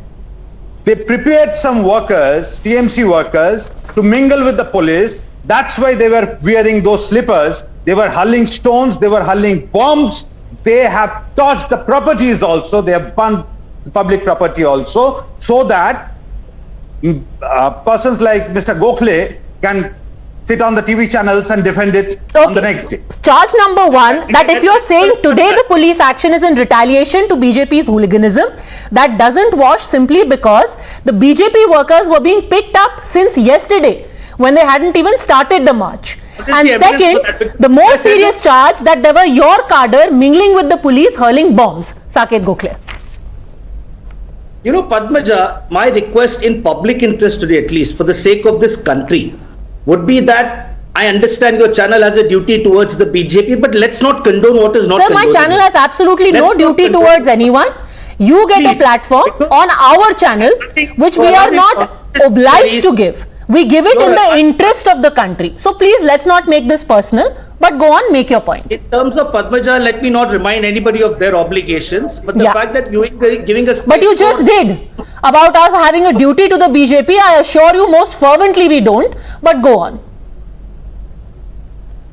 they prepared some workers, TMC workers, to mingle with the police. That's why they were wearing those slippers. They were hurling stones, they were hurling bombs. They have touched the properties also, they have burned public property also, so that persons like Mr. Gokhale can sit on the TV channels and defend it on the next day. Charge number one, that if you are saying today the police action is in retaliation to BJP's hooliganism, that doesn't wash simply because the BJP workers were being picked up since yesterday when they hadn't even started the march. And second, the more serious charge that there were your cadre mingling with the police hurling bombs. Saket Gokhale. You know, Padmaja, my request in public interest today, at least for the sake of this country, would be that I understand your channel has a duty towards the BJP, but let's not condone what is not condonable. Sir, my channel has absolutely no duty towards anyone. You get a platform on our channel, which we are not obliged to give. We give it in the interest of the country. So please, let's not make this personal, but go on, make your point. In terms of Padmaja, let me not remind anybody of their obligations, but the fact that you are giving us... But you just did. About us having a duty to the BJP, I assure you most fervently we don't, but go on.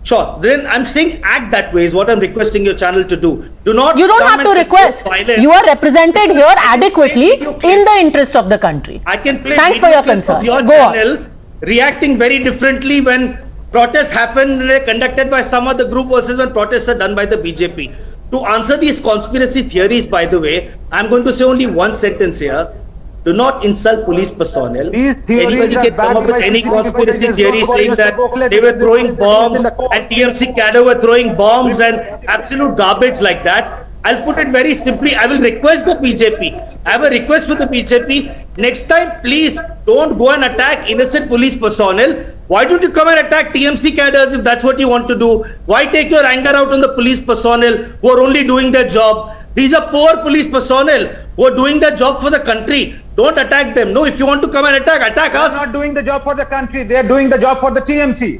Sure, then I'm saying act that way is what I'm requesting your channel to do. Do not... You don't have to request. You are represented here adequately in the interest of the country. I can play... Thanks for your concern. Your go channel on. Reacting very differently when protests happen conducted by some other group versus when protests are done by the BJP. To answer these conspiracy theories, by the way, I'm going to say only one sentence here. Do not insult police personnel. Anybody can come up with any conspiracy theory saying that they were throwing bombs and TMC cadre were throwing bombs and absolute garbage like that. I'll put it very simply. I will request the BJP. I have a request for the BJP. Next time, please don't go and attack innocent police personnel. Why don't you come and attack TMC cadres if that's what you want to do? Why take your anger out on the police personnel who are only doing their job? These are poor police personnel who are doing their job for the country. Don't attack them. No, if you want to come and attack us. They are not doing the job for the country. They are doing the job for the TMC.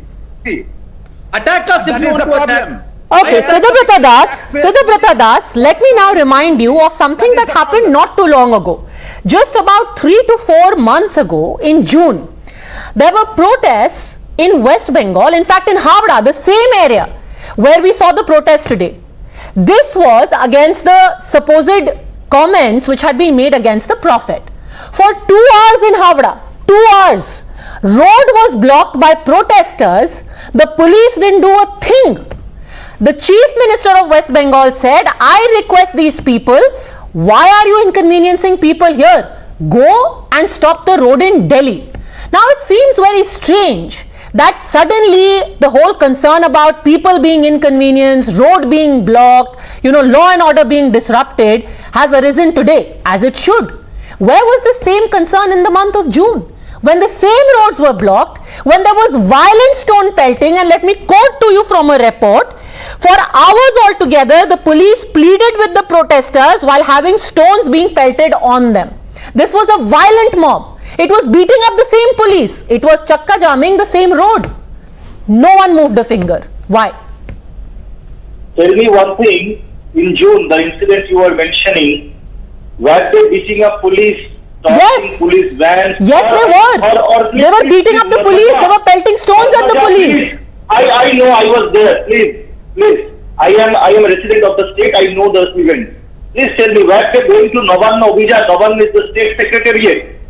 Attack us if you want to attack. Okay, Siddhartha Das, let me now remind you of something that happened not too long ago. Just about 3 to 4 months ago, in June, there were protests in West Bengal, in fact in Howrah, the same area where we saw the protest today. This was against the supposed comments which had been made against the Prophet. For 2 hours in Howrah, 2 hours, road was blocked by protesters. The police didn't do a thing. The Chief Minister of West Bengal said, I request these people, why are you inconveniencing people here? Go and stop the road in Delhi. Now it seems very strange that suddenly the whole concern about people being inconvenienced, road being blocked, law and order being disrupted has arisen today, as it should. Where was the same concern in the month of June? When the same roads were blocked, when there was violent stone pelting, and let me quote to you from a report, for hours altogether, the police pleaded with the protesters while having stones being pelted on them. This was a violent mob. It was beating up the same police. It was chakka jamming the same road. No one moved a finger. Why? Tell me one thing. In June, the incident you were mentioning, were they beating up police? Yes. Police vans? Yes, they were. They were beating up the police. They were pelting stones at the police. I know, I was there. Please. I am a resident of the state. I know the event. Please tell me, were they going to Navanna Obija? Navanna is the state secretariat.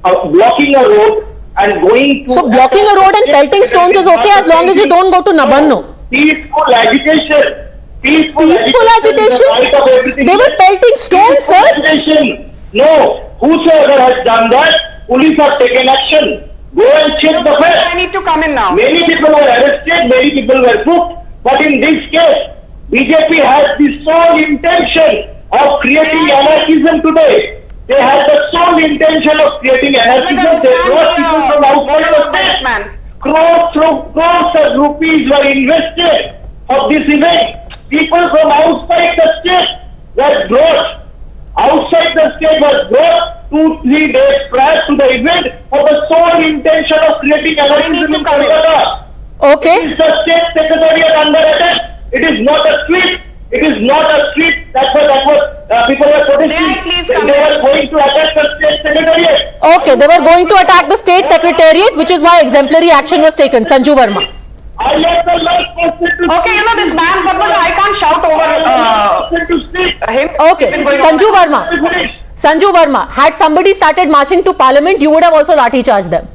Blocking a road and going to... So blocking a road and pelting stones is okay as long as you don't go to Navanna. Peaceful agitation. Peaceful agitation? They were pelting stones, sir. Agitation. No. Whosoever has done that, police have taken action. Go and check the facts. I need to come in now. Many people were arrested, many people were booked. But in this case, BJP has the sole intention of creating anarchism today. They had the sole intention of creating anarchism. They brought people from outside the state. Crores of rupees were invested for this event. People from outside the state were brought. Outside the state was brought 2-3 days prior to the event for the sole intention of creating anarchism in Kolkata. Okay. It is the state secretariat under attack. It is not a street. It is not a street. That's what people were protesting. They were going to attack the state secretariat. Okay, they were going to attack the state secretariat, which is why exemplary action was taken. Sanju Verma. Okay, this man, Padmaja, I can't shout over him. Okay, Sanju Verma, had somebody started marching to parliament, you would have also lathi charged them.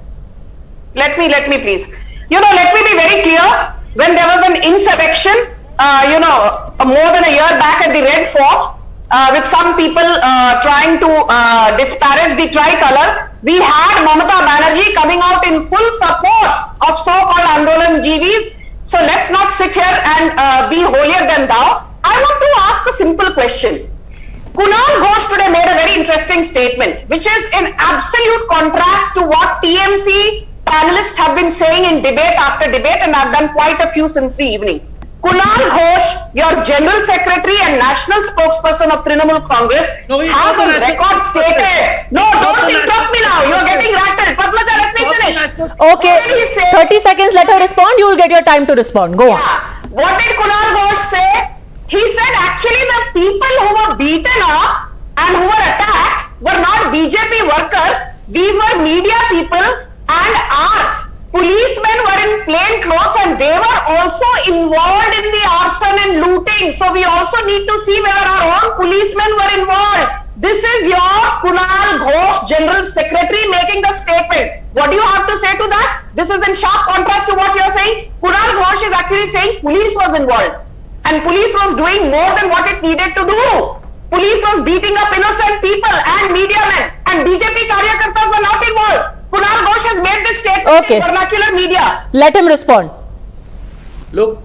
Let me please. Let me be very clear. When there was an insurrection, more than a year back at the Red Fort, with some people trying to disparage the tricolor, we had Mamata Banerjee coming out in full support of so-called Andolan GVs. So let's not sit here and be holier than thou. I want to ask a simple question. Kunal Ghosh today made a very interesting statement, which is in absolute contrast to what TMC panelists have been saying in debate after debate, and I've done quite a few since the evening. Kunal Ghosh, your General Secretary and National Spokesperson of Trinamool Congress, has on record stated... No, don't interrupt me now. You're getting rattled. Padmaja, let me finish. Okay, 30 seconds, let her respond. You will get your time to respond. Go on. What did Kunal Ghosh say? He said actually the people who were beaten up and who were attacked were not BJP workers. These were media people, and our policemen were in plain clothes and they were also involved in the arson and looting. So we also need to see whether our own policemen were involved. This is your Kunal Ghosh, General Secretary, making the statement. What do you have to say to that? This is in sharp contrast to what you are saying. Kunal Ghosh is actually saying police was involved. And police was doing more than what it needed to do. Police was beating up innocent people and media men. And BJP karyakartas were not involved. Kunal Ghosh has made this statement in vernacular media. Let him respond. Look,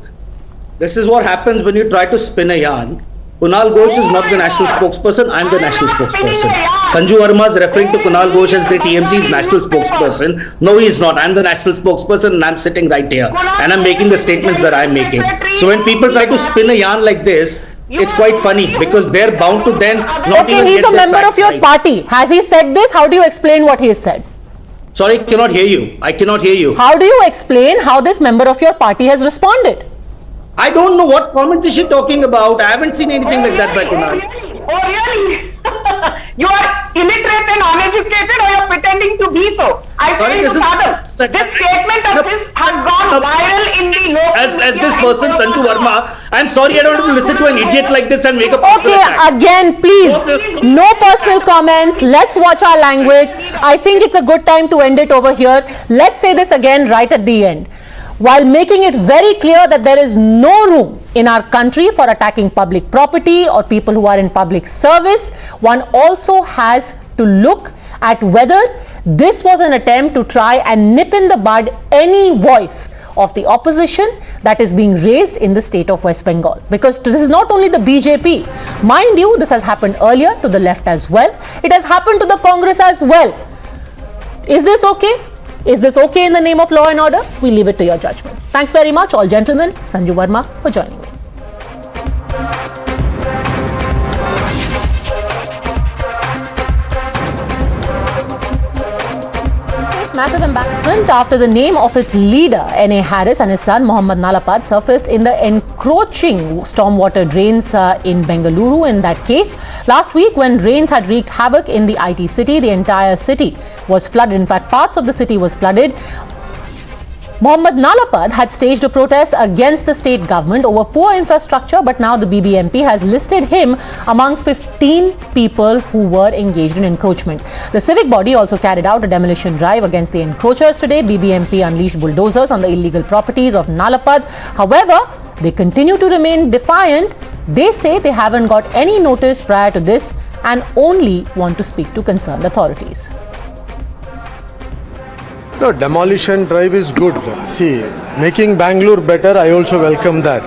this is what happens when you try to spin a yarn. Kunal Ghosh is not the national spokesperson, I am the national spokesperson. Sanju Verma is referring to Kunal Ghosh as the TMC's national spokesperson. No, he is not. I am the national spokesperson and I am sitting right here. And I am making the statements that I am making. So when people try to spin a yarn like this, it's quite funny because they're bound to then not Okay, even he's get a their member facts of your right. party. Has he said this? How do you explain what he has said? Sorry, cannot hear you. I cannot hear you. How do you explain how this member of your party has responded? I don't know what comments is she talking about. I haven't seen anything like that by Kunal. Oh really? You are illiterate and uneducated, or you're pretending to be so? I Sorry, fail to fathom. This statement of his has gone viral in the local As media this and person, so Sanju on. Verma, I'm sorry I don't have to listen to an idiot like this and make a Okay, again, please, no personal comments. Let's watch our language. I think it's a good time to end it over here. Let's say this again right at the end. While making it very clear that there is no room in our country for attacking public property or people who are in public service, one also has to look at whether this was an attempt to try and nip in the bud any voice of the opposition that is being raised in the state of West Bengal. Because this is not only the BJP. Mind you, this has happened earlier to the left as well. It has happened to the Congress as well. Is this okay? Is this okay in the name of law and order? We leave it to your judgment. Thanks very much, all gentlemen. Sanju Verma for joining me. Massive embarrassment after the name of its leader, N.A. Harris, and his son, Mohammad Nalapad, surfaced in the encroaching stormwater drains in Bengaluru. In that case, last week when rains had wreaked havoc in the IT city, the entire city was flooded. In fact, parts of the city was flooded. Mohammad Nalapad had staged a protest against the state government over poor infrastructure, but now the BBMP has listed him among 15 people who were engaged in encroachment. The civic body also carried out a demolition drive against the encroachers today. BBMP unleashed bulldozers on the illegal properties of Nalapad. However, they continue to remain defiant. They say they haven't got any notice prior to this and only want to speak to concerned authorities. No, demolition drive is good. See, making Bengaluru better, I also welcome that.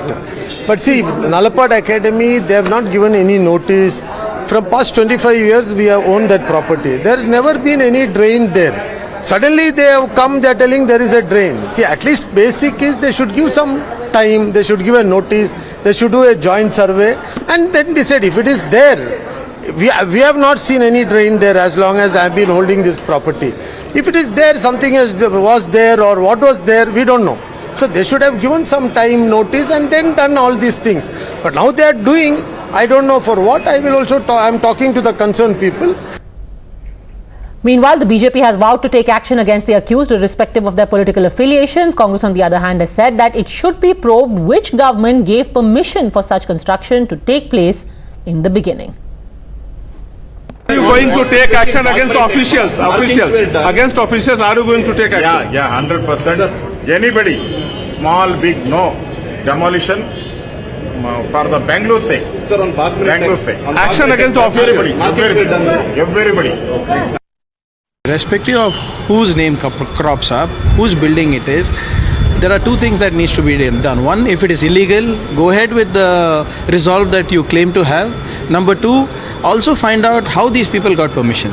But see, Nalapad Academy, they have not given any notice. From past 25 years, we have owned that property. There has never been any drain there. Suddenly they have come, they are telling there is a drain. See, at least basic is they should give some time, they should give a notice, they should do a joint survey and then decide if it is there. We have not seen any drain there as long as I have been holding this property. If it is there, something was there or what was there, we don't know. So they should have given some time notice and then done all these things. But now they are doing, I don't know for what. I will also I am talking to the concerned people. Meanwhile, the BJP has vowed to take action against the accused irrespective of their political affiliations. Congress, on the other hand, has said that it should be probed which government gave permission for such construction to take place in the beginning. Are you going to take action against officials? Against officials, are you going to take action? Yeah, 100%. Anybody, small, big, no. Demolition for the Bengaluru sake. Sir, on Bengaluru sake. Action against officials. Everybody. Irrespective of whose name crops up, whose building it is, there are two things that needs to be done. One, if it is illegal, go ahead with the resolve that you claim to have. Number two, also find out how these people got permission.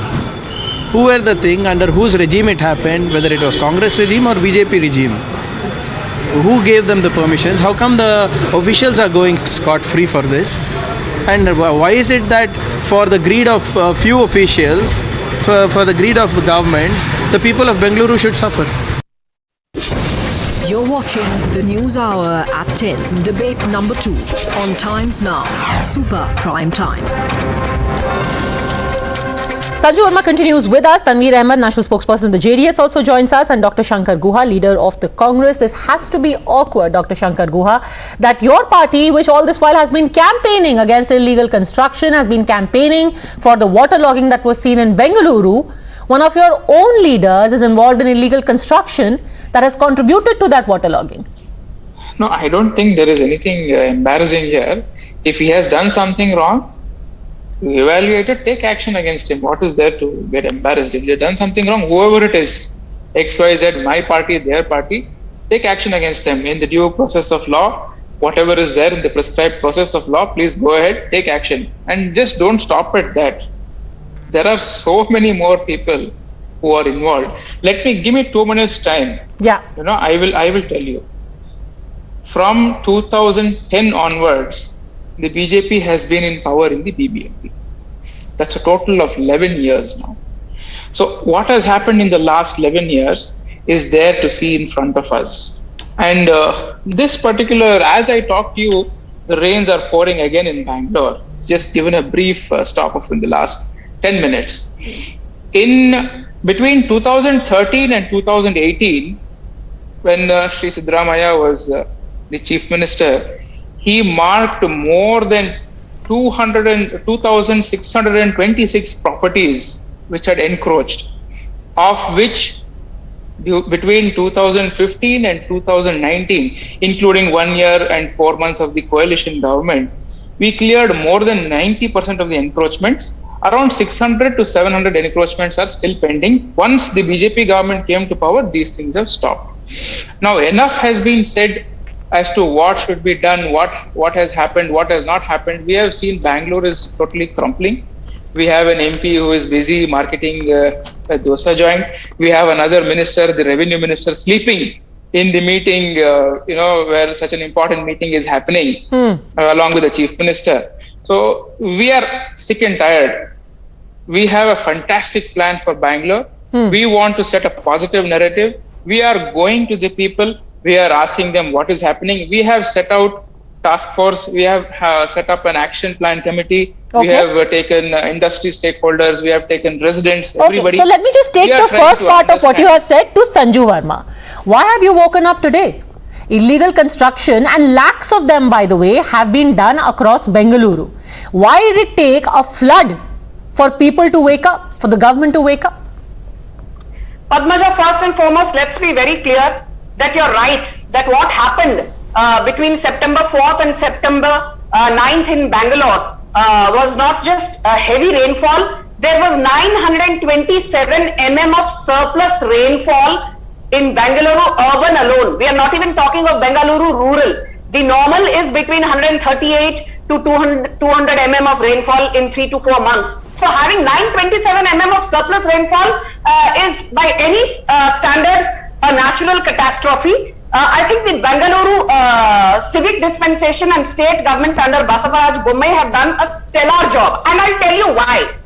Who were the thing, under whose regime it happened, whether it was Congress regime or BJP regime. Who gave them the permissions? How come the officials are going scot-free for this? And why is it that for the greed of few officials, for the greed of the governments, the people of Bengaluru should suffer? You're watching the News Hour at 10, debate number 2 on Times Now, Super Prime Time. Sanju Verma continues with us. Tanveer Ahmed, national spokesperson of the JDS, also joins us, and Dr. Shankar Guha, leader of the Congress. This has to be awkward, Dr. Shankar Guha, that your party, which all this while has been campaigning against illegal construction, has been campaigning for the waterlogging that was seen in Bengaluru, one of your own leaders is involved in illegal construction that has contributed to that waterlogging. No, I don't think there is anything embarrassing here. If he has done something wrong, evaluate it, take action against him. What is there to get embarrassed? If he has done something wrong, whoever it is, X, Y, Z, my party, their party, take action against them in the due process of law. Whatever is there in the prescribed process of law, please go ahead, take action. And just don't stop at that. There are so many more people who are involved. Give me 2 minutes time. Yeah. I will tell you. From 2010 onwards, the BJP has been in power in the BBMP. That's a total of 11 years now. So what has happened in the last 11 years is there to see in front of us. And this particular, as I talk to you, the rains are pouring again in Bangalore. Just given a brief stop off in the last 10 minutes. In between 2013 and 2018, when Sri Siddaramaiah was the chief minister, he marked more than 2,626 properties which had encroached, of which between 2015 and 2019, including 1 year and 4 months of the coalition government, we cleared more than 90% of the encroachments. Around 600 to 700 encroachments are still pending. Once the BJP government came to power, these things have stopped. Now, enough has been said as to what should be done, what has happened, what has not happened. We have seen Bangalore is totally crumbling. We have an MP who is busy marketing a dosa joint. We have another minister, the revenue minister, sleeping in the meeting, where such an important meeting is happening, along with the chief minister. So we are sick and tired. We have a fantastic plan for Bangalore. We want to set a positive narrative. We are going to the people. We are asking them what is happening. We have set out task force. We have set up an action plan committee. We have taken industry stakeholders. We have taken residents, everybody. So let me just take the first part of what you have said to Sanju Verma. Why have you woken up today? Illegal construction, and lakhs of them, by the way, have been done across Bengaluru. Why did it take a flood for people to wake up, for the government to wake up? Padmaja, first and foremost, let's be very clear that you're right, that what happened between September 4th and September 9th in Bangalore was not just a heavy rainfall. There was 927 mm of surplus rainfall in Bengaluru urban alone. We are not even talking of Bengaluru rural. The normal is between 138 to 200 mm of rainfall in 3 to 4 months. So having 927 mm of surplus rainfall is by any standards a natural catastrophe. I think the Bengaluru civic dispensation and state government under Basavaraj Bommai have done a stellar job, and I'll tell you why.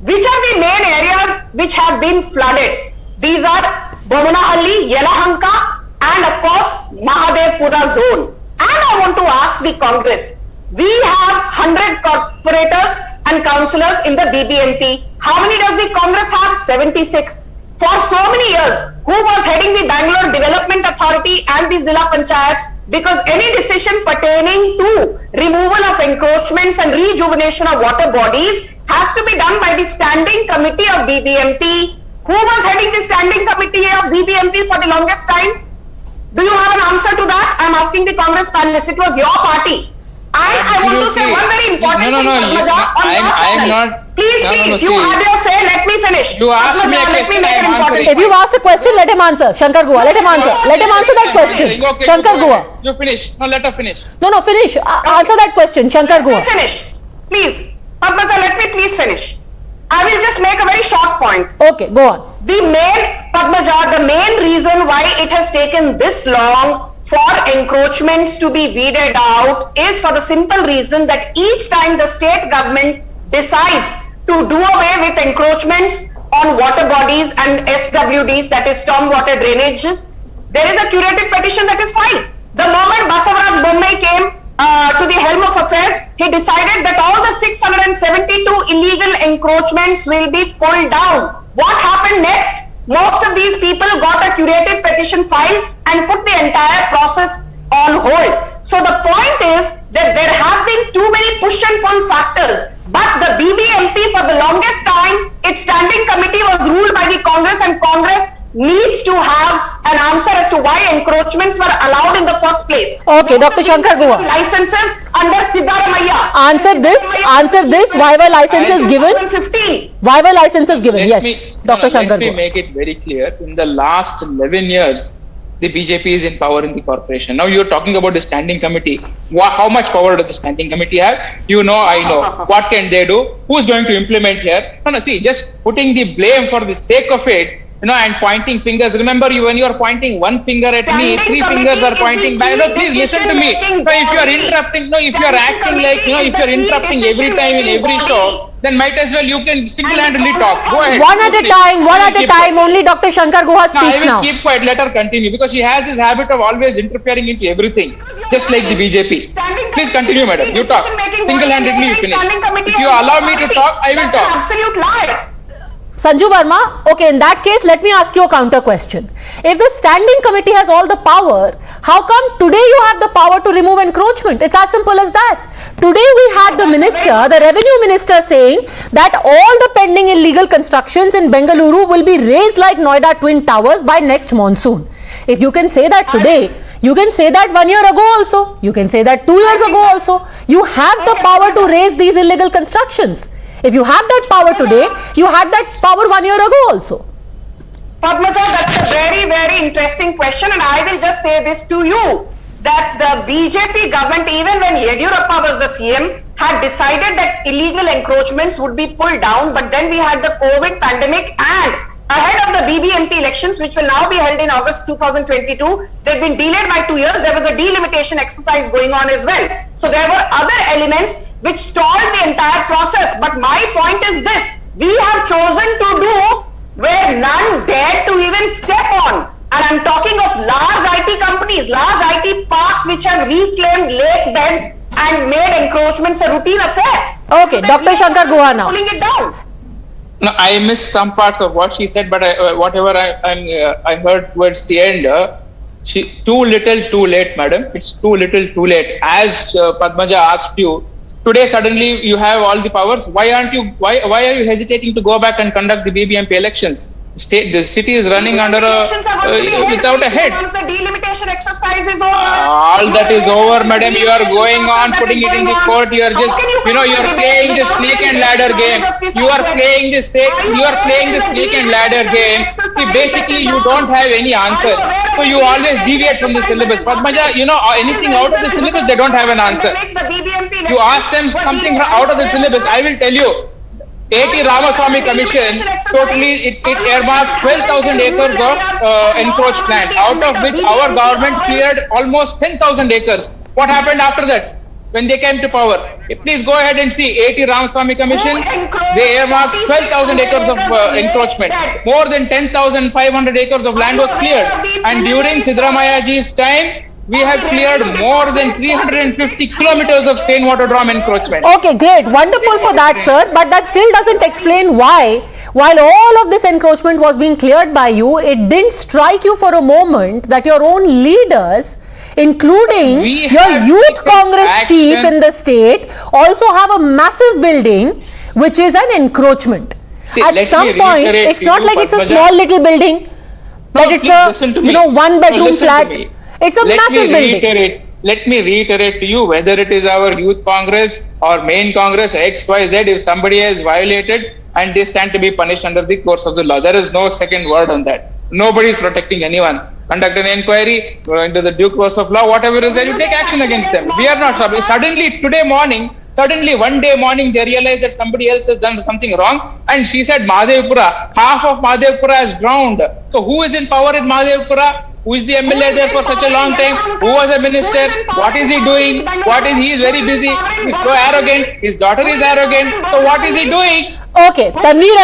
Which are the main areas which have been flooded? These are Bommanahalli, Yelahanka, and of course Mahadevpura zone. And I want to ask the Congress, we have 100 corporators and councillors in the BBMP. How many does the Congress have? 76. For so many years, who was heading the Bangalore Development Authority and the Zilla Panchayats? Because any decision pertaining to removal of encroachments and rejuvenation of water bodies has to be done by the Standing Committee of BBMP. Who was heading the Standing Committee of BBMP for the longest time? Do you have an answer to that? I am asking the Congress panelists. It was your party. And I want to say one very important thing, Padmaja, on your channel. Please, you had your say, let me finish. You asked me a let me question, make I an am important If you ask the question, let him answer. Shankar Goa, let him answer. Let him answer that question. Okay, Shankar Goa. You finish. No, let her finish. No, finish. Answer that question, Shankar Goa. Let me finish. Please. Padmaja, let me please finish. I will just make a very short point. Okay, go on. The main reason why it has taken this long for encroachments to be weeded out is for the simple reason that each time the state government decides to do away with encroachments on water bodies and SWDs, that is stormwater drainages, there is a curative petition that is filed. The moment Basavaraj Bommai came to the helm of affairs, he decided that all the 672 illegal encroachments will be pulled down. What happened next? Most of these people got a curative petition filed and put the entire process on hold. So the point is that there have been too many push and pull factors. But the BBMP for the longest time, its standing committee was ruled by the Congress, and Congress needs to have an answer as to why encroachments were allowed in the first place. Okay, Dr. Shankar Goa. Licenses under Siddaramaiah. Answer this. Why were licenses given? 2015. Why were licenses given? Yes, Dr. Shankar Goa. Let me make it very clear. In the last 11 years, the BJP is in power in the corporation. Now you're talking about the standing committee. How much power does the standing committee have? You know, I know. What can they do? Who's going to implement here? No, see, just putting the blame for the sake of it and pointing fingers. Remember, when you are pointing one finger at me, three fingers are pointing back. No, please listen to me. No, if you are interrupting, if you are acting like, if you are interrupting every time in every show, then might as well you can single-handedly talk. Go ahead. One at a time. Only Dr. Shankar Guha speaks now. I will keep quiet. Let her continue because she has this habit of always interfering into everything, just like the BJP. Please continue, madam. You talk. Single-handedly you finish. If you allow me to talk, I will talk. Absolute lie. Sanju Verma, okay, in that case, let me ask you a counter question. If the standing committee has all the power, how come today you have the power to remove encroachment? It's as simple as that. Today we had the minister, the revenue minister, saying that all the pending illegal constructions in Bengaluru will be raised like Noida Twin Towers by next monsoon. If you can say that today, you can say that 1 year ago also. You can say that 2 years ago also. You have the power to raise these illegal constructions. If you have that power today, you had that power 1 year ago also. Padmaja, that's a very, very interesting question, and I will just say this to you, that the BJP government, even when Yediyurappa was the CM, had decided that illegal encroachments would be pulled down, but then we had the COVID pandemic and ahead of the BBMP elections, which will now be held in August 2022, they've been delayed by 2 years. There was a delimitation exercise going on as well. So there were other elements which stalled the entire process. But my point is this, we have chosen to do where none dared to even step on. And I'm talking of large IT companies, large IT parks which have reclaimed lake beds and made encroachments a routine affair. Okay, so Dr. Shankar Guha now. Pulling it down. No, I missed some parts of what she said, but whatever I heard towards the end, too little, too late, madam. It's too little, too late. As Padmaja asked you, today suddenly you have all the powers. Why are you hesitating to go back and conduct the BBMP elections? The city is running under without a head. Once the delimitation exercise is over. All that is over, madam. You are going on putting it in the court. You are just, you are playing the snake and ladder game. You are playing the snake and ladder game. See, basically, you don't have any answer. So you always deviate from the syllabus. Padmaja, anything out of the syllabus, they don't have an answer. You ask them something out of the syllabus, I will tell you. 80 Ramaswamy Commission, totally it earmarked 12,000 acres of encroached land, out of which our government cleared almost 10,000 acres. What happened after that? When they came to power? Please go ahead and see 80 Ramaswamy Commission, they earmarked 12,000 acres of encroachment. More than 10,500 acres of land was cleared. And during Siddaramaiah ji's time, we have cleared more than 350 kilometers of stain water drum encroachment. Okay, great. Wonderful for that, sir. But that still doesn't explain why, while all of this encroachment was being cleared by you, it didn't strike you for a moment that your own leaders, including your youth Congress chief in the state, also have a massive building which is an encroachment. See, at some point, it's not like it's a small little building, but it's a one-bedroom flat. It's a massive building. Let me reiterate to you, whether it is our youth Congress or main Congress, X, Y, Z, if somebody has violated and they stand to be punished under the course of the law. There is no second word on that. Nobody is protecting anyone. Conduct an inquiry into the due course of law, whatever is there, you take action against them. We are not suddenly one day morning, they realize that somebody else has done something wrong. And she said Mahadevpura, half of Mahadevpura has drowned. So who is in power in Mahadevpura? Who is the MLA there for such a long time? Who was a minister? What is he doing? He is very busy. He is so arrogant. His daughter is arrogant. So what is he doing? Okay, Tanveer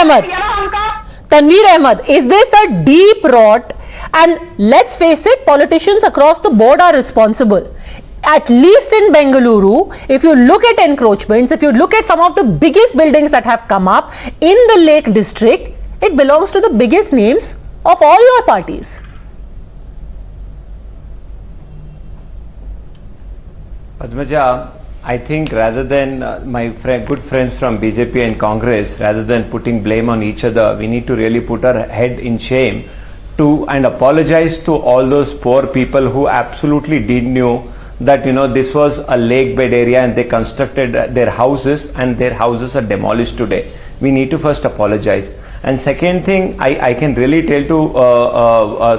Ahmed, is this a deep rot? And let's face it, politicians across the board are responsible. At least in Bengaluru, if you look at encroachments, if you look at some of the biggest buildings that have come up in the Lake District, it belongs to the biggest names of all your parties. Padmaja, I think rather than my good friends from BJP and Congress, rather than putting blame on each other, we need to really put our head in shame and apologize to all those poor people who absolutely didn't know that this was a lake bed area and they constructed their houses and their houses are demolished today. We need to first apologize. And second thing, I can really tell to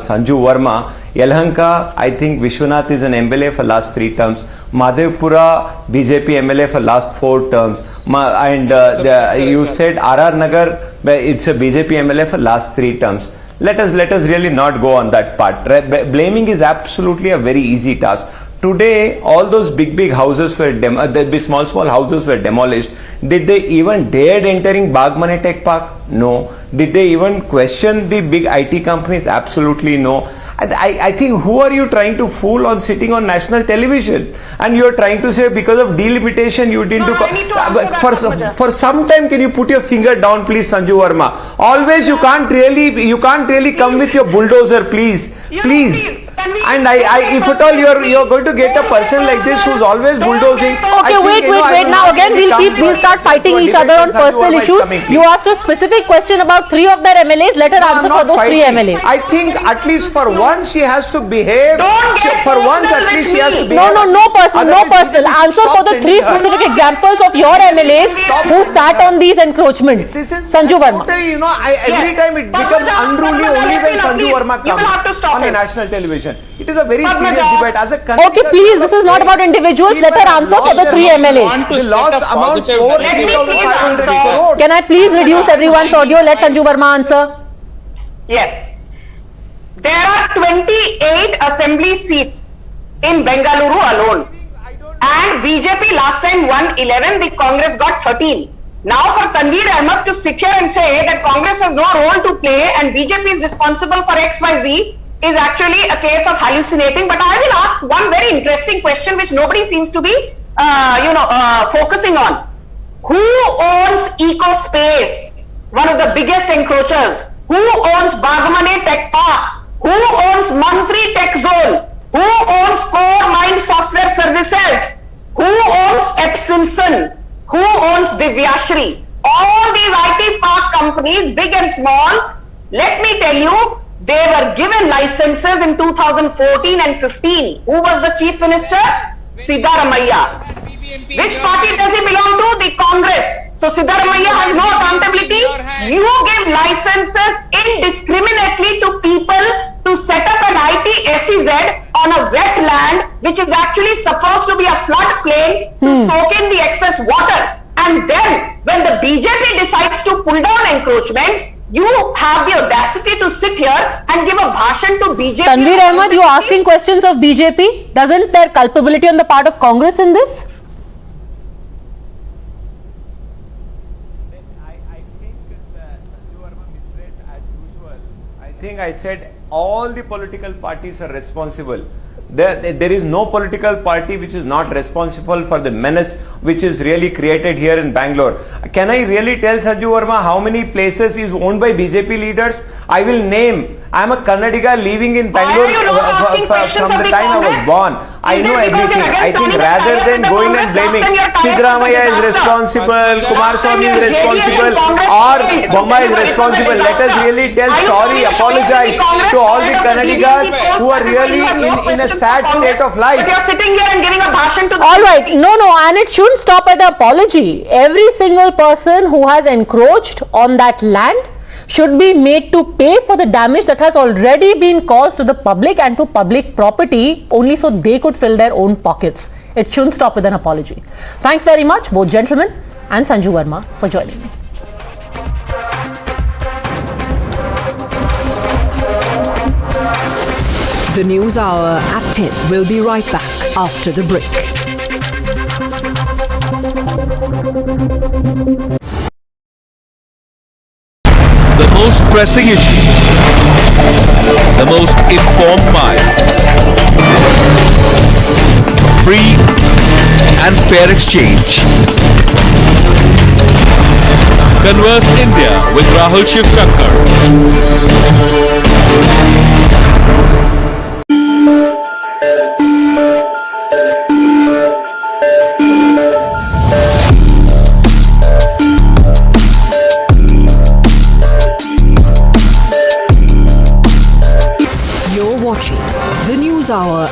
Sanju Verma, Yelahanka, I think Vishwanath is an MLA for last 3 terms. Madhevpura, BJP MLA for last 4 terms. You said RR Nagar, it's a BJP MLA for last 3 terms. let us really not go on that part. Blaming is absolutely a very easy task. Today, all those big houses were small houses were demolished. Did they even dared entering Bagmane Tech Park? No. Did they even question the big IT companies? Absolutely no. I think, who are you trying to fool on sitting on national television? And you are trying to say because of delimitation you didn't for some time, can you put your finger down, please, Sanju Verma? Always you can't really come with your bulldozer, please. Please. And if at all you're going to get a person like this who's always bulldozing. Okay, wait. Now again we'll start fighting each other on personal issues. You asked a specific question about 3 of their MLAs. Let her answer for those 3 MLAs. I think at least for once she has to behave. For once at least she has to behave. No personal. Answer for the 3 specific examples of your MLAs who sat on these encroachments. Sanju Verma. Every time it becomes unruly only when Sanju Verma comes on the national television. It is a very serious debate. As a okay, please, this is not about individuals. Let her answer for the 3 MLAs. The loss amounts over 3,500 crores. Can I please reduce everyone's audio? Let Sanju Verma answer. Yes. There are 28 assembly seats in Bengaluru alone. And BJP last time won 11, the Congress got 13. Now for Tanveer Ahmed to sit here and say that Congress has no role to play and BJP is responsible for XYZ is actually a case of hallucinating. But I will ask one very interesting question which nobody seems to be, focusing on. Who owns EcoSpace, one of the biggest encroachers? Who owns Bagmane Tech Park? Who owns Mantri Tech Zone? Who owns Core Mind Software Services? Who owns Epsilon? Who owns Divyashri? All these IT park companies, big and small, let me tell you, they were given licenses in 2014 and 15. Who was the Chief Minister? Siddaramaiah. Which party does he belong to? The Congress. So Siddaramaiah has no accountability. You give licenses indiscriminately to people to set up an IT SEZ on a wetland which is actually supposed to be a floodplain to soak in the excess water. And then when the BJP decides to pull down encroachments, you have the audacity to sit here and give a bhashan to BJP. Tanveer Ahmed, you are asking questions of BJP. Doesn't there culpability on the part of Congress in this? I think I said all the political parties are responsible. There is no political party which is not responsible for the menace which is really created here in Bangalore. Can I really tell Sanju Verma how many places is owned by BJP leaders? I will name. I am a Kannadiga living in Bangalore from the time I was born. I know everything. I think rather than going and blaming Siddaramaiah is responsible, Kumaraswamy is responsible, or Bomma is responsible, let us really tell sorry, apologize to all the Kannadigas who are really in a sad state of life. But you are sitting here and giving a bhashan to the... Alright, no, and it shouldn't stop at the apology. Every single person who has encroached on that land should be made to pay for the damage that has already been caused to the public and to public property, only so they could fill their own pockets. It shouldn't stop with an apology. Thanks very much, both gentlemen and Sanju Verma, for joining me. The News Hour at 10 will be right back after the break. The most pressing issues, the most informed minds, free and fair exchange. Converse India with Rahul Shivshankar. The News Hour